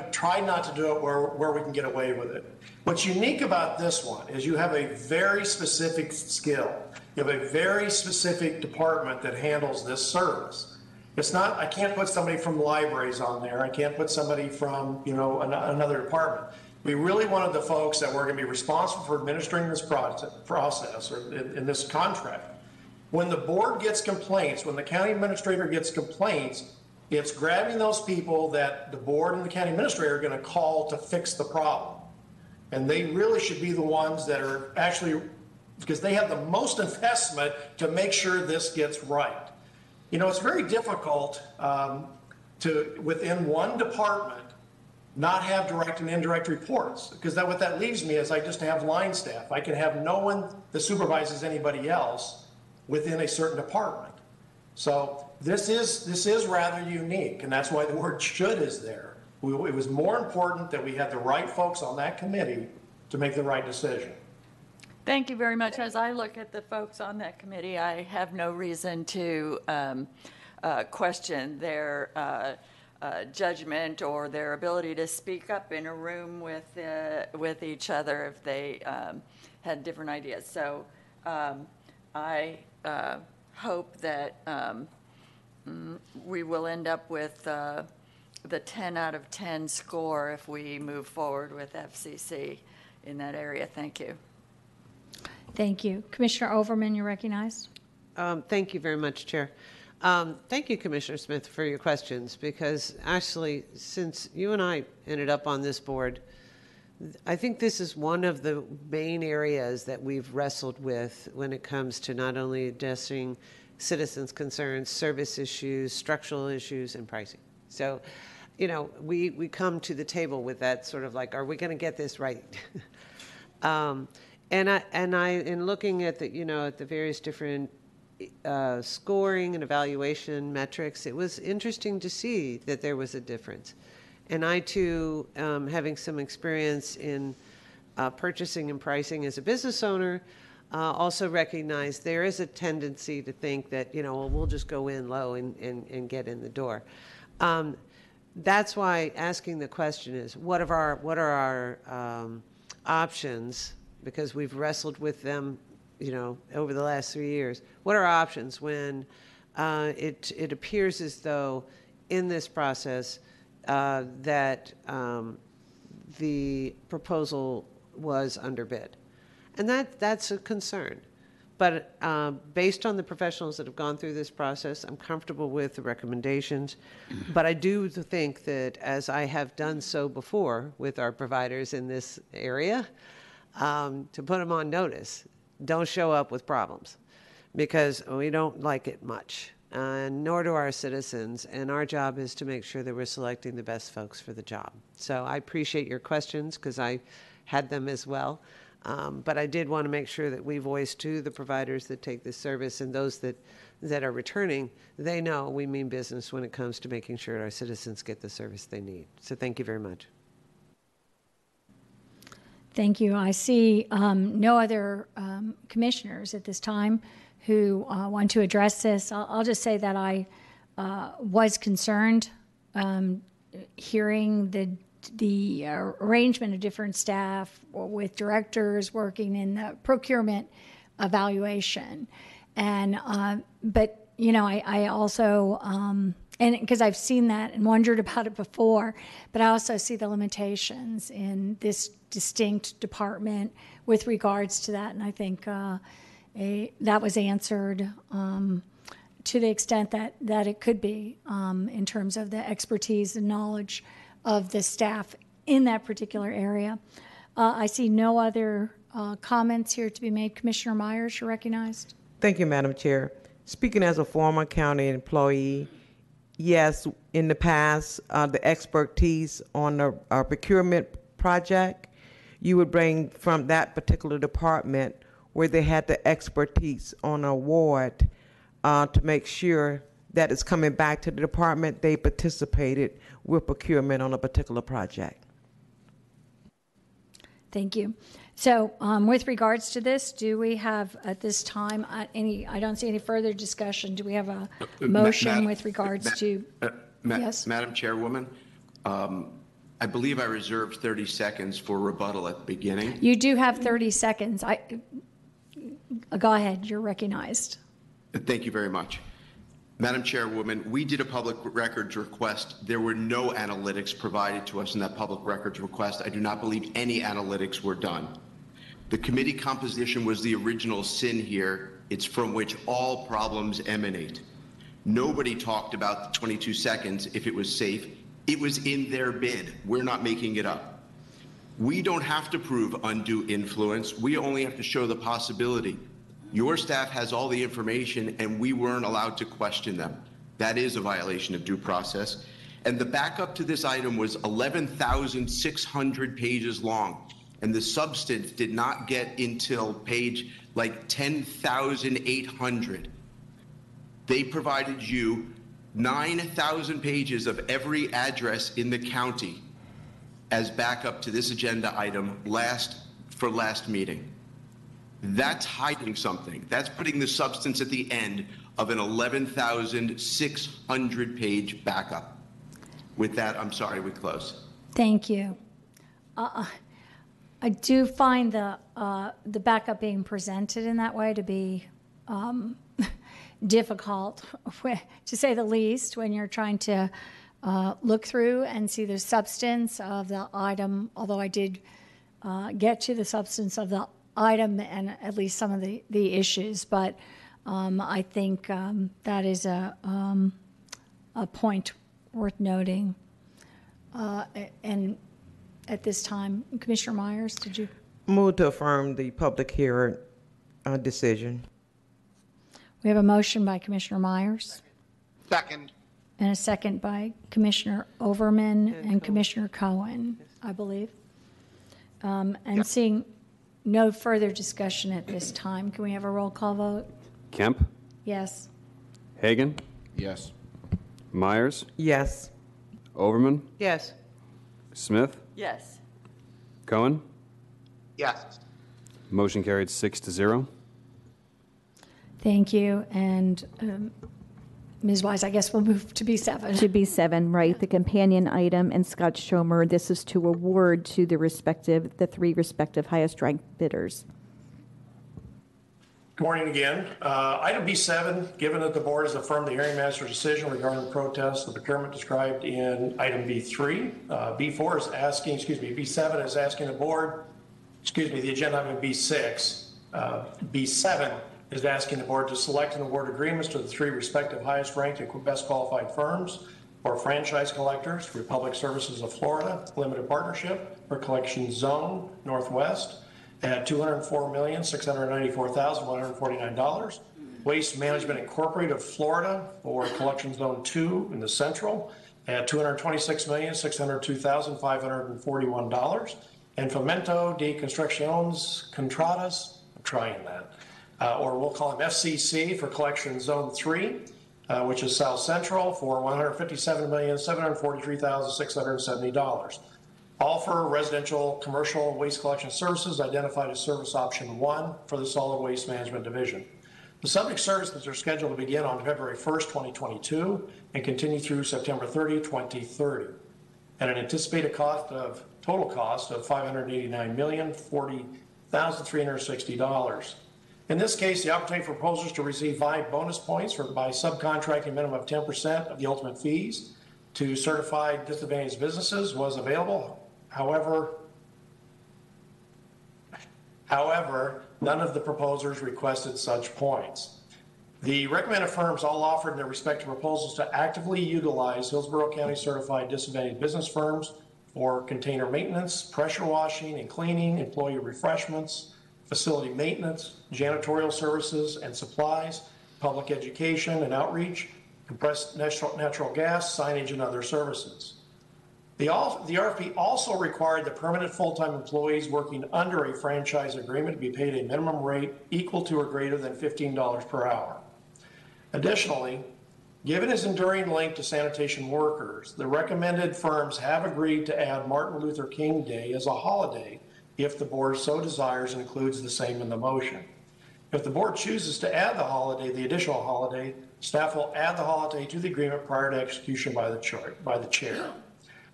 not to do it where we can get away with it. What's unique about this one is you have a very specific skill. You have a very specific department that handles this service. It's not, I can't put somebody from libraries on there. I can't put somebody from, another department. We really wanted the folks that were going to be responsible for administering this process or in this contract. When the board gets complaints, when the county administrator gets complaints, it's grabbing those people that the board and the county administrator are going to call to fix the problem. And they really should be the ones that are actually, because they have the most investment to make sure this gets right. It's very difficult to, within one department, not have direct and indirect reports, because what that leaves me is I just have line staff. I can have no one that supervises anybody else within a certain department. So this is rather unique, and that's why the word should is there. It was more important that we had the right folks on that committee to make the right decision. Thank you very much. As I look at the folks on that committee, I have no reason to question their judgment or their ability to speak up in a room with each other if they had different ideas. So I hope that we will end up with the 10 out of 10 score if we move forward with FCC in that area. Thank you. Thank you. Commissioner Overman, you're recognized. Thank you very much, Chair. Thank you, Commissioner Smith, for your questions, because actually, since you and I ended up on this board, I think this is one of the main areas that we've wrestled with when it comes to not only addressing citizens' concerns, service issues, structural issues, and pricing. So, we come to the table with that sort of like, are we going to get this right? And in looking at the, at the various different scoring and evaluation metrics, it was interesting to see that there was a difference. And I too, having some experience in purchasing and pricing as a business owner, also recognize there is a tendency to think that, well, we'll just go in low and get in the door. That's why asking the question is, what are our options? Because we've wrestled with them, over the last 3 years. What are our options when it appears as though in this process that the proposal was underbid? And that's a concern. But based on the professionals that have gone through this process, I'm comfortable with the recommendations. But I do think that, as I have done so before with our providers in this area, to put them on notice, don't show up with problems, because we don't like it much, nor do our citizens. And our job is to make sure that we're selecting the best folks for the job. So I appreciate your questions, because I had them as well. But I did want to make sure that we voice to the providers that take this service, and those that are returning, they know we mean business when it comes to making sure our citizens get the service they need. So thank you very much. Thank you. I see no other commissioners at this time who want to address this. I'll just say that I was concerned hearing the arrangement of different staff with directors working in the procurement evaluation. And but I also and because I've seen that and wondered about it before, but I also see the limitations in this distinct department with regards to that. And I think that was answered to the extent that it could be in terms of the expertise and knowledge of the staff in that particular area. I see no other comments here to be made. Commissioner Myers, you're recognized. Thank you, Madam Chair. Speaking as a former county employee, yes, in the past, the expertise on the procurement project, you would bring from that particular department where they had the expertise on award to make sure that it's coming back to the department they participated with procurement on a particular project. Thank you. So with regards to this, do we have at this time I don't see any further discussion. Do we have a motion with regards to? Yes. Madam Chairwoman, I believe I reserved 30 seconds for rebuttal at the beginning. You do have 30 seconds. Go ahead. You're recognized. Thank you very much. Madam Chairwoman, we did a public records request. There were no analytics provided to us in that public records request. I do not believe any analytics were done. The committee composition was the original sin here. It's from which all problems emanate. Nobody talked about the 22 seconds if it was safe. It was in their bid. We're not making it up. We don't have to prove undue influence. We only have to show the possibility. Your staff has all the information and we weren't allowed to question them. That is a violation of due process. And the backup to this item was 11,600 pages long. And the substance did not get until page like 10,800. They provided you 9,000 pages of every address in the county as backup to this agenda item last meeting. That's hiding something. That's putting the substance at the end of an 11,600 page backup. With that, I'm sorry, we close. Thank you. I do find the backup being presented in that way to be difficult, to say the least, when you're trying to look through and see the substance of the item, although I did get to the substance of the item and at least some of the issues. But I think that is a point worth noting. And at this time, Commissioner Myers, did you? Move to affirm the public hearing decision. We have a motion by Commissioner Myers. Second. And a second by Commissioner Overman and Commissioner Cohen, I believe. And seeing no further discussion at this time, can we have a roll call vote? Kemp? Yes. Hagan? Yes. Myers? Yes. Overman? Yes. Smith? Yes. Cohen? Yes. Motion carried 6-0. Thank you. And Ms. Wise, I guess we'll move to B7. To B7, right. The companion item and Scott Schomer, this is to award to the three respective highest ranked bidders. Good morning again. Item B7, given that the board has affirmed the hearing manager's decision regarding the protest, the procurement described in item B3. B4 is asking, B7 is asking the board, the agenda item B6. B7 is asking the board to select and award agreements to the three respective highest ranked and best qualified firms for franchise collectors, Republic Services of Florida, Limited Partnership for Collection Zone Northwest at $204,694,149. Waste Management Incorporated of Florida for Collection Zone 2 in the Central at $226,602,541. And Fomento de Construcciones Contratas, I'm trying that, or we'll call them FCC for Collection Zone 3, which is South Central for $157,743,670. All for residential commercial waste collection services identified as service option 1 for the Solid Waste Management Division. The subject services are scheduled to begin on February 1st, 2022 and continue through September 30, 2030 at an anticipated total cost of $589,040,360. In this case, the opportunity for proposers to receive 5 bonus points by subcontracting minimum of 10% of the ultimate fees to certified disadvantaged businesses was available. However, none of the proposers requested such points. The recommended firms all offered in their respective proposals to actively utilize Hillsborough County certified disadvantaged business firms for container maintenance, pressure washing and cleaning, employee refreshments, facility maintenance, janitorial services and supplies, public education and outreach, compressed natural gas, signage, and other services. The RFP also required the permanent full-time employees working under a franchise agreement to be paid a minimum rate equal to or greater than $15 per hour. Additionally, given its enduring link to sanitation workers, the recommended firms have agreed to add Martin Luther King Day as a holiday if the board so desires and includes the same in the motion. If the board chooses to add the additional holiday, staff will add the holiday to the agreement prior to execution by the chair.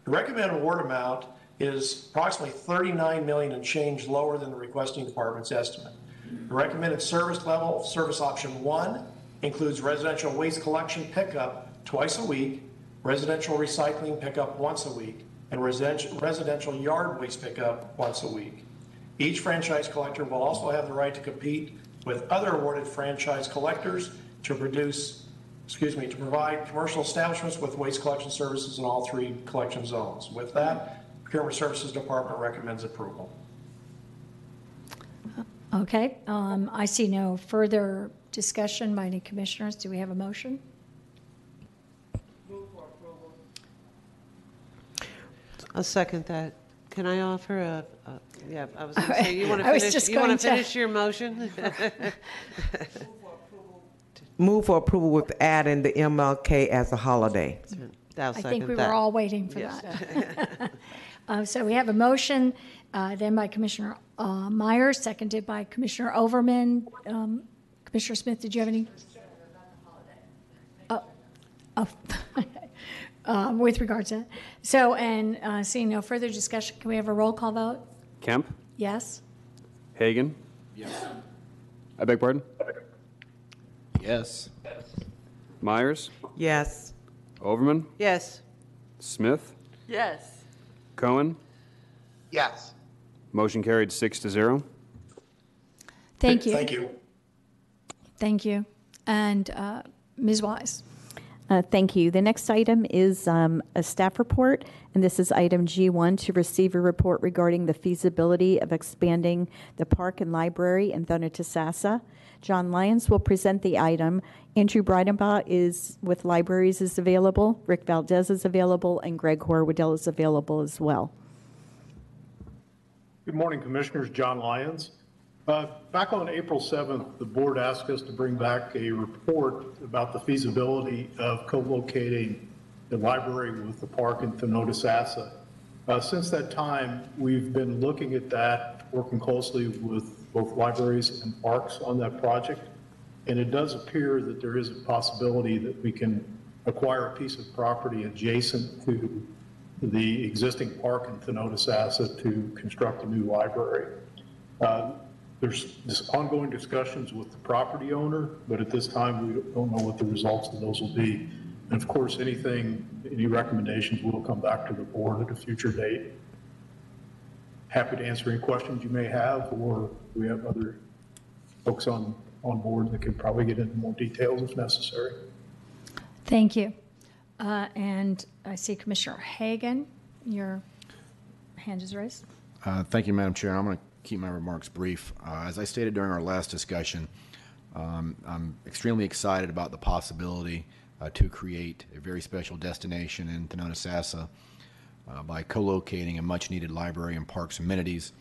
The recommended award amount is approximately $39 million and change lower than the requesting department's estimate. The recommended service level, service option 1, includes residential waste collection pickup twice a week, residential recycling pickup once a week, and residential yard waste pickup once a week. Each franchise collector will also have the right to compete with other awarded franchise collectors to provide commercial establishments with waste collection services in all 3 collection zones. With that, Procurement Services Department recommends approval. Okay, I see no further discussion by any commissioners. Do we have a motion? I'll second that. Can I offer yeah, I was going to say, you want to finish your motion? Move for approval with adding the MLK as a holiday. I think we were all waiting for that. So we have a motion then by Commissioner Myers, seconded by Commissioner Overman. Commissioner Smith, did you have any? With regards to that. So, and seeing no further discussion, can we have a roll call vote? Kemp? Yes. Hagan? Yes. I beg pardon? Yes. Myers? Yes. Overman? Yes. Smith? Yes. Cohen? Yes. Motion carried 6-0. Thank you. Thank you. Thank you. And Ms. Wise. Thank you. The next item is a staff report, and this is item G1, to receive a report regarding the feasibility of expanding the park and library in Thonotosassa. John Lyons will present the item. Andrew Breidenbach is with libraries is available. Rick Valdez is available, and Greg Horwoodell is available as well. Good morning, Commissioners. John Lyons. Back on April 7th, the board asked us to bring back a report about the feasibility of co-locating the library with the park in Thonotosassa. Since that time, we've been looking at that, working closely with both libraries and parks on that project. And it does appear that there is a possibility that we can acquire a piece of property adjacent to the existing park in Thonotosassa to construct a new library. There's this ongoing discussions with the property owner, but at this time we don't know what the results of those will be. And of course, any recommendations will come back to the board at a future date. Happy to answer any questions you may have, or we have other folks on board that can probably get into more details if necessary. Thank you. And I see Commissioner Hagan, your hand is raised. Thank you, Madam Chair. I'm going to keep my remarks brief. As I stated during our last discussion, I'm extremely excited about the possibility to create a very special destination in Thonotosassa by co-locating a much-needed library and parks amenities.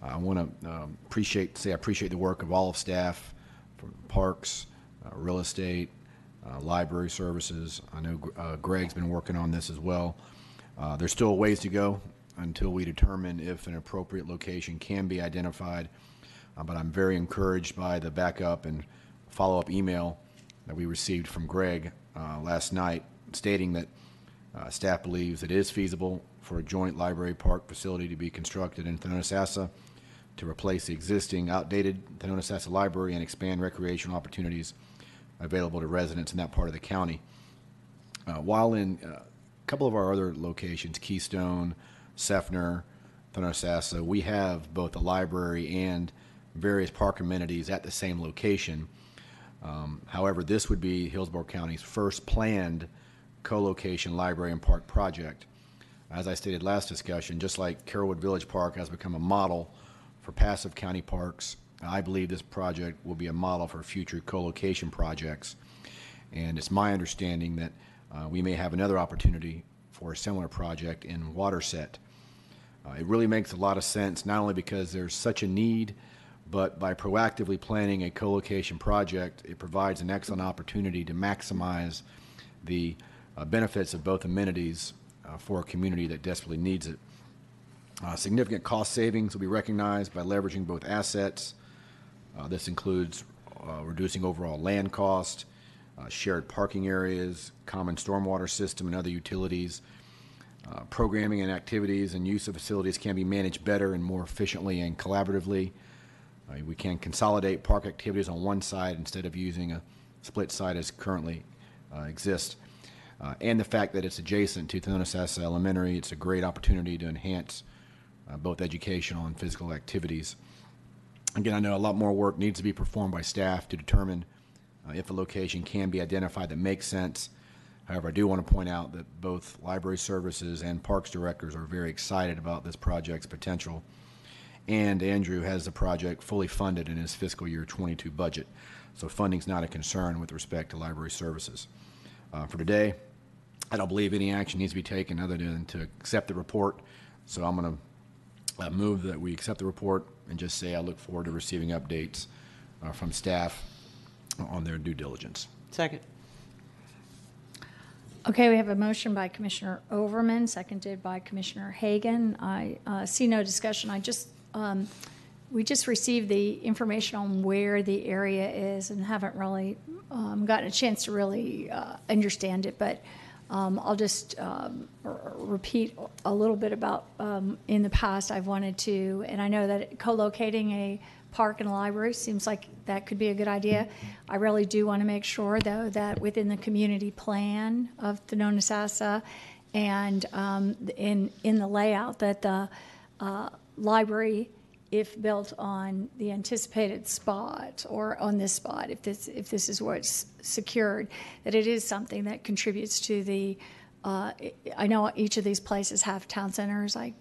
I want to appreciate the work of all of staff from parks, real estate, library services. I know Greg's been working on this as well. There's still a ways to go until we determine if an appropriate location can be identified. But I'm very encouraged by the backup and follow-up email that we received from Greg last night stating that staff believes it is feasible for a joint library park facility to be constructed in Thonotosassa to replace the existing outdated Thonotosassa library and expand recreational opportunities available to residents in that part of the county. While in a couple of our other locations, Keystone, Seffner, Thonotosassa, we have both a library and various park amenities at the same location. However, this would be Hillsborough County's first planned co-location library and park project. As I stated last discussion, just like Carrollwood Village Park has become a model for passive county parks, I believe this project will be a model for future co-location projects. And it's my understanding that we may have another opportunity for a similar project in Waterset. It really makes a lot of sense, not only because there's such a need, but by proactively planning a co-location project, it provides an excellent opportunity to maximize the benefits of both amenities for a community that desperately needs it. Significant cost savings will be recognized by leveraging both assets. This includes reducing overall land cost, shared parking areas, common stormwater system, and other utilities. Programming and activities and use of facilities can be managed better and more efficiently and collaboratively. We can consolidate park activities on one side instead of using a split site as currently exists. And the fact that it's adjacent to Thonotosassa Elementary, it's a great opportunity to enhance both educational and physical activities. Again, I know a lot more work needs to be performed by staff to determine if a location can be identified that makes sense. However, I do want to point out that both library services and parks directors are very excited about this project's potential. And Andrew has the project fully funded in his fiscal year 22 budget. So funding's not a concern with respect to library services. For today, I don't believe any action needs to be taken other than to accept the report. So I'm going to move that we accept the report and just say I look forward to receiving updates from staff on their due diligence. Second. Okay, we have a motion by Commissioner Overman, seconded by Commissioner Hagan. I see no discussion. We just received the information on where the area is and haven't really gotten a chance to really understand it, but I'll just repeat a little bit about in the past I've wanted to, and I know that co-locating a park and a library seems like that could be a good idea. I really do want to make sure, though, that within the community plan of Thonotosassa and in the layout that the library, if built on the anticipated spot or on this spot, if this is where it's secured, that it is something that contributes to the, I know each of these places have town centers. I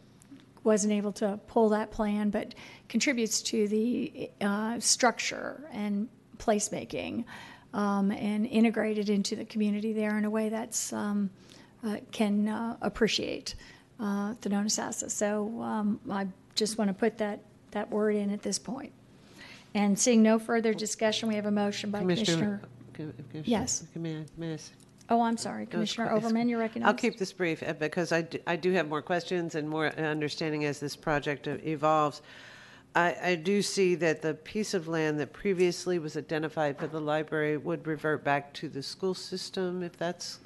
wasn't able to pull that plan, but contributes to the structure and placemaking and integrated into the community there in a way that's can appreciate Thonotosassa. So I just want to put that word in at this point. And seeing no further discussion, we have a motion by Commissioner. Yes. May I? Oh, I'm sorry, Commissioner Overman, you're recognized. I'll keep this brief because I do have more questions and more understanding as this project evolves. I do see that the piece of land that previously was identified for the library would revert back to the school system if that's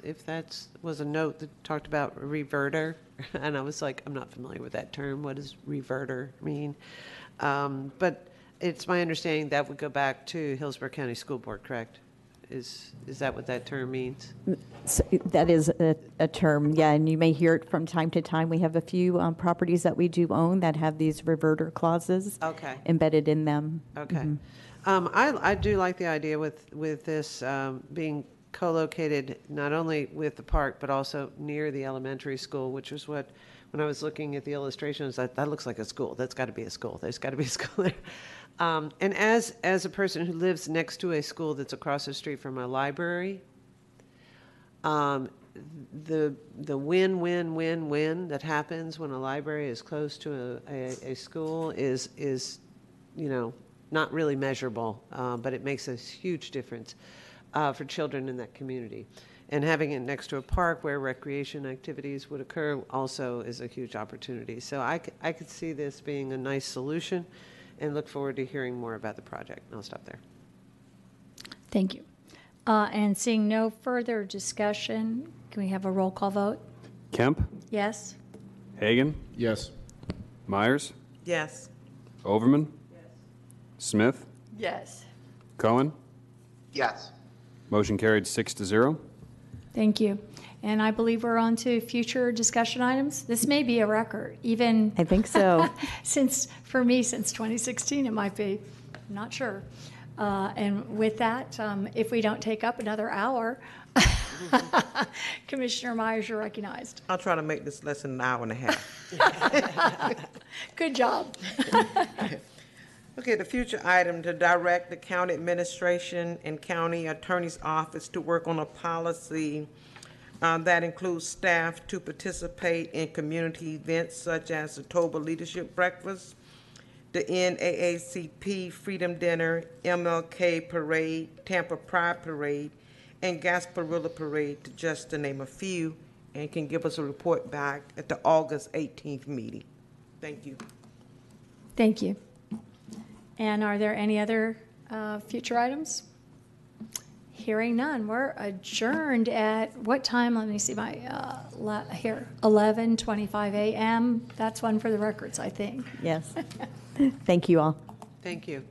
was a note that talked about reverter, and I was like, I'm not familiar with that term. What does reverter mean? But it's my understanding that would go back to Hillsborough County School Board, correct? Is that what that term means? So that is a term, yeah, and you may hear it from time to time. We have a few properties that we do own that have these reverter clauses embedded in them. Okay. Mm-hmm. I do like the idea with this being co-located not only with the park but also near the elementary school, which is what, when I was looking at the illustrations, that looks like a school. That's got to be a school. There's got to be a school there. And as a person who lives next to a school that's across the street from a library, the win-win-win-win that happens when a library is close to a school is not really measurable, but it makes a huge difference for children in that community. And having it next to a park where recreation activities would occur also is a huge opportunity. So I could see this being a nice solution and look forward to hearing more about the project. I'll stop there. Thank you. And seeing no further discussion, can we have a roll call vote? Kemp? Yes. Hagan? Yes. Myers? Yes. Overman? Yes. Smith? Yes. Cohen? Yes. Motion carried 6-0. Thank you. And I believe we're on to future discussion items. This may be a record, even. I think so. Since 2016, it might be. I'm not sure. And with that, if we don't take up another hour, Commissioner Myers, you're recognized. I'll try to make this less than an hour and a half. Good job. Okay, the future item to direct the county administration and county attorney's office to work on a policy that includes staff to participate in community events such as the Toba Leadership Breakfast, the NAACP Freedom Dinner, MLK Parade, Tampa Pride Parade, and Gasparilla Parade, to just to name a few, and can give us a report back at the August 18th meeting. Thank you. Thank you. And are there any other future items? Hearing none, we're adjourned at what time? Let me see my, here, 11:25 a.m. That's one for the records, I think. Yes. Thank you all. Thank you.